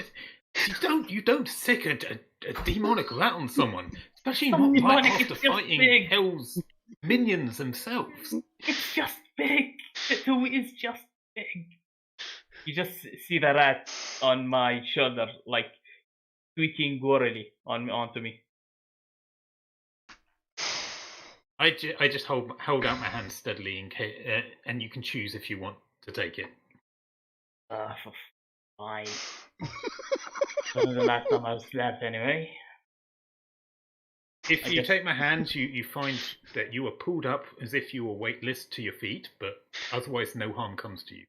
You don't sick a demonic rat on someone, especially not right after fighting Hell's minions themselves. It's just big. It is just big. You just see the rat on my shoulder, like tweaking gorily onto me. I just hold out my hand steadily, and you can choose if you want to take it. Fine. That was the last time I was slapped anyway. If you take my hand, you find that you are pulled up as if you were weightless to your feet, but otherwise no harm comes to you.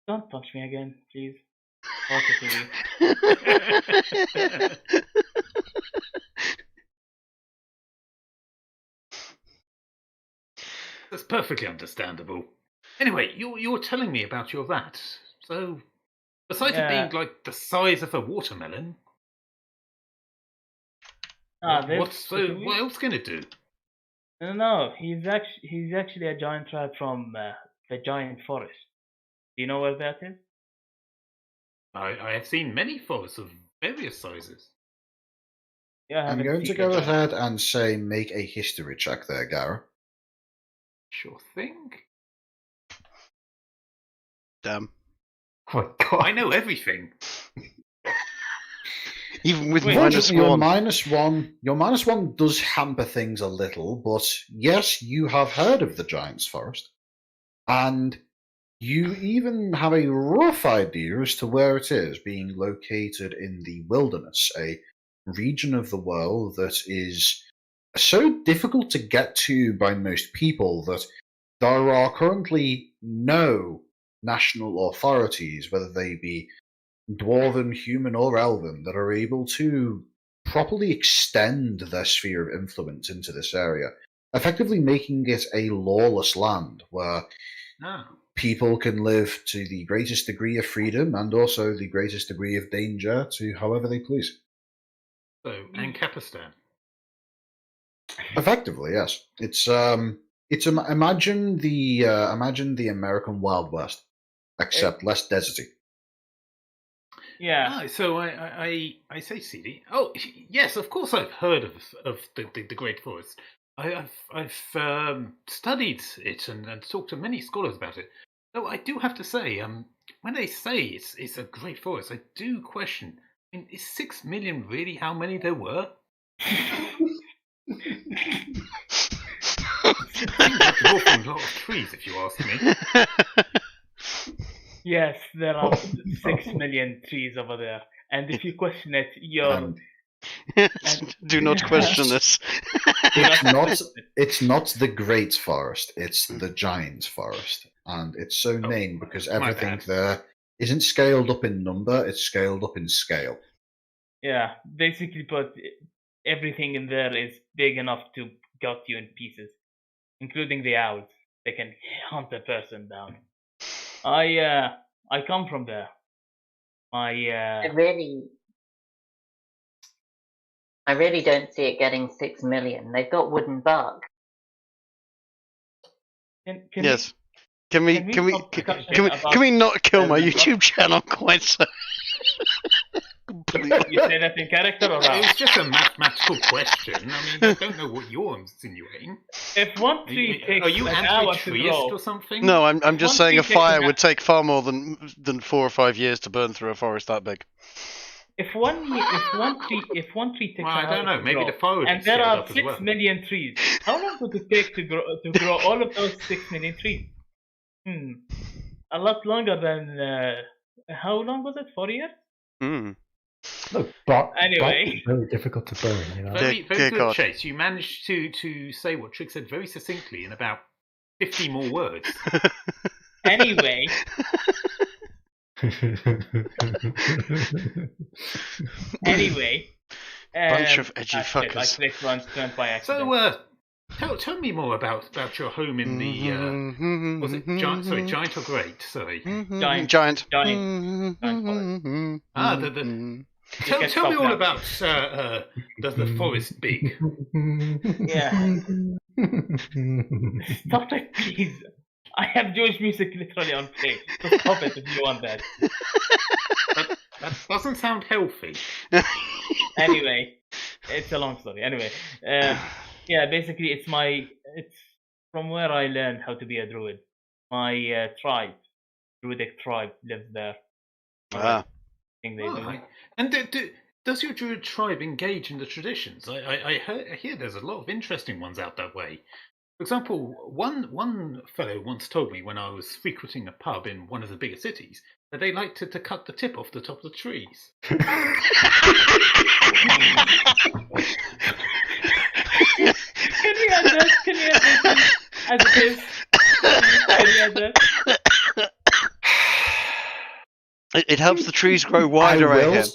Don't punch me again, please. That's perfectly understandable. Anyway, you were telling me about your rat. So, besides it being like the size of a watermelon, what else can it do? No, he's actually a giant rat from the giant forest. Do you know where that is? I have seen many forests of various sizes. Yeah, I'm going to go ahead and say make a history check there, Gara. Sure thing. Damn. Oh my god. I know everything. Even with Wait, -1. Your -1 does hamper things a little, but yes, you have heard of the Giant's Forest. And you even have a rough idea as to where it is, being located in the wilderness, a region of the world that is so difficult to get to by most people that there are currently no national authorities, whether they be dwarven, human, or elven, that are able to properly extend their sphere of influence into this area, effectively making it a lawless land where people can live to the greatest degree of freedom and also the greatest degree of danger to however they please. So, Ancapistan. Effectively, yes. Imagine the American Wild West, except less deserty. Yeah. So I say, Seedy. Oh yes, of course I've heard of the Great Forest. I've studied it and talked to many scholars about it. Though I do have to say, when they say it's a great forest, I do question. I mean, is 6 million really how many there were? That's an awful lot of trees, if you ask me. Yes, there are 6 million trees over there, and if you question it, you're. Do not question this. It's not the Great Forest. It's the Giant's Forest, and it's so named because everything there isn't scaled up in number; it's scaled up in scale. Yeah, basically, but everything in there is big enough to gut you in pieces, including the owls. They can hunt a person down. I come from there. I really don't see it getting 6 million. They've got wooden bark. Can Yes. Can we stop discussion about can we not kill my the YouTube channel quite so completely? You say that in character or It out? was just a mathematical question. I mean, I don't know what you're insinuating. If one tree takes Are you an hour to anti-treeist grow, or something? No, I'm just one saying a tree takes fire an would take far more than 4 or 5 years to burn through a forest that big. if one tree takes Well, an I don't hour know. to Maybe grow, the fire would and be there scaled are up as 6 well. million trees, how long would it take to grow all of those 6 million trees? A lot longer than how long was it? 4 years? Hmm. Look, bark Anyway. is really difficult to burn, you know. Very, Dear very good, God. Chase. You managed to say what Trick said very succinctly in about 50 more words. Anyway, Bunch of edgy I fuckers. clicked once by accident. So, tell me more about your home in the was it giant? Sorry, giant or great? Sorry. Giant. Giant. Tell me all about does the forest big? Yeah. Stop it, please. I have Jewish music literally on play. So stop it if you want that. That doesn't sound healthy. Anyway, it's a long story. Anyway, yeah, basically it's from where I learned how to be a druid. My druidic tribe lives there. Ah. I think they do. Right. And does your druid tribe engage in the traditions? I hear there's a lot of interesting ones out that way. For example, one fellow once told me when I was frequenting a pub in one of the bigger cities that they liked to cut the tip off the top of the trees. Can we add that? Can we add that as it is? Can we add that? It helps the trees grow wider, I hear.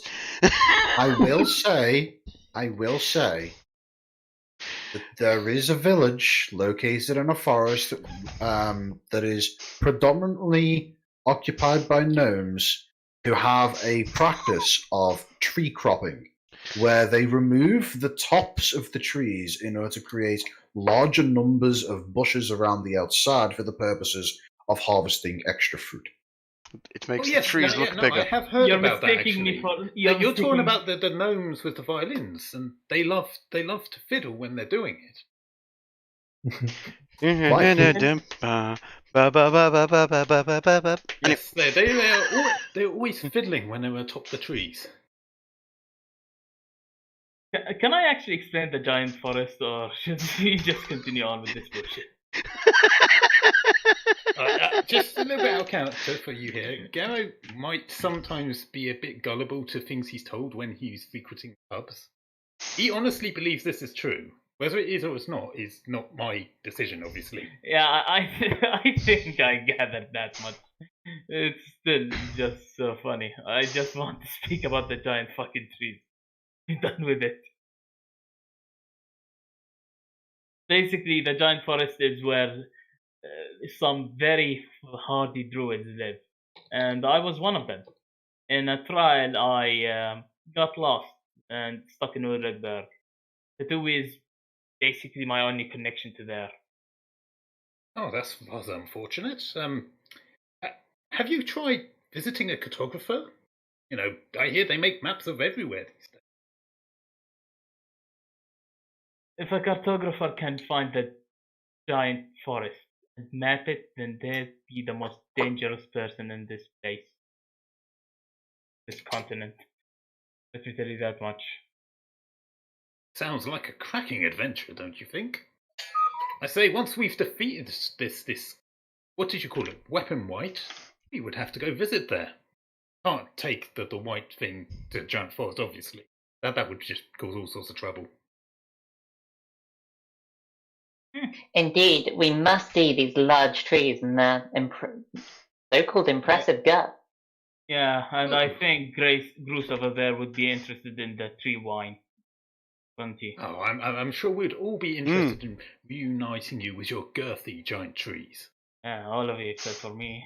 I will say that there is a village located in a forest that is predominantly occupied by gnomes who have a practice of tree cropping, where they remove the tops of the trees in order to create larger numbers of bushes around the outside for the purposes of harvesting extra fruit. It makes the trees look I bigger. have heard You're about that, mistaking me actually. for. You're talking about the gnomes with the violins, and they love to fiddle when they're doing it. Yes, they're always fiddling when they're atop the trees. Can I actually explain the giant forest, or should we just continue on with this bullshit? Just a little bit out of character for you here. Garrow might sometimes be a bit gullible to things he's told when he's frequenting pubs. He honestly believes this is true. Whether it is or it's not is not my decision, obviously. Yeah, I think I gathered that much. It's still just so funny. I just want to speak about the giant fucking trees. Be done with it. Basically, the giant forest is where some very hardy druids live, and I was one of them. In a trial, I got lost and stuck in Urlegberg. The two is basically my only connection to there. Oh, that's rather unfortunate. Have you tried visiting a cartographer? You know, I hear they make maps of everywhere these days. If a cartographer can find the giant forest and map it, then they'd be the most dangerous person in this place. This continent. Let me tell you that much. Sounds like a cracking adventure, don't you think? I say, once we've defeated this what did you call it, weapon white, we would have to go visit there. Can't take the white thing to giant forest, obviously. That would just cause all sorts of trouble. Indeed, we must see these large trees and their so-called impressive gut. Yeah, and I think Bruce over there would be interested in the tree wine. Wouldn't he? Oh, I'm sure we'd all be interested in reuniting you with your girthy giant trees. Yeah, all of you except for me.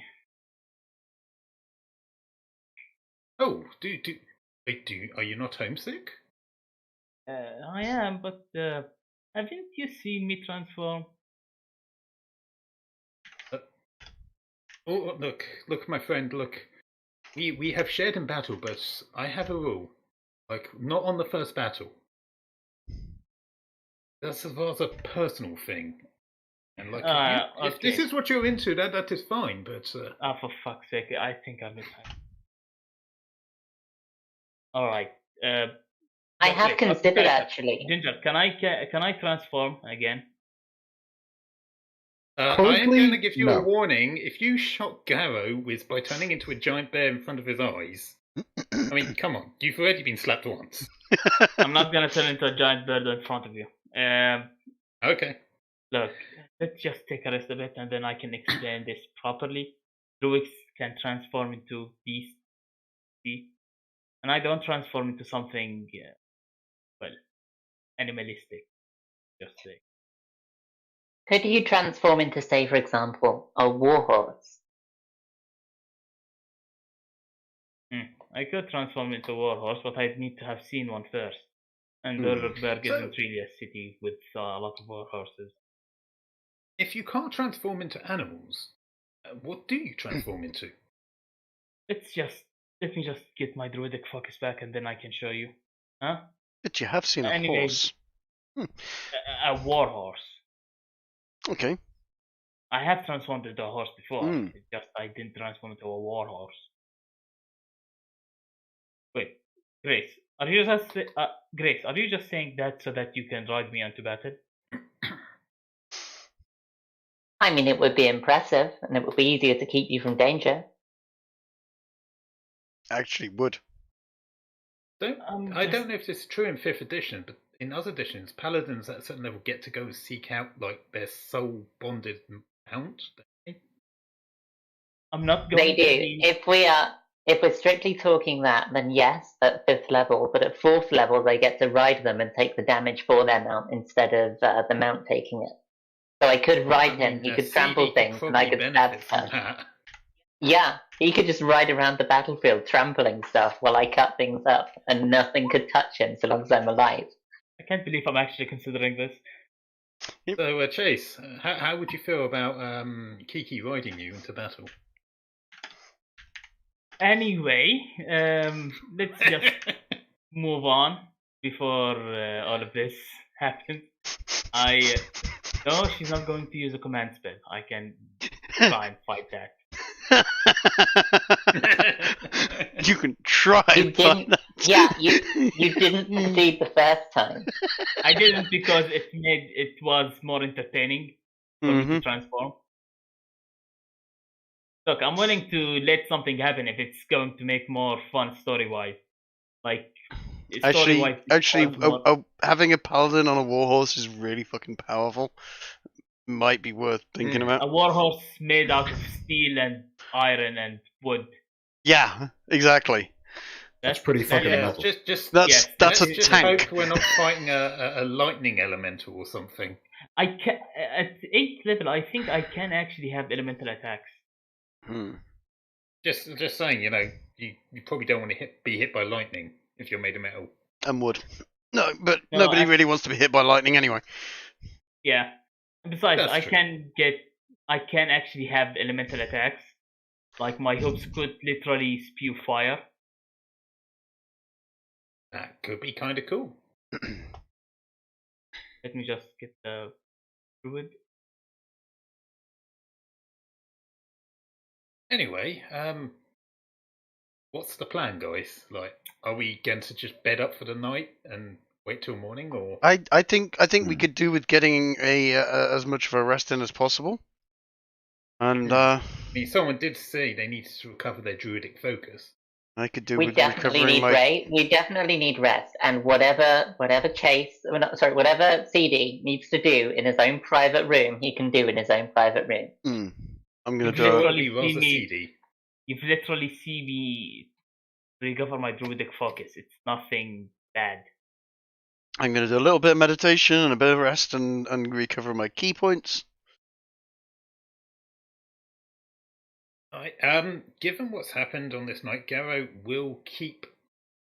Oh, are you not homesick? I am, but haven't you seen me transform? Oh, look, my friend, look. We have shared in battle, but I have a rule. Like, not on the first battle. That's a rather personal thing. And like, if this is what you're into, that is fine, but... for fuck's sake, I think I'm inside. Alright, I have considered, actually. Ginger, can I transform again? I am going to give you a warning. If you shock Garrow by turning into a giant bear in front of his eyes... I mean, come on. You've already been slapped once. I'm not going to turn into a giant bird in front of you. Okay. Look, let's just take a rest a bit and then I can explain this properly. Druids can transform into beasts. See? And I don't transform into something, animalistic. Just say. Could you transform into, say, for example, a warhorse? I could transform into a warhorse, but I'd need to have seen one first. And Nuremberg isn't really a city with a lot of warhorses. If you can't transform into animals, what do you transform into? Let me just get my druidic focus back and then I can show you. Huh? But you have seen a horse. A warhorse. Okay. I have transformed into a horse before. It's just I didn't transform into a warhorse. Wait, Grace, are you just saying that so that you can ride me onto battle? I mean, it would be impressive, and it would be easier to keep you from danger. Actually would. I don't know if this is true in 5th edition, but in other editions, paladins at a certain level get to go and seek out like their soul bonded mount. I'm not going They do. If we're strictly talking that, then yes, at 5th level, but at 4th level they get to ride them and take the damage for their mount instead of the mount taking it. So I could ride him, he could trample things, and I could stab stuff. Yeah, he could just ride around the battlefield trampling stuff while I cut things up, and nothing could touch him so long as I'm alive. I can't believe I'm actually considering this. So, Chase, how would you feel about Kiki riding you into battle? Anyway, let's just move on before all of this happens. No, she's not going to use a command spell. I can try and fight that. You can try and fight that. Yeah, you didn't succeed the first time. I didn't because it was more entertaining for me to transform. Look, I'm willing to let something happen if it's going to make more fun story-wise. Like, actually, having a paladin on a warhorse is really fucking powerful. Might be worth thinking about. A warhorse made out of steel and iron and wood. Yeah, exactly. That's pretty fucking metal. That's a just tank. Hope we're not fighting a lightning elemental or something. I can at 8th level. I think I can actually have elemental attacks. Just saying, you probably don't want to be hit by lightning if you're made of metal. And wood. No, but nobody really wants to be hit by lightning anyway. Yeah. Besides, I can actually have elemental attacks. Like my hooves could literally spew fire. That could be kind of cool. Let me just get the druid. Anyway, what's the plan, guys? Like, are we going to just bed up for the night and wait till morning, or? I think we could do with getting as much of a rest in as possible. And I mean, someone did say they needed to recover their druidic focus. I could do we with definitely recovering need We definitely need rest, and whatever Seedy needs to do in his own private room, he can do in his own private room. I'm gonna do Seedy. You've literally seen me recover my druidic focus. It's nothing bad. I'm gonna do a little bit of meditation and a bit of rest and recover my key points. Given what's happened on this night, Garrow will keep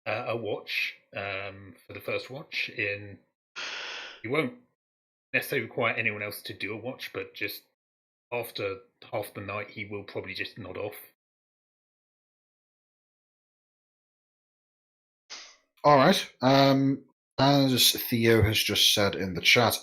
a watch for the first watch. He won't necessarily require anyone else to do a watch, but just after half the night, he will probably just nod off. All right. As Theo has just said in the chat,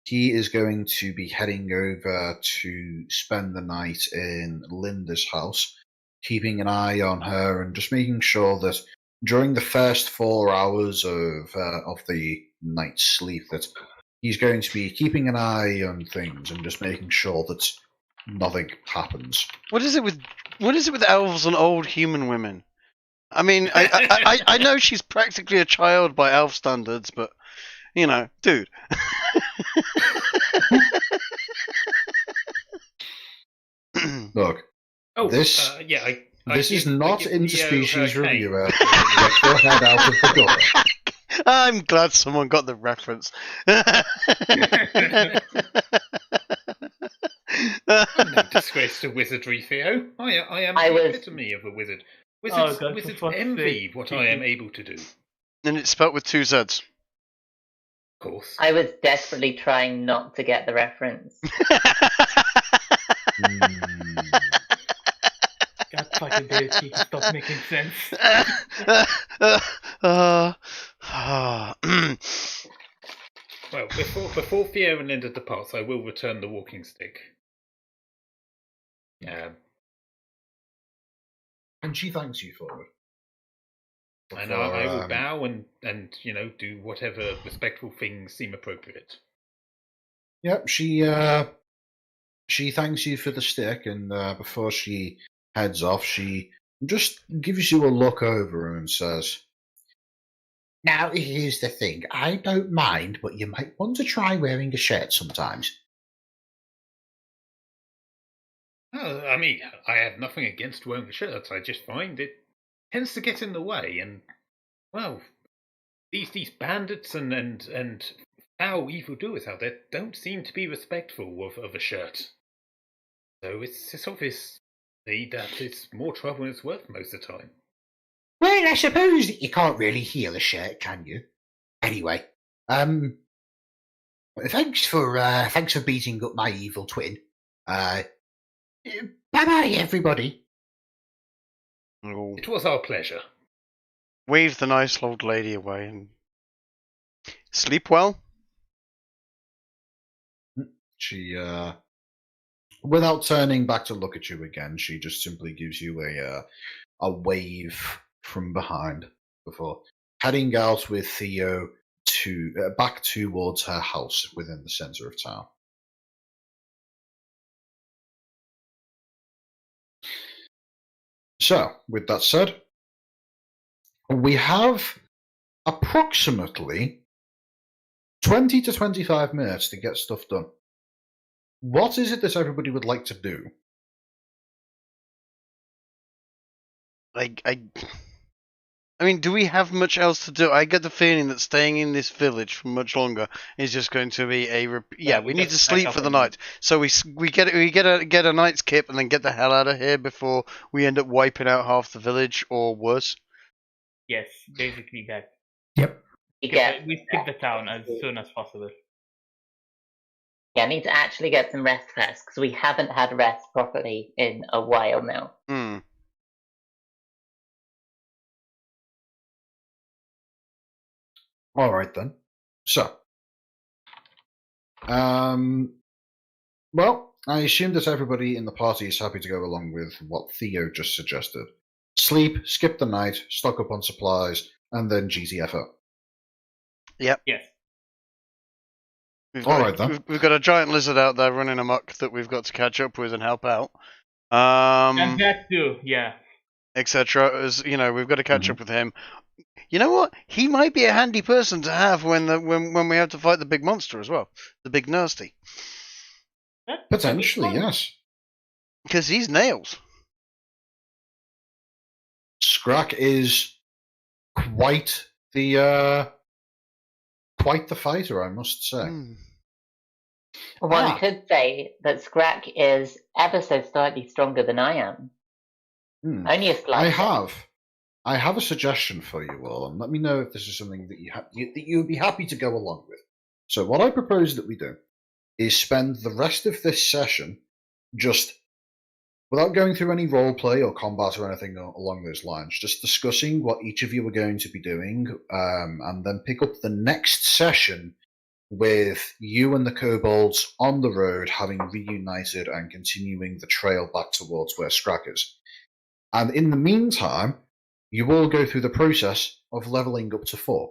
he is going to be heading over to spend the night in Linda's house, keeping an eye on her and just making sure that during the first 4 hours of the night's sleep, that he's going to be keeping an eye on things and just making sure that nothing happens. What is it with elves and old human women? I mean, I know she's practically a child by elf standards, but you know, dude. Look, this is not interspecies reviewer. Go ahead out of the door. I'm glad someone got the reference. I'm no disgrace to wizardry, Theo. I am the epitome of a wizard. Wizards envy what I am able to do. And it's spelt with 2 Z's. Of course. I was desperately trying not to get the reference. God fucking damn, Kiki, stop making sense. Well, before Theo and Linda departs, I will return the walking stick. And she thanks you for it. And I will bow and do whatever respectful things seem appropriate. Yep, she thanks you for the stick, and before she heads off, she just gives you a look over and says, "Now, here's the thing. I don't mind, but you might want to try wearing a shirt sometimes." Oh, I mean, I have nothing against wearing a shirt. I just find it tends to get in the way, and well, these bandits and foul evildoers out there don't seem to be respectful of a shirt. So it's obvious that it's more trouble than it's worth most of the time. Well, I suppose that you can't really heal a shirt, can you? Anyway, thanks for beating up my evil twin. Bye bye, everybody. Oh. It was our pleasure. Wave the nice old lady away and sleep well. She, without turning back to look at you again, she just simply gives you a wave from behind before heading out with Theo back towards her house within the center of town. So, with that said, we have approximately 20 to 25 minutes to get stuff done. What is it that everybody would like to do? I mean, do we have much else to do? I get the feeling that staying in this village for much longer is just going to be we need to sleep for the night. So we get a night's kip and then get the hell out of here before we end up wiping out half the village or worse. Yes, basically that. Yep. We skip the town as soon as possible. Yeah, I need to actually get some rest first, because we haven't had rest properly in a while now. All right, then. So, well, I assume that everybody in the party is happy to go along with what Theo just suggested. Sleep, skip the night, stock up on supplies, and then GTFO. Yep. Yes. We've got a giant lizard out there running amok that we've got to catch up with and help out. And that too, yeah. Etc. As you know, we've got to catch up with him. You know what? He might be a handy person to have when we have to fight the big monster as well, the big nasty. Potentially, yes. Because he's nails. Scrack is quite the fighter, I must say. One could say that Scrack is ever so slightly stronger than I am. Only a slight. I have a suggestion for you all, and let me know if this is something that you would be happy to go along with. So what I propose that we do is spend the rest of this session just without going through any role play or combat or anything along those lines, just discussing what each of you are going to be doing, and then pick up the next session with you and the kobolds on the road, having reunited and continuing the trail back towards where Scrag is. And in the meantime, you will go through the process of leveling up to 4.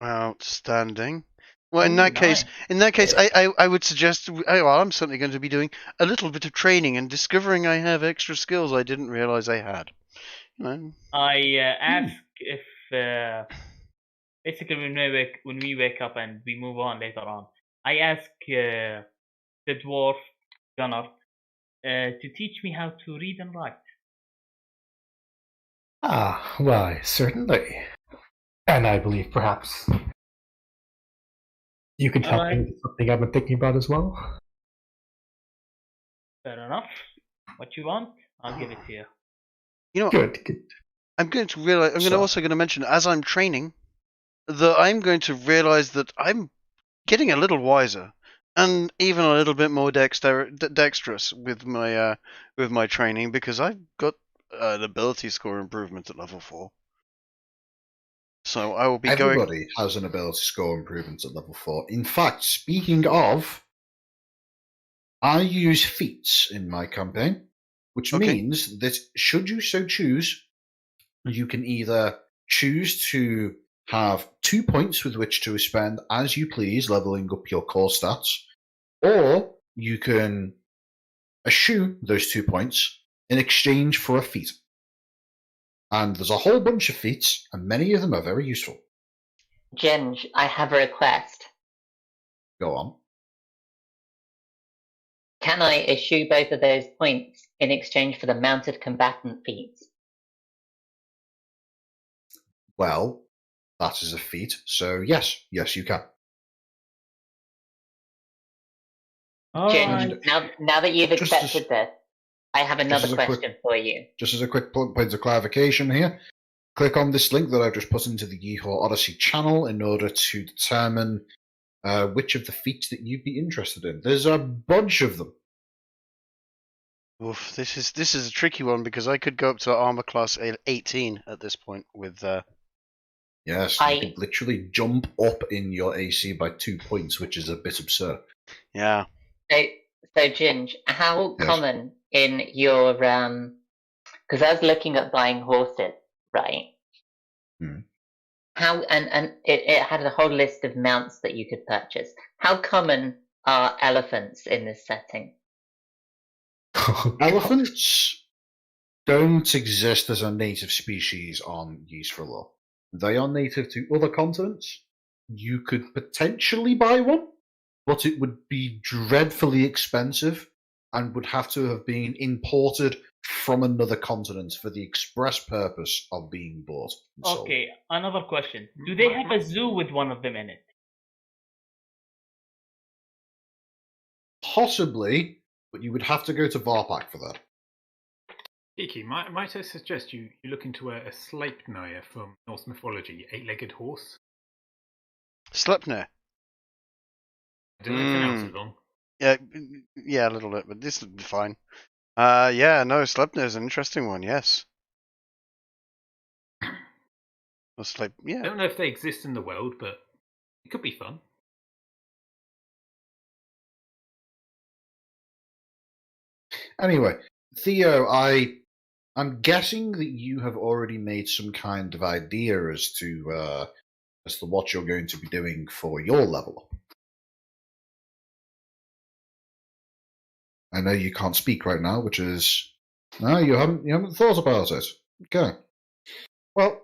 Outstanding. Well, in that case, I would suggest. I'm certainly going to be doing a little bit of training and discovering I have extra skills I didn't realize I had. I ask if basically when we wake up and we move on later on, I ask the dwarf Gunnar to teach me how to read and write. Ah, why, certainly. And I believe perhaps you could help me with something I've been thinking about as well. Fair enough. What you want, I'll give it to you. You know, Good. I'm going to realize. Also going to mention as I'm training that I'm going to realize that I'm getting a little wiser and even a little bit more dexterous with my training, because I've got an ability score improvement at level 4. So I will be Everybody has an ability score improvement at level 4. In fact, speaking of, I use feats in my campaign, which means that should you so choose, you can either choose to have 2 points with which to spend as you please, leveling up your core stats, or you can eschew those 2 points in exchange for a feat. And there's a whole bunch of feats, and many of them are very useful. Ginge, I have a request. Go on. Can I issue both of those points in exchange for the mounted combatant feats? Well, that is a feat, so yes, you can. Ginge, now that you've accepted this, I have another question for you. Just as a quick point of clarification here, click on this link that I've just put into the Yesrallaw Odyssey channel in order to determine which of the feats that you'd be interested in. There's a bunch of them. Oof, this is a tricky one because I could go up to armor class 18 at this point with. Yes, you could literally jump up in your AC by 2 points, which is a bit absurd. Yeah. So Ginge, how common in your because I was looking at buying horses, right? How and it had a whole list of mounts that you could purchase. How common are elephants in this setting? Elephants don't exist as a native species on Yesrallaw. They are native to other continents. You could potentially buy one, but it would be dreadfully expensive and would have to have been imported from another continent for the express purpose of being bought. Okay, another question. Do they have a zoo with one of them in it? Possibly, but you would have to go to Varpak for that. Kiki, might I suggest you look into a Sleipnir from Norse mythology, 8-legged horse? Sleipnir? Did I pronounce it wrong? Yeah, a little bit, but this would be fine. Sleipnir is an interesting one, yes. I don't know if they exist in the world, but it could be fun. Anyway, Theo, I'm guessing that you have already made some kind of idea as to what you're going to be doing for your level up. I know you can't speak right now, which is you haven't thought about it. Okay. Well,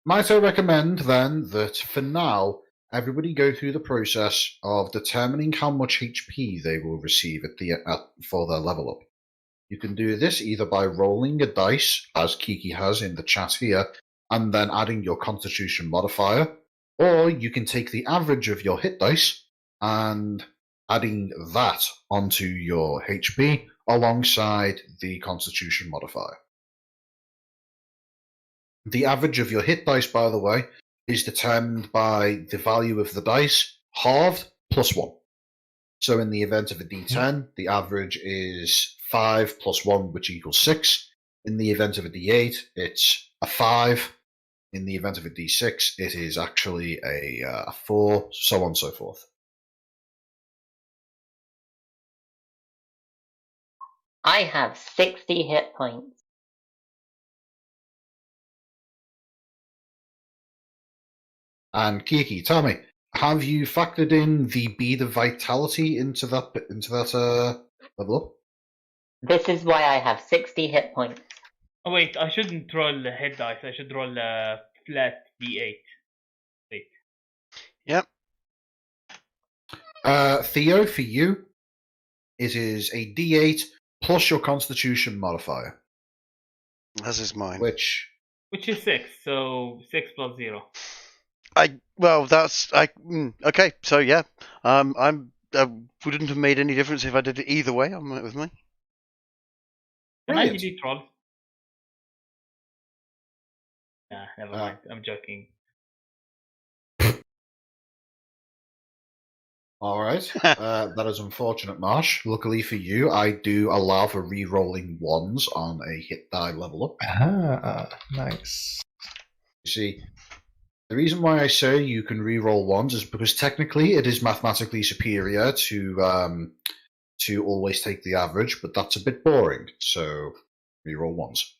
might I recommend then that for now everybody go through the process of determining how much HP they will receive for their level up. You can do this either by rolling a dice, as Kiki has in the chat here, and then adding your Constitution modifier, or you can take the average of your hit dice and adding that onto your HP alongside the Constitution modifier. The average of your hit dice, by the way, is determined by the value of the dice halved plus 1. So in the event of a D10, the average is 5 plus 1, which equals 6. In the event of a D8, it's a 5. In the event of a D6, it is actually a 4, so on and so forth. I have 60 hit points. And Kiki, tell me, have you factored in the bead of vitality into that level up? This is why I have 60 hit points. Oh wait, I shouldn't roll the hit dice. I should roll a flat D8. Wait. Yep. Theo, for you, it is a D8 plus your Constitution modifier. As is mine. Which is 6, so 6 plus 0. Okay, so yeah. Wouldn't have made any difference if I did it either way. I'm right with me. Can I Brilliant. delete roll? Nah, never mind. I'm joking. All right. That is unfortunate, Marsh. Luckily for you, I do allow for re-rolling ones on a hit die level up. Ah, nice. You see, the reason why I say you can re-roll ones is because technically it is mathematically superior to always take the average, but that's a bit boring. So re-roll ones.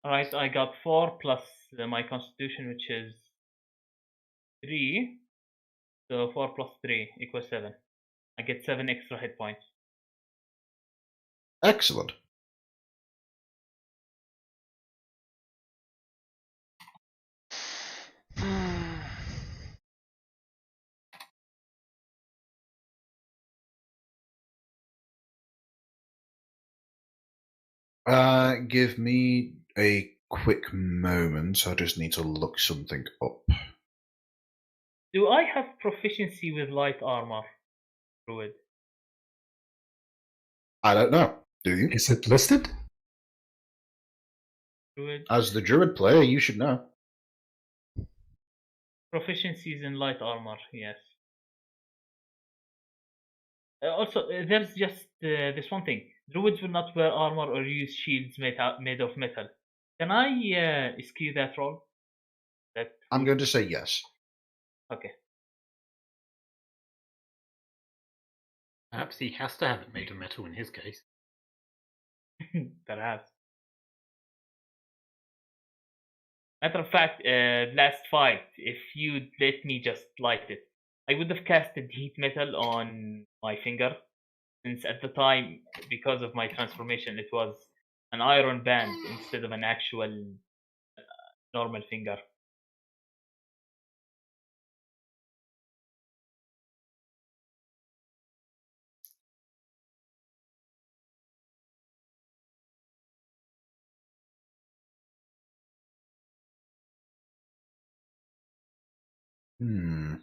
Alright, I got 4 plus my Constitution, which is 3. So 4 plus 3 equals 7. I get 7 extra hit points. Excellent. Give me a quick moment. I just need to look something up. Do I have proficiency with light armor, Druid? I don't know. Do you? Is it listed? Druid? As the druid player, you should know. Proficiencies in light armor, yes. Also, there's just this one thing. Druids will not wear armor or use shields made of metal. Can I skew that roll? I'm going to say yes. Okay. Perhaps he has to have it made of metal in his case. Perhaps. Matter of fact, last fight, if you'd let me just light it, I would have casted heat metal on my finger, since at the time, because of my transformation, it was an iron band instead of an actual normal finger. Hmm.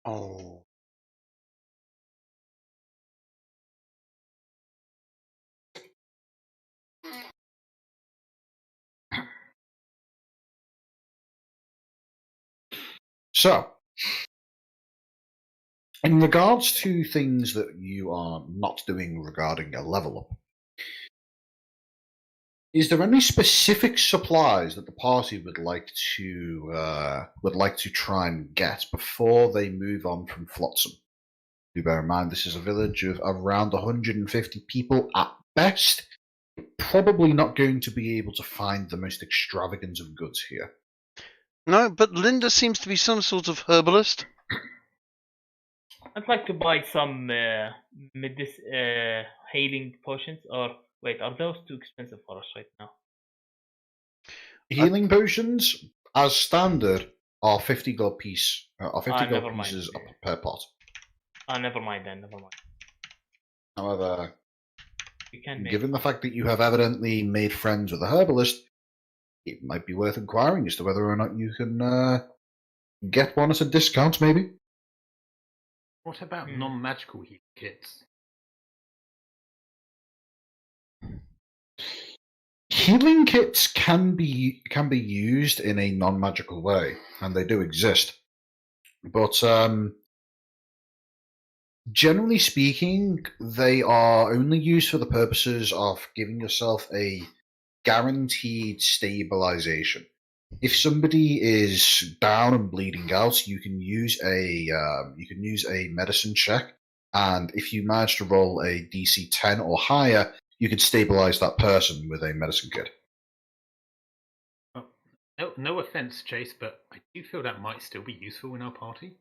Oh. So, in regards to things that you are not doing regarding a level up, is there any specific supplies that the party would like to try and get before they move on from Flotsam? Do bear in mind this is a village of around 150 people at best. Probably not going to be able to find the most extravagant of goods here. No, but Linda seems to be some sort of herbalist. I'd like to buy some healing potions, or wait, are those too expensive for us right now? Healing potions, as standard, are 50 gold pieces never mind. per pot. Never mind then, never mind. However, You can make given the fact that you have evidently made friends with a herbalist, it might be worth inquiring as to whether or not you can get one at a discount, maybe. What about non-magical healing kits? Healing kits can be used in a non-magical way, and they do exist. But generally speaking, they are only used for the purposes of giving yourself a guaranteed stabilization. If somebody is down and bleeding out, you can use a medicine check, and if you manage to roll a DC 10 or higher, you can stabilize that person with a medicine kit. Well, no offense, Chase, but I do feel that might still be useful in our party.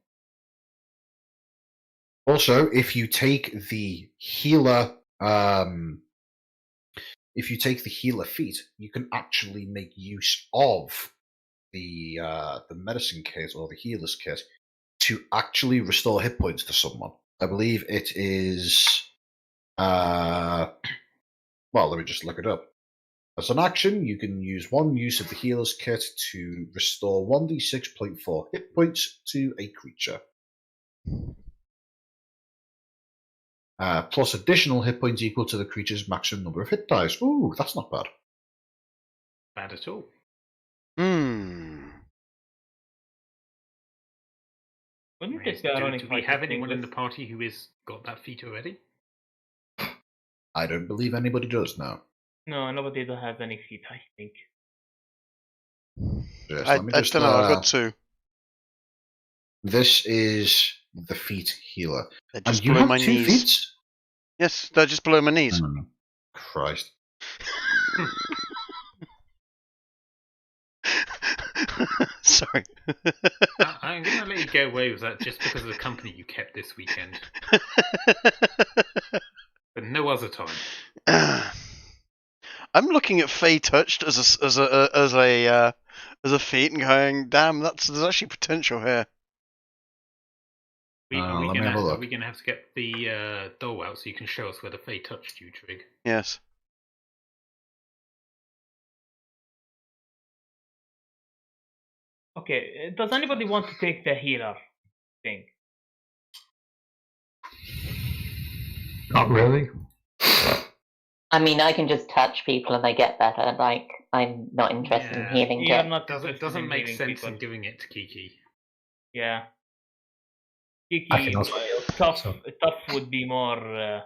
Also, if you take the healer, feat, you can actually make use of the medicine kit or the healer's kit to actually restore hit points to someone. I believe it is. Well, let me just look it up. As an action, you can use one use of the healer's kit to restore 1d6.4 hit points to a creature. Plus additional hit points equal to the creature's maximum number of hit dice. Ooh, that's not bad. Bad at all. Wouldn't Raise, it be ironic do if we I have could think anyone in this? the party who has got that feat already? I don't believe anybody does now. No, nobody has any feet, I think. Yes, I let me don't just, know. I've got two. This is the feat healer. They're And just you below have my two knees. feats? Yes, they're just below my knees. Christ. Sorry. I'm going to let you get away with that just because of the company you kept this weekend. But no other time. I'm looking at Fey Touched as a feat and going, damn, there's actually potential here. Are we let me have a look. going to have to get the doll out so you can show us where the Fey touched you, Trig? Yes. Okay, does anybody want to take the healer thing? Not really. I mean, I can just touch people and they get better. Like, I'm not interested in healing You're kits. not It interested doesn't in make healing sense people. in doing it to Kiki. Yeah. I Kiki, can also tough so. would be more.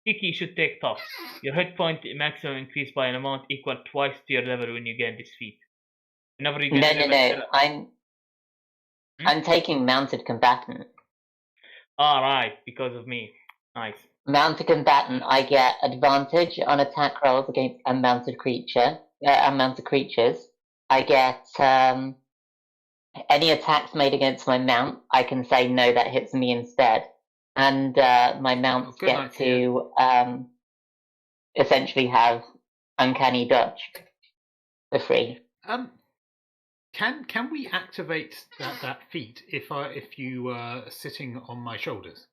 Kiki should take tough. Your hit point maximum increase by an amount equal twice to your level when you gain this feat. Whenever you get No. I'm taking mounted combatant. Alright, because of me. Nice. Mounted combatant, I get advantage on attack rolls against unmounted creatures. I get any attacks made against my mount. I can say no, that hits me instead, and my mounts get to essentially have uncanny dodge for free. Can we activate that feat if you are sitting on my shoulders?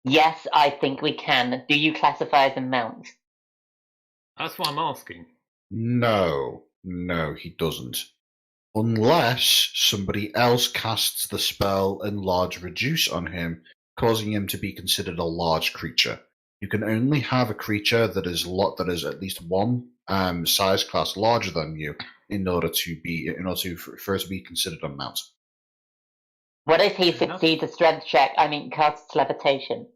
Yes, I think we can. Do you classify as a mount? That's what I'm asking. No, he doesn't. Unless somebody else casts the spell Enlarge Reduce on him, causing him to be considered a large creature. You can only have a creature that is at least one size class larger than you for it to be considered a mount. What if he succeeds a strength check? I mean, casts levitation.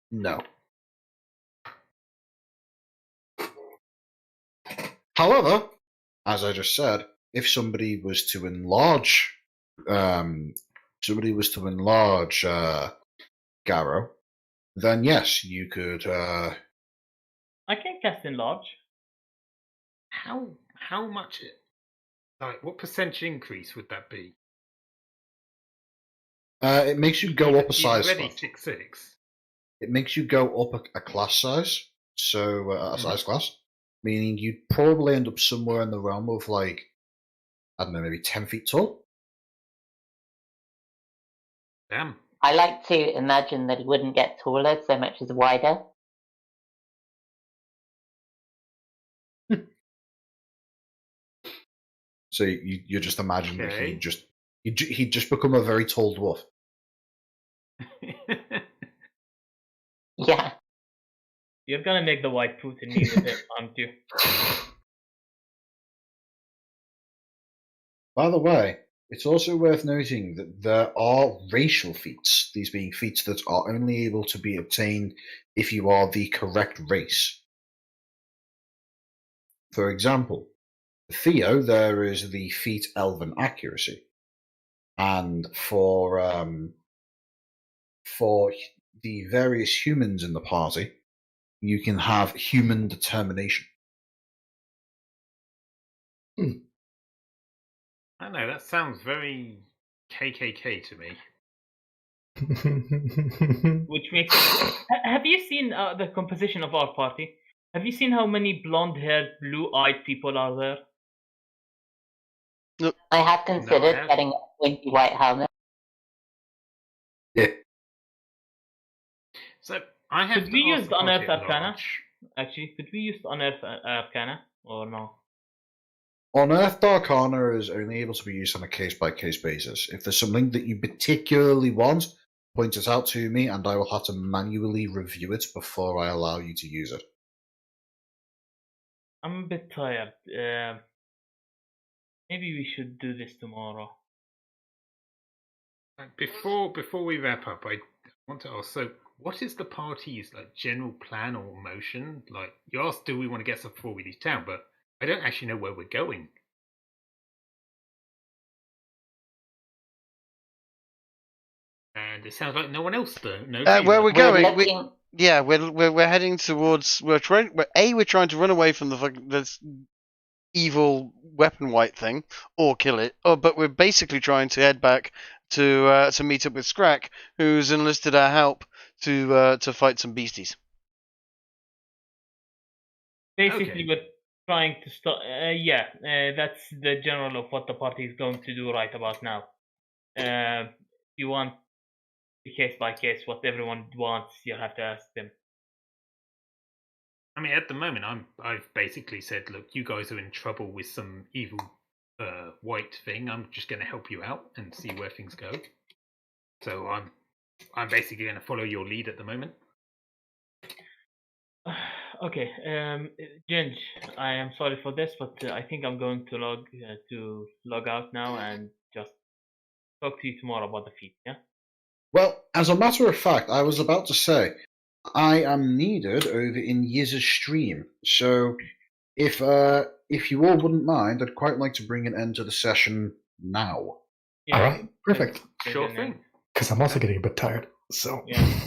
No. However, as I just said, if somebody was to enlarge, Garrow, then yes, you could. I can cast enlarge. How much? Like, what percentage increase would that be? It makes you go up a size. Already 6'6". It makes you go up a class size, so a size class, meaning you'd probably end up somewhere in the realm of like, I don't know, maybe 10 feet tall. Damn. I like to imagine that he wouldn't get taller so much as wider. So you're just imagining that he Okay. just He'd just become a very tall dwarf. Yeah. You're gonna make the white Putin me with it, aren't you? By the way, it's also worth noting that there are racial feats, these being feats that are only able to be obtained if you are the correct race. For example, for Theo, there is the feat Elven Accuracy. And for the various humans in the party, you can have Human Determination. I know, that sounds very KKK to me. Which makes. Have you seen the composition of our party? Have you seen how many blonde-haired, blue-eyed people are there? I have considered getting a pointy white helmet. Yeah. So I have. Could we use the Unearth Arcana? Actually, could we use Unearth Arcana or no? Unearthed Arcana is only able to be used on a case-by-case basis. If there's something that you particularly want, point it out to me, and I will have to manually review it before I allow you to use it. I'm a bit tired. Maybe we should do this tomorrow. Before we wrap up, I want to ask. So, what is the party's general plan or motion? Like, you asked, do we want to get stuff before we leave town? But I don't actually know where we're going. And it sounds like no one else knows. Where we're going? Looking... We're heading towards. We're trying to run away from this evil weapon white thing, or kill it. But we're basically trying to head back to meet up with Scrack, who's enlisted our help to fight some beasties. Basically, we're trying to stop. That's the general of what the party is going to do right about now. If you want case by case, what everyone wants, you have to ask them. I mean, at the moment, I've basically said, look, you guys are in trouble with some evil white thing. I'm just going to help you out and see where things go. So I'm basically going to follow your lead at the moment. Okay, Ginge, I am sorry for this, but I think I'm going to log out now and just talk to you tomorrow about the feat. Yeah. Well, as a matter of fact, I was about to say, I am needed over in Yizz's stream, so if you all wouldn't mind, I'd quite like to bring an end to the session now. Yeah. All right, perfect. Sure thing. Because I'm also getting a bit tired. So. Yeah.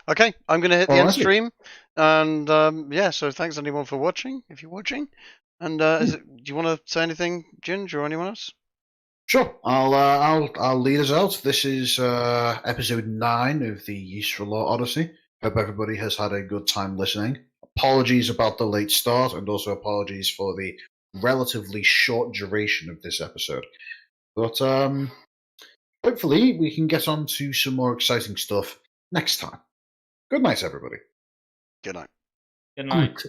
Okay, I'm going to hit the end stream, and so thanks anyone for watching, if you're watching. And do you want to say anything, Ginge, or anyone else? Sure, I'll lead us out. This is episode 9 of the Yesrallaw Odyssey. Hope everybody has had a good time listening. Apologies about the late start, and also apologies for the relatively short duration of this episode. But hopefully we can get on to some more exciting stuff next time. Good night, everybody. Good night. Good night.